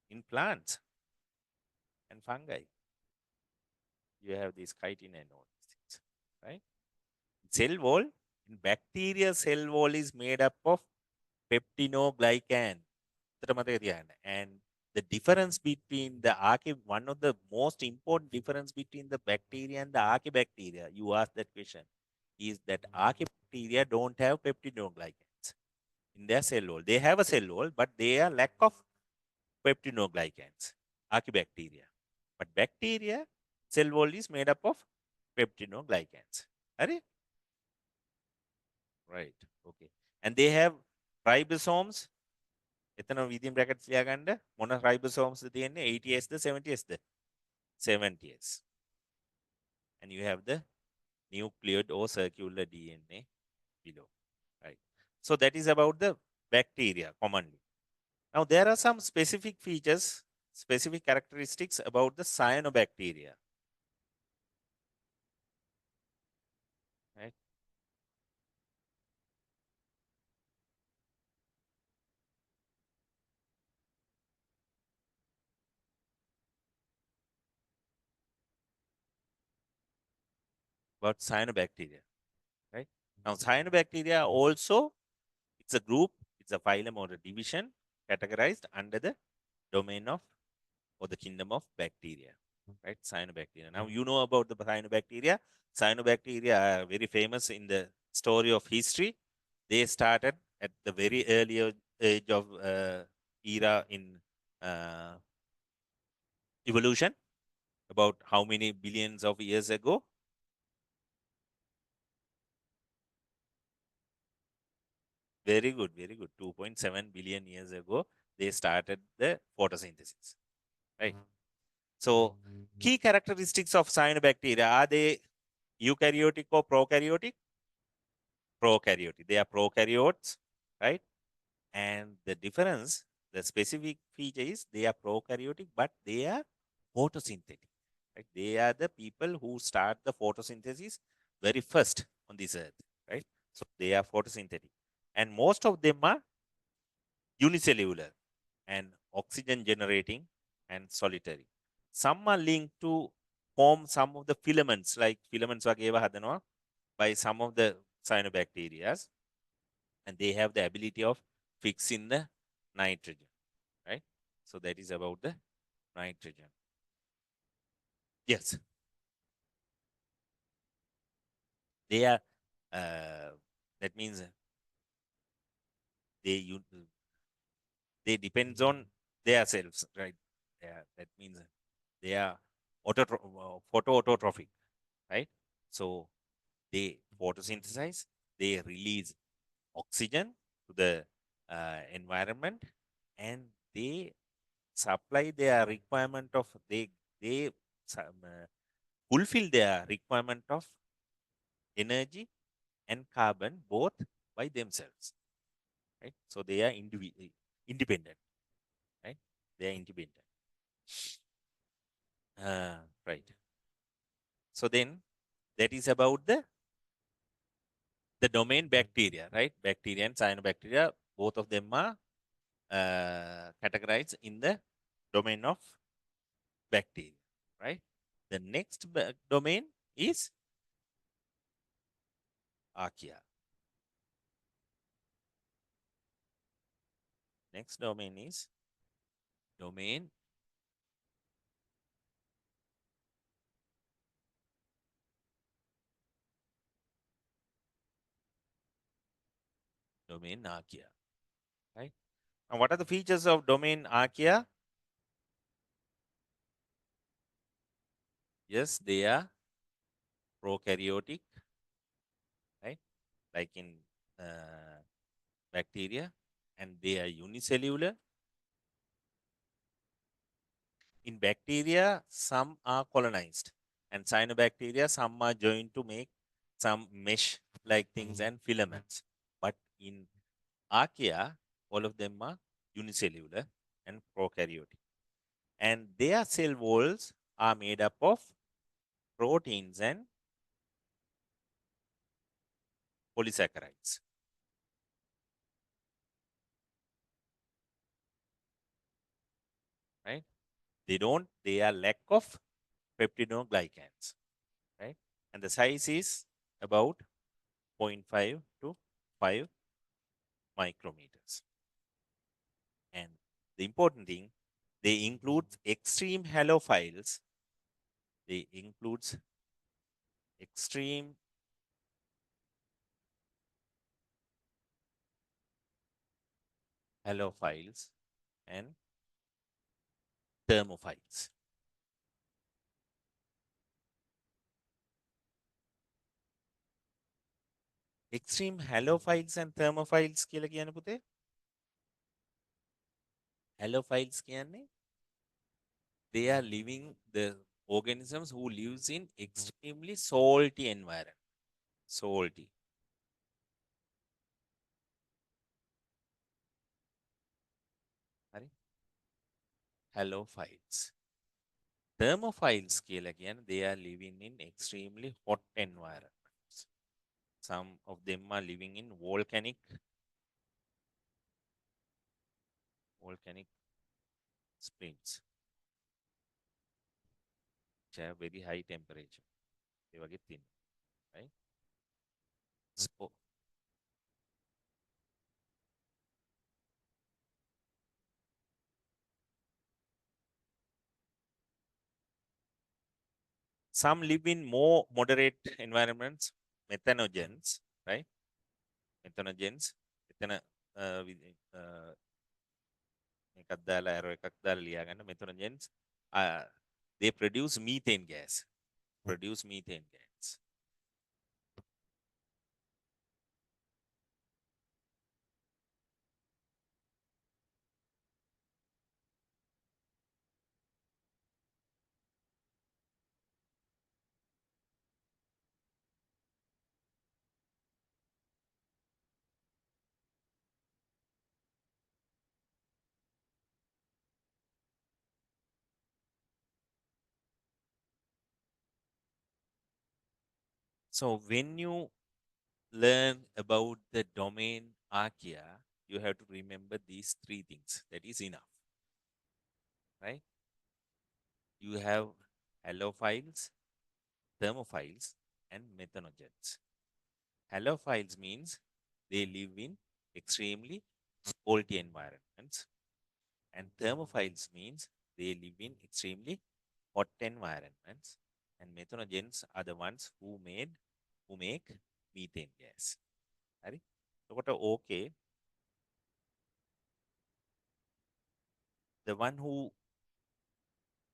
In plants and fungi. You have this chitin and all these things, right? Cell wall, in bacteria cell wall is made up of peptinoglycan. And the difference between one of the most important difference between the bacteria and the archaebacteria, you asked that question, is that archaebacteria don't have peptinoglycans in their cell wall. They have a cell wall, but they are lack of peptinoglycans, archaebacteria. But bacteria, cell wall is made up of peptinoglycans. Right. Okay. And they have ribosomes. එතන within brackets ලියාගන්න මොන ribosomes තියෙන්නේ 80s the 70s the 70s. And you have the nucleoid or circular DNA below. Right. So that is about the bacteria commonly. Now there are some specific features, specific characteristics about the cyanobacteria. Right. About cyanobacteria. Right. Now cyanobacteria also, it's a group, it's a phylum or a division categorized under the domain of or the kingdom of bacteria, right? Cyanobacteria. Now you know about the cyanobacteria. Cyanobacteria are very famous in the story of history. They started at the very early age of era in uh, evolution about how many billions of years ago? Very good, very good. 2.7 billion years ago, they started the photosynthesis, right? So, key characteristics of cyanobacteria, are they eukaryotic or prokaryotic? Prokaryotic. They are prokaryotes, right? And the difference, the specific feature is they are prokaryotic, but they are photosynthetic. Right? They are the people who start the photosynthesis very first on this earth, right? So they are photosynthetic. And most of them are unicellular and oxygen generating and solitary. Some are linked to form some of the filaments, like filaments වගේ ඒවා හදනවා by some of the cyanobacteria, and they have the ability of fixing the nitrogen, right? So that is about the nitrogen. Yes, they are. That means they they depends on their selves, right? That means they are photoautotrophic, right? So they photosynthesize, they release oxygen to the environment, and they supply their requirement of they fulfill their requirement of energy and carbon both by themselves, right? So they are independent, right? They are independent. Right. So then that is about the domain bacteria, right? Bacteria and cyanobacteria, both of them are categorized in the domain of bacteria, right? The next domain is archaea. Next domain is domain archaea, right? And what are the features of domain archaea? Yes, they are prokaryotic, right? Like in bacteria, and they are unicellular. In bacteria, some are colonized, and cyanobacteria, some are joined to make some mesh-like things and filaments. But in archaea, all of them are unicellular and prokaryotic. And their cell walls are made up of proteins and polysaccharides, right? They are lack of peptidoglycans, right? And the size is about 0.5 to 5 micrometers. And the important thing, they include extreme halophiles. They includes extreme halophiles and thermophiles. Extreme halophiles and thermophiles කියලා කියන්නේ පුතේ? Halophiles කියන්නේ they are living the organisms who lives in extremely salty environment. Salty. Hari? Halophiles. Thermophiles කියලා කියන්නේ they are living in extremely hot environments. Some of them are living in volcanic springs which have very high temperature. ඒ වගේ තියෙනවා, right? So some live in more moderate environments, methanogens, right? Methanogens, methana, with, uh, එකක් දාලා arrow එකක් දාලා ලියා ගන්න methanogens they produce methane gas. Produce methane gas. So when you learn about the domain archaea, you have to remember these three things. That is enough, right? You have halophiles, thermophiles, and methanogens. Halophiles means they live in extremely salty environments, and thermophiles means they live in extremely hot environments, and methanogens are the ones who make methane gas. Right? So what okay, the one who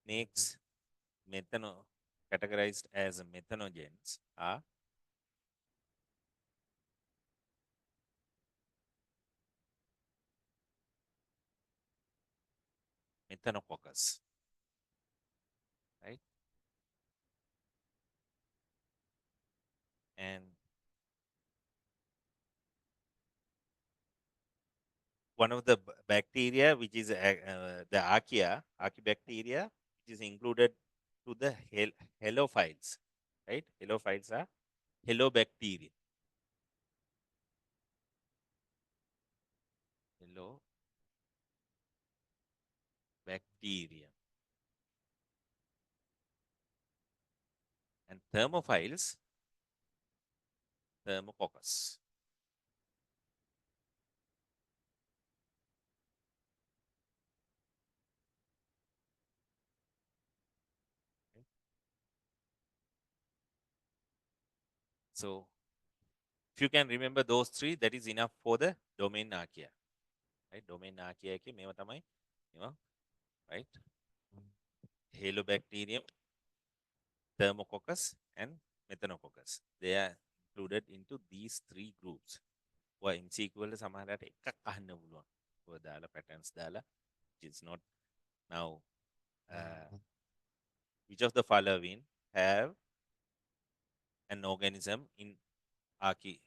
makes methano categorized as methanogens are methanococcus, right? And one of the bacteria which is the archaebacteria, which is included to the halophiles, right? Halophiles are halobacteria. Halobacterium. And thermophiles, thermococcus. Okay. So if you can remember those three, that is enough for the domain archaea. Right? Domain archaea ke මේවා තමයි මේවා, right? Halobacterium, thermococcus, and methanococcus. They are included into these three groups. ඔය MCQ වල සමහරට එකක් අහන්න පුළුවන්. ඔය දාලා patterns දාලා, which is not now which of the following have an organism in archaea,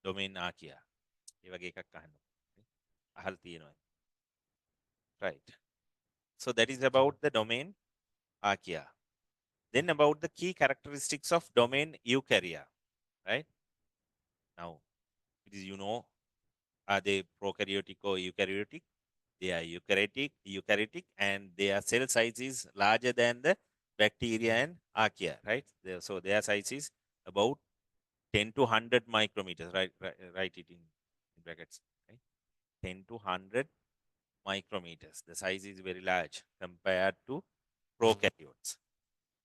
domain archaea? ඒ වගේ එකක් අහන්න. අහලා තියෙනවා. Right. So that is about the domain archaea. Then about the key characteristics of domain eukarya. Right. Now, it is, are they prokaryotic or eukaryotic? They are eukaryotic, and their cell size is larger than the bacteria and archaea, right? So their size is about 10 to 100 micrometers, right? Write it in brackets, right? 10 to 100 micrometers. The size is very large compared to prokaryotes.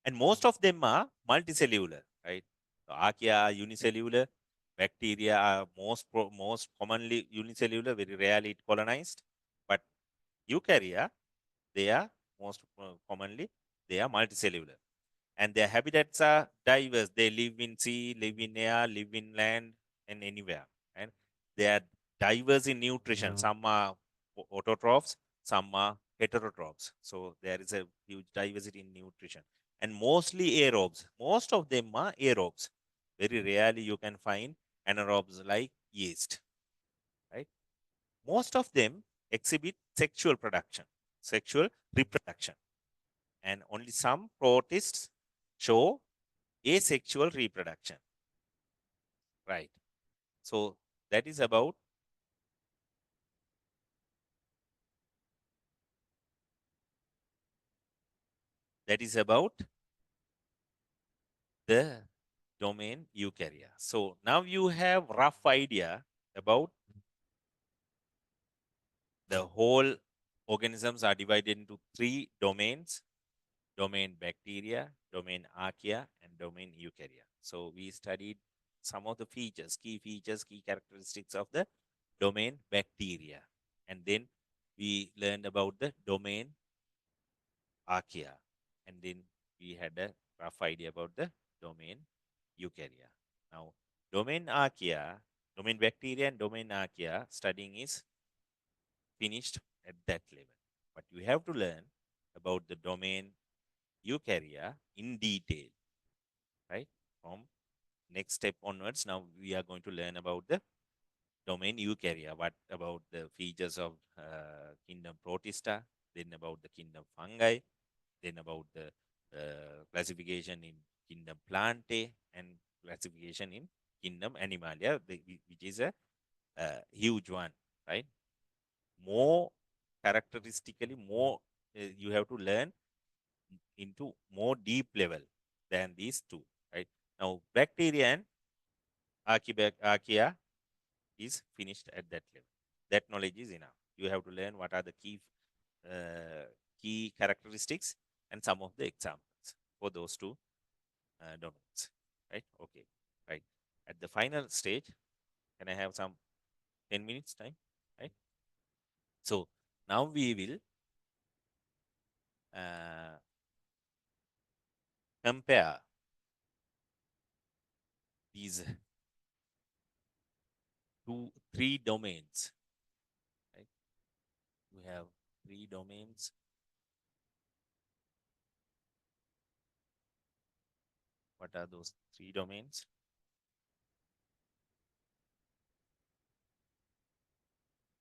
And most of them are multicellular, right? So archaea are unicellular. Bacteria are most commonly unicellular, very rarely colonized. But eukarya, they are most commonly, they are multicellular. And their habitats are diverse. They live in sea, live in air, live in land, and anywhere. And they are diverse in nutrition. Some are autotrophs, some are heterotrophs. So there is a huge diversity in nutrition. And mostly aerobes. Most of them are aerobes. Very rarely you can find anaerobes like yeast. Right? Most of them exhibit sexual production, sexual reproduction. And only some protists show asexual reproduction. Right. So that is about the domain eukarya. So now you have rough idea about the whole organisms are divided into three domains: domain bacteria, domain archaea, and domain eukarya. So we studied some of the features, key characteristics of the domain bacteria. And then we learned about the domain archaea, and then we had a rough idea about the domain eukarya. Now, domain archaea, domain bacteria and domain archaea studying is finished at that level. But you have to learn about the domain eukarya in detail, right? From next step onwards, now we are going to learn about the domain eukarya. What about the features of kingdom protista, then about the kingdom fungi, then about the classification in kingdom plantae, and classification in kingdom animalia, which is a huge one, right? More characteristically, more you have to learn into more deep level than these two, right? Now, bacteria and archaea is finished at that level. That knowledge is enough. You have to learn what are the key characteristics and some of the examples for those two domains, right? Okay, right. At the final stage, can I have some 10 minutes time, right? So now we will uh, compare these three domains, right? We have three domains. What are those three domains?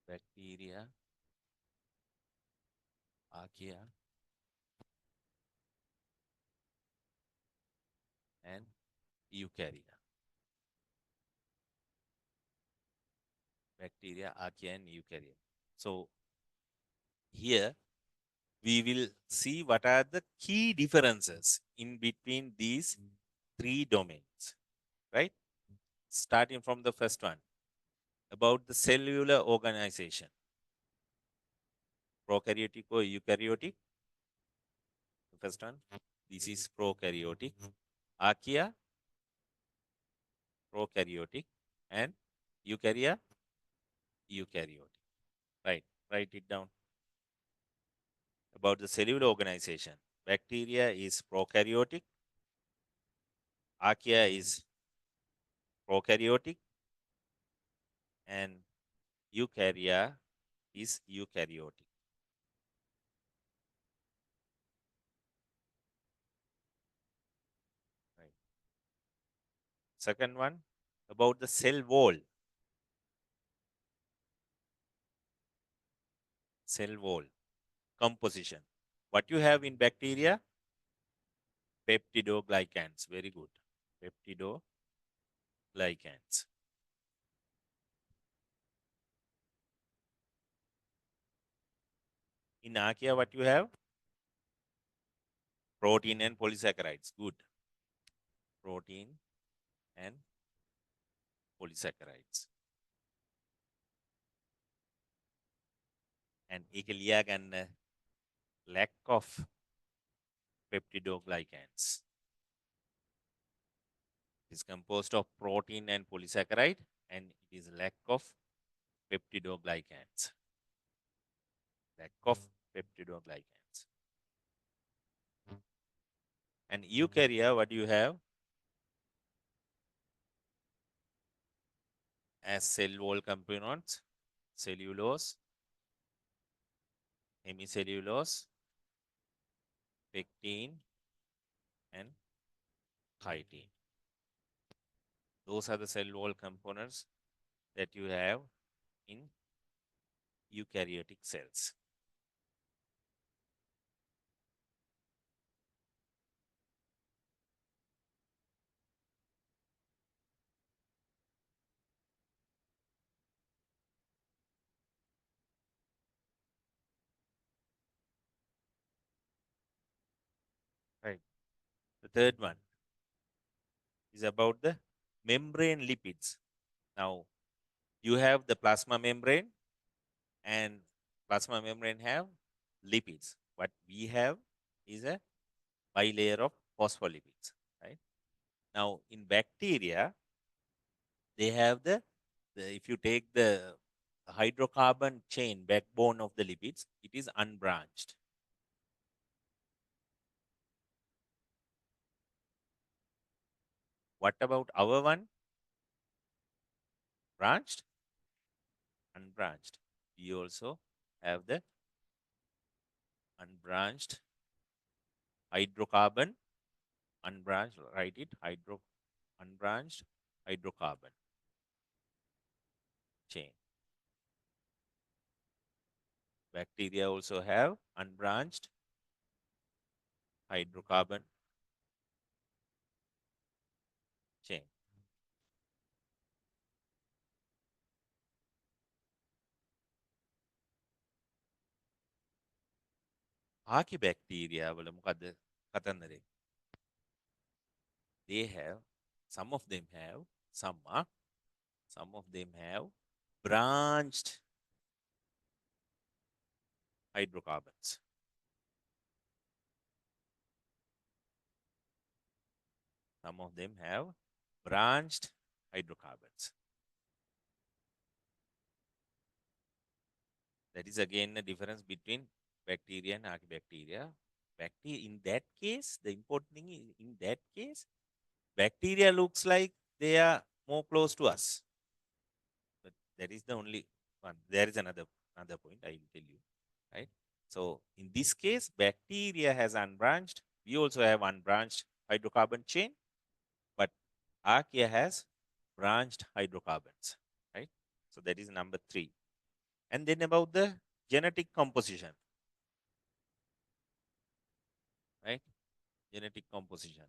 Bacteria, archaea, and eukarya. Bacteria, archaea, and eukarya. So here we will see what are the key differences in between these three domains, right? Starting from the first one, about the cellular organization, prokaryotic or eukaryotic. The first one, this is prokaryotic, archaea, prokaryotic, and eukarya, eukaryotic. Right, write it down. About the cellular organization, bacteria is prokaryotic, archaea is prokaryotic, and eukarya is eukaryotic. Right. Second one, about the cell wall. Cell wall composition. What you have in bacteria? Peptidoglycans. Very good. Peptidoglycans. In archaea, what you have? Protein and polysaccharides. Good. Protein and polysaccharides. And एक लिया गया lack of peptidoglycans. It is composed of protein and polysaccharide, and it is lack of peptidoglycans. Lack of peptidoglycans. And eukarya, what do you have? As cell wall components, cellulose, hemicellulose, pectin, and chitin. Those are the cell wall components that you have in eukaryotic cells. Right. The third one is about the membrane lipids. Now, you have the plasma membrane, and plasma membrane have lipids. What we have is a bilayer of phospholipids, right? Now, in bacteria, they have the if you take the hydrocarbon chain, backbone of the lipids, it is unbranched. What about our one? Branched? Unbranched. We also have the unbranched hydrocarbon, unbranched, write it, unbranched hydrocarbon chain. Bacteria also have unbranched hydrocarbon chain. Archibacteria වල මොකද්ද කතන්දරේ? They have, some of them have, some of them have branched hydrocarbons. Some of them have branched hydrocarbons. That is again the difference between bacteria and archibacteria. Bacteria, in that case, the important thing is, in that case, bacteria looks like they are more close to us. But that is the only one. There is another point I will tell you, right? So in this case, bacteria has unbranched. We also have unbranched hydrocarbon chain, but archaea has branched hydrocarbons, right? So that is number 3. And then about the genetic composition, right? Genetic composition.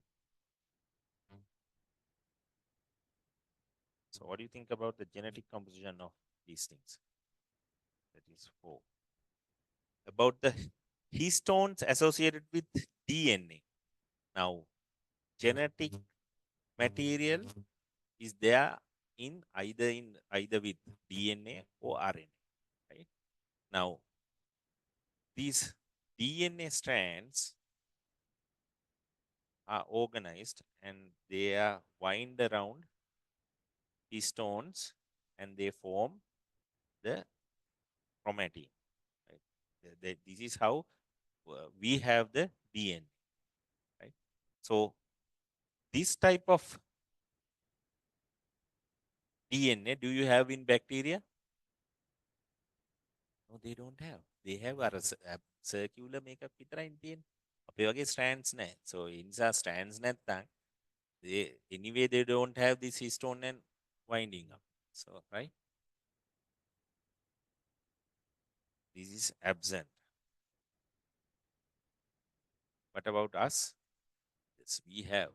So what do you think about the genetic composition of these things? That is 4. About the histones associated with DNA. Now, genetic material is there in either with DNA or RNA, right? Now, these DNA strands are organized and they are wind around histones and they form the chromatin. Right? This is how we have the DNA. Right? So this type of DNA do you have in bacteria? No, they don't have. They have a circular makeup විතරයි තියෙන්නේ. අපේ වගේ strands නැහැ. So ඒ නිසා strands නැත්තම් anyway they don't have this histone and winding up. So right? This is absent. What about us? Yes, we have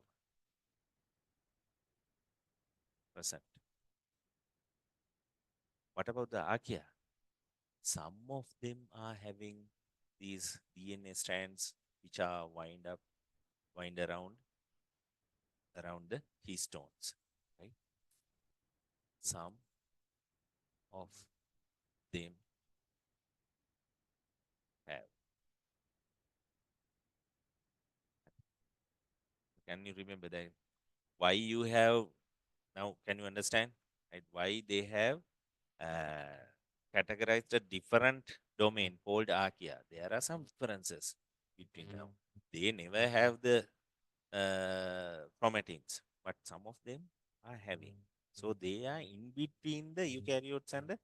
present. What about the archaea? Some of them are having these DNA strands which are wind around the histones, right? Some of them have. Can you remember that? Why you have now? Can you understand? Right? Why they have categorized a different domain called archaea? There are some differences between them. They never have the chromatins, but some of them are having. So they are in between the eukaryotes and the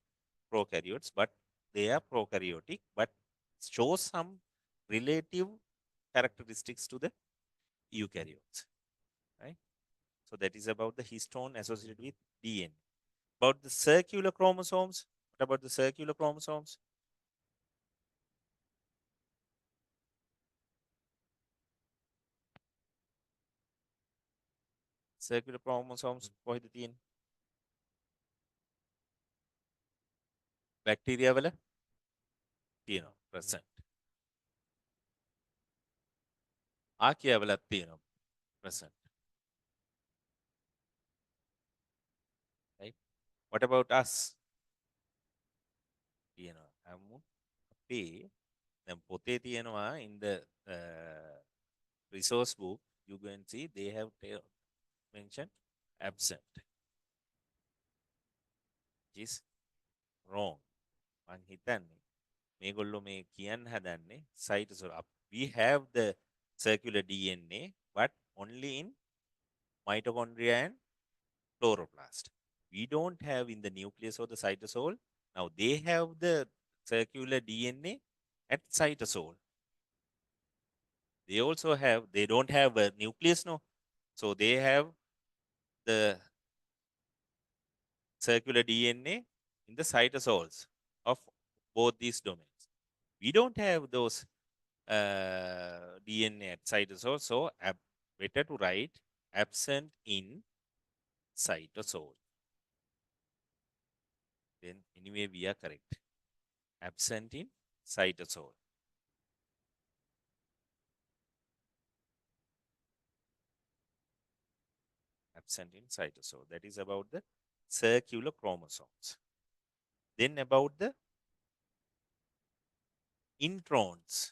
prokaryotes, but they are prokaryotic, but show some relative characteristics to the eukaryotes, right? So that is about the histone associated with DNA. About the circular chromosomes, what about the circular chromosomes? Circular chromosomes කොහෙද තියෙන්නේ? Bacteria වල තියෙනවා present. ආකියා වලත් තියෙනවා present. Right? What about us? තියෙනවා. අපේ දැන් පොතේ තියෙනවා in the resource book you go and see they have mentioned absent, which is wrong. මං හිතන්නේ මේගොල්ලෝ මේ කියන්න හදන්නේ cytosol. We have the circular DNA, but only in mitochondria and chloroplast. We don't have in the nucleus or the cytosol. Now they have the circular DNA at cytosol. They also have, they don't have a nucleus, no. So they have the circular DNA in the cytosols of both these domains. We don't have those DNA at cytosol, so better to write absent in cytosol. Then anyway we are correct. Absent in cytosol. Absent in cytosol. That is about the circular chromosomes. Then about the introns.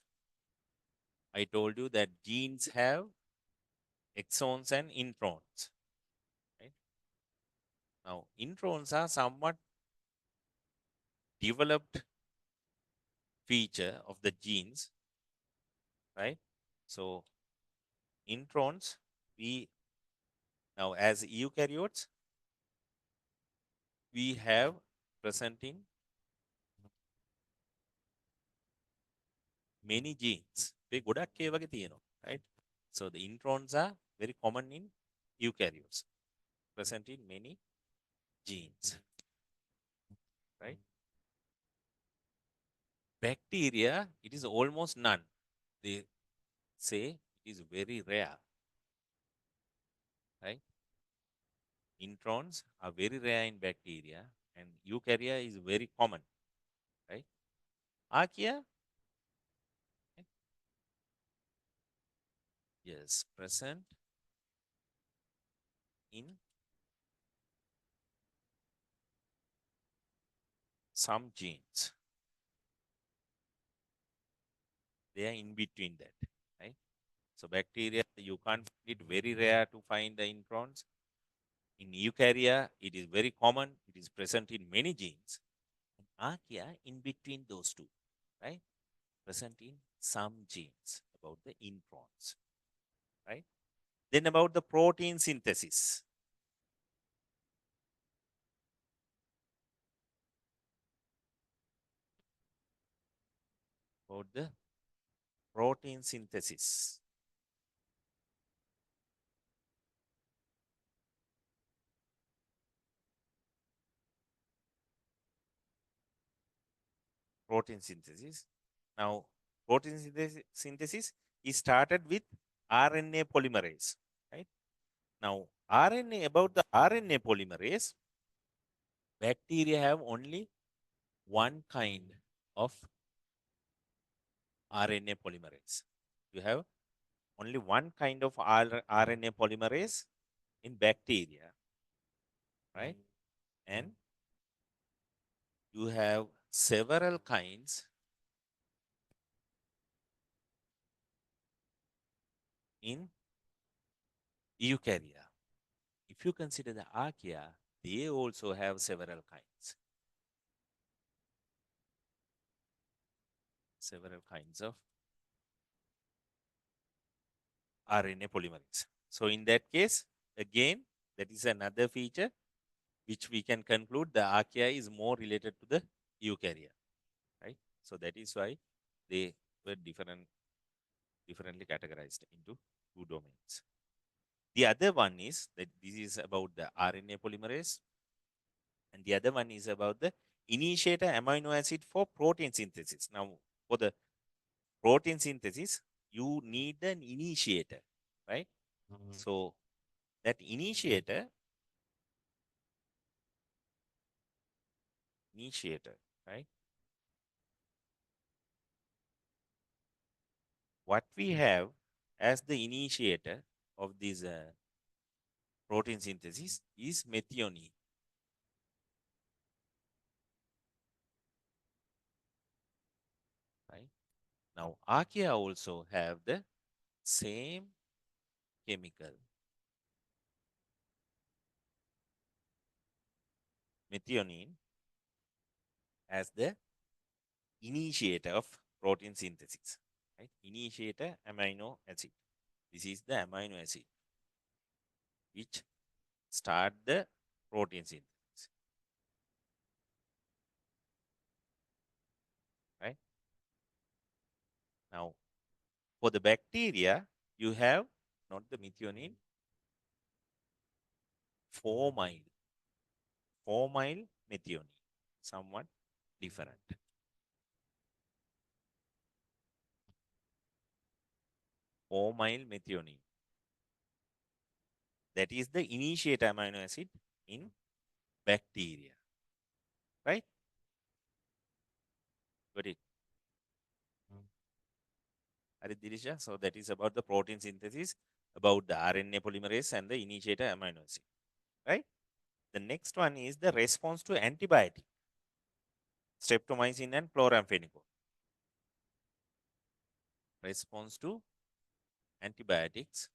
I told you that genes have exons and introns. Right? Now, introns are somewhat developed feature of the genes, right? So, introns, we now as eukaryotes, we have presenting many genes. මේ ගොඩක් ඒ වගේ තියෙනවා, right? So the introns are very common in eukaryotes, present in many genes, right? Bacteria, it is almost none. They say it is very rare, right? Introns are very rare in bacteria, and eukarya is very common, right? Archaea, yes, present in some genes. They are in between that, right? So bacteria, you can't find it, very rare to find the introns. In eukarya, it is very common. It is present in many genes. In archaea, in between those two, right? Present in some genes about the introns, right? Then about the protein synthesis. About the protein synthesis. Protein synthesis. Now, protein synthesis is started with RNA polymerase, right? Now, RNA, about the RNA polymerase, bacteria have only one kind of RNA polymerase. You have only one kind of RNA polymerase in bacteria, right? And you have several kinds in eukarya. If you consider the archaea, they also have several kinds. Several kinds of RNA polymerase. So in that case, again, that is another feature which we can conclude the archaea is more related to the eukarya, right? So that is why they were differently categorized into two domains. The other one is that this is about the RNA polymerase, and the other one is about the initiator amino acid for protein synthesis. Now, for the protein synthesis, you need an initiator, right? So that initiator, right? What we have as the initiator of this protein synthesis is methionine. Right? Now, archaea also have the same chemical, methionine, as the initiator of protein synthesis, right? Initiator amino acid. This is the amino acid which start the protein synthesis, right? Now, for the bacteria, you have not the methionine, formyl, formyl methionine, somewhat different. Formyl methionine. That is the initiate amino acid in bacteria, right? Got it? Dirisha? So that is about the protein synthesis, about the RNA polymerase and the initiator amino acid, right? The next one is the response to antibiotic, streptomycin and chloramphenicol. Response to antibiotics,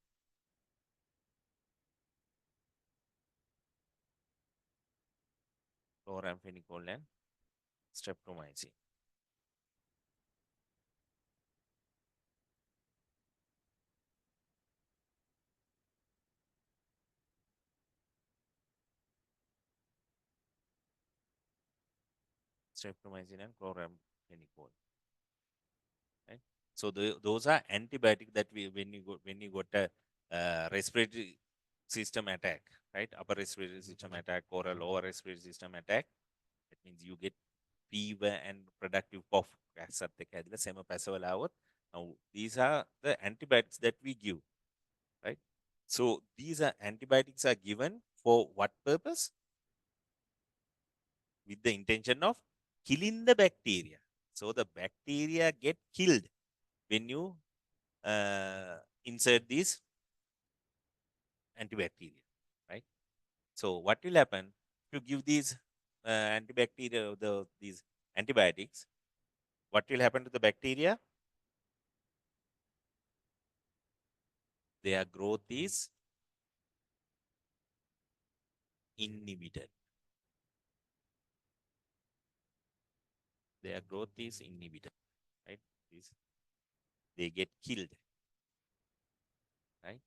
chloramphenicol and streptomycin. Streptomycin and chloramphenicol, right? So those are antibiotic that we when you got a respiratory system attack, right? Upper respiratory system attack or a lower respiratory system attack. That means you get fever and productive cough. Now, these are the antibiotics that we give, right? So these are antibiotics are given for what purpose? With the intention of killing the bacteria. So the bacteria get killed when you insert these antibacteria, right? So what will happen if you give these these antibiotics? What will happen to the bacteria? Their growth is inhibited. Their growth is inhibited, right? This, they get killed, right?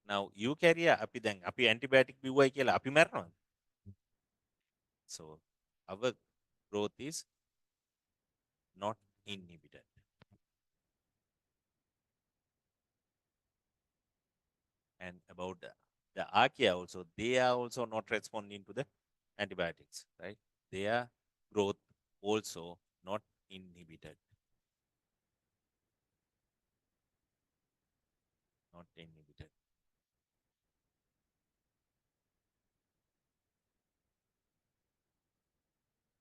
Now eukarya api antibiotic biwai කියලා අපි මැරෙනවා. So our growth is not inhibited. And about the archaea also, they are also not responding to the antibiotics, right? Their growth also not inhibited. Not inhibited.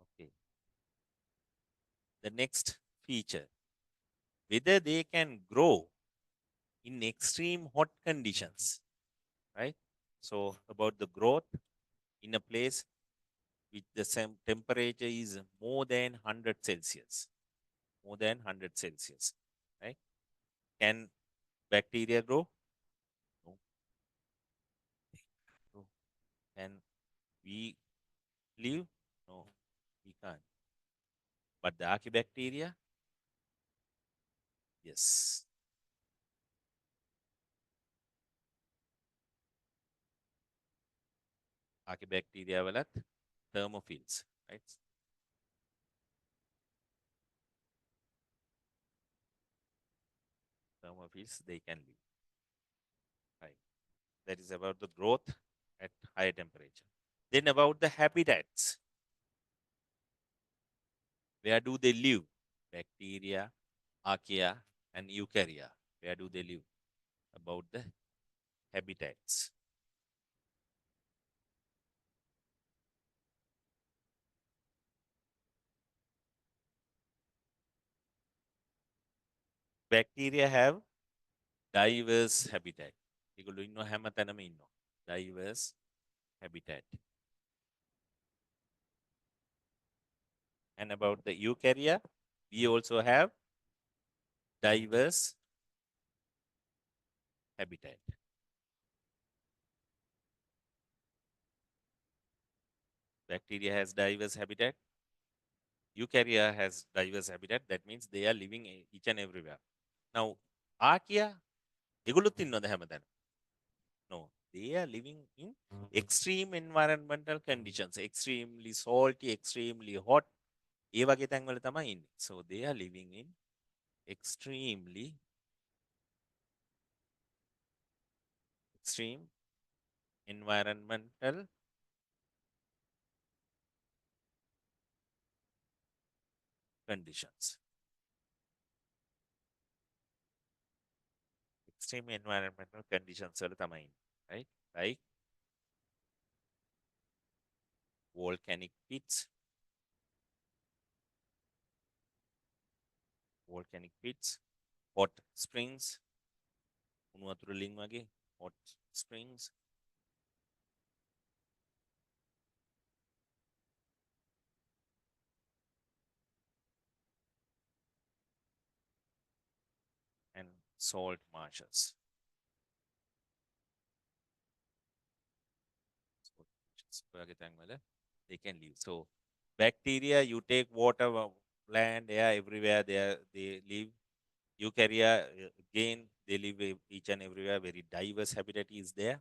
Okay. The next feature, whether they can grow in extreme hot conditions, right? So about the growth in a place with the same temperature is more than 100 Celsius, more than 100 Celsius, right? Can bacteria grow? No. No. Can we live? No, we can't. But the archaebacteria, yes. Archaebacteria වලත් thermophils, right? Thermophils, they can live, right? That is about the growth at higher temperature. Then about the habitats. Where do they live? Bacteria, archaea, and eukarya. Where do they live? About the habitats. Bacteria have diverse habitat. ඒගොල්ලෝ ඉන්නවා හැම තැනම ඉන්නවා. Diverse habitat. And about the eukarya, we also have diverse habitat. Bacteria has diverse habitat. Eukarya has diverse habitat. That means they are living each and everywhere. Now, Archaea, ඒගොල්ලොත් ඉන්නවද හැමතැන? No, they are living in extreme environmental conditions, extremely salty, extremely hot. ඒ වගේ තැන්වල තමයි ඉන්නේ. So they are living in extremely extreme environmental conditions. Extreme environmental conditions වල තමයි ඉන්නේ. Right? Like volcanic pits, hot springs, උණු වතුර ලිං වගේ hot springs, and salt marshes. ඔයගේ තැන්වල they can live. So bacteria, you take water, land, air, everywhere they live. Eukarya, again, they live each and everywhere. Very diverse habitat is there.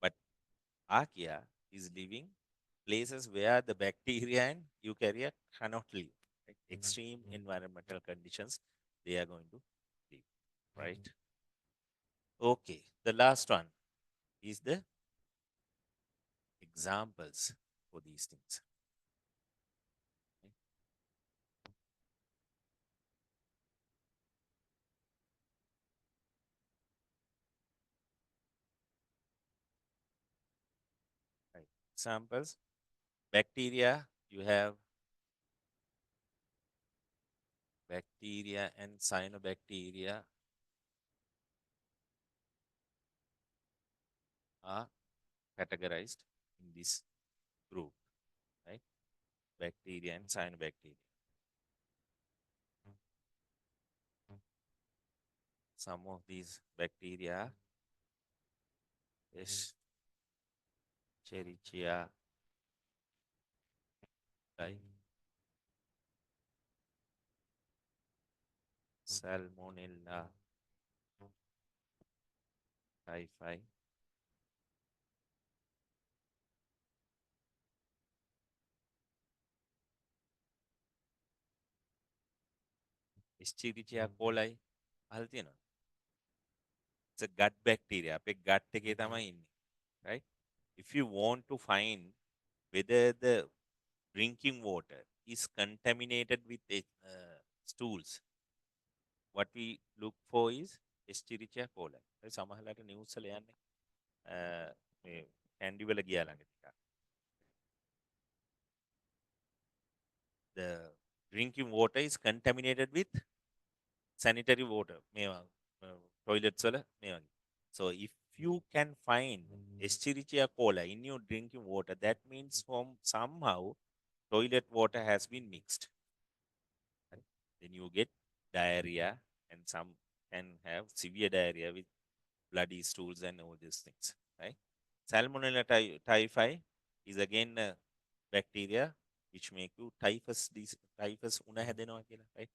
But Archaea is living places where the bacteria and Eukarya cannot live. Right? Extreme environmental conditions they are going to live. Right? Okay. The last one is the examples for these things. Right. Examples. Bacteria, you have bacteria and cyanobacteria are categorized in this group, right? Bacteria and cyanobacteria. Some of these bacteria is Escherichia coli, Salmonella typhi, Escherichia coli. අහලා තියෙනවද? It's a gut bacteria. අපේ gut එකේ තමයි ඉන්නේ, right? If you want to find whether the drinking water is contaminated with stools, what we look for is Escherichia coli. සමහරලාට news වල යන්නේ මේ කැන්ඩි වල ගියා ළඟ ටිකක්. The drinking water is contaminated with sanitary water. මේවා toilets වල මේ වගේ. So if you can find Escherichia coli in your drinking water, that means from somehow toilet water has been mixed. Right? Then you get diarrhea, and some can have severe diarrhea with bloody stools and all these things. Right? Salmonella typhi is again a bacteria which make you typhus උණ හැදෙනවා කියලා, right?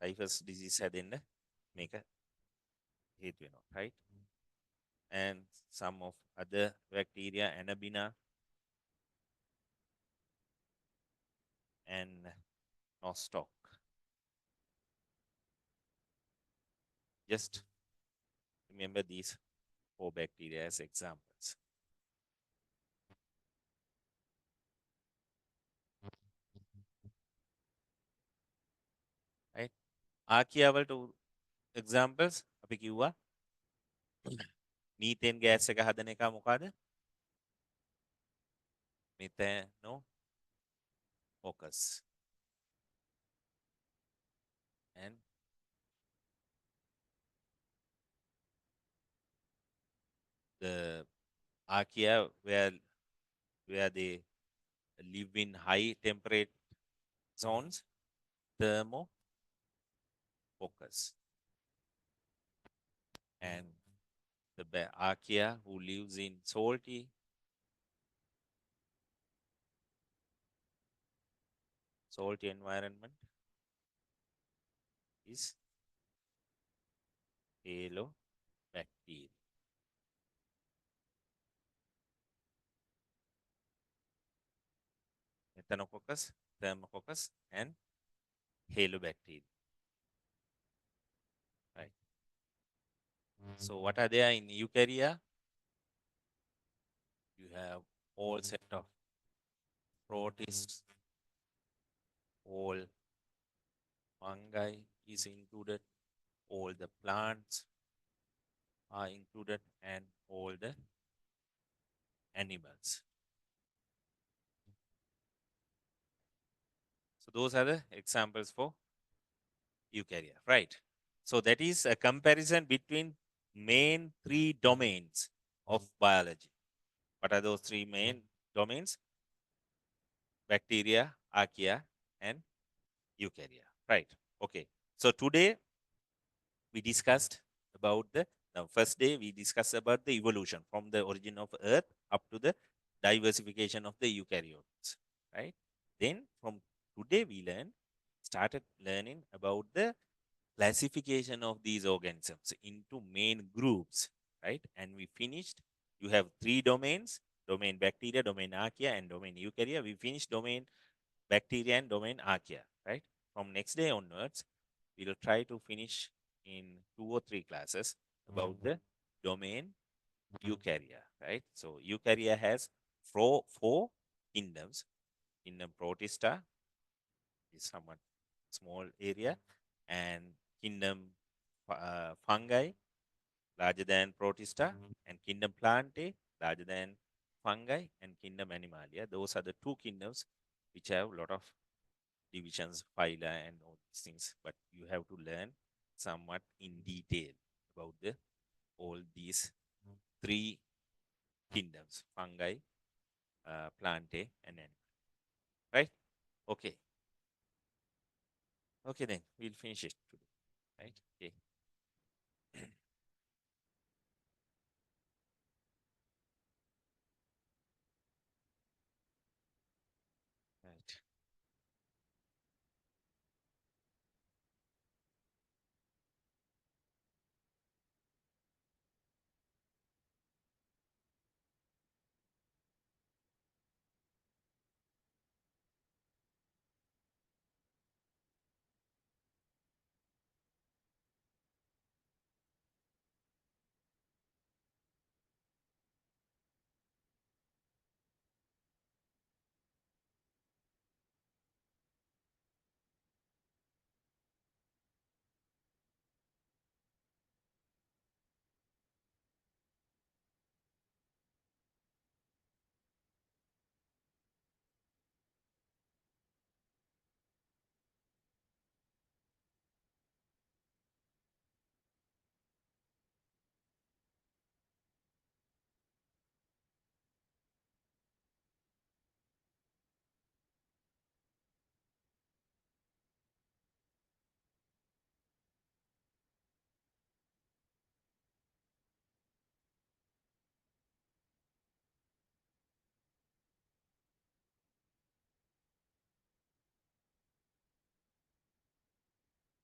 Typhus disease හැදෙන්න මේක හේතු වෙනවා, right? And some of other bacteria, Anabina and Nostoc. Just remember these 4 bacteria as examples. Right? Archaea වලට examples අපි කිව්වා methane gas එක හදන එක මොකද? Methanococcus. And the Archaea where they live in high temperate zones, thermococcus. And the Archaea who lives in salty salty environment is halobacteria. Methanococcus, thermococcus, and halobacteria. Right. So what are there in eukarya? You have all set of protists, all fungi is included, all the plants are included, and all the animals. So those are the examples for eukarya, right? So that is a comparison between main three domains of biology. What are those three main domains? Bacteria, archaea, and eukarya, right? Okay. So today we discussed about the first day we discussed about the evolution from the origin of earth up to the diversification of the eukaryotes, right? Then from today we started learning about the classification of these organisms into main groups, right? And we finished, you have three domains: domain bacteria, domain archaea, and domain eukarya. We finished domain bacteria and domain archaea, right? From next day onwards, we'll try to finish in 2 or 3 classes about the domain eukarya, right? So eukarya has four kingdoms. Kingdom protista is somewhat small area, and kingdom fungi larger than protista, and kingdom plantae larger than fungi, and kingdom animalia. Those are the two kingdoms which have a lot of divisions, phyla, and all these things. But you have to learn somewhat in detail about the all these three kingdoms: fungi, plantae, and animal. Right? Okay. Okay, then we'll finish it today. Right? Okay.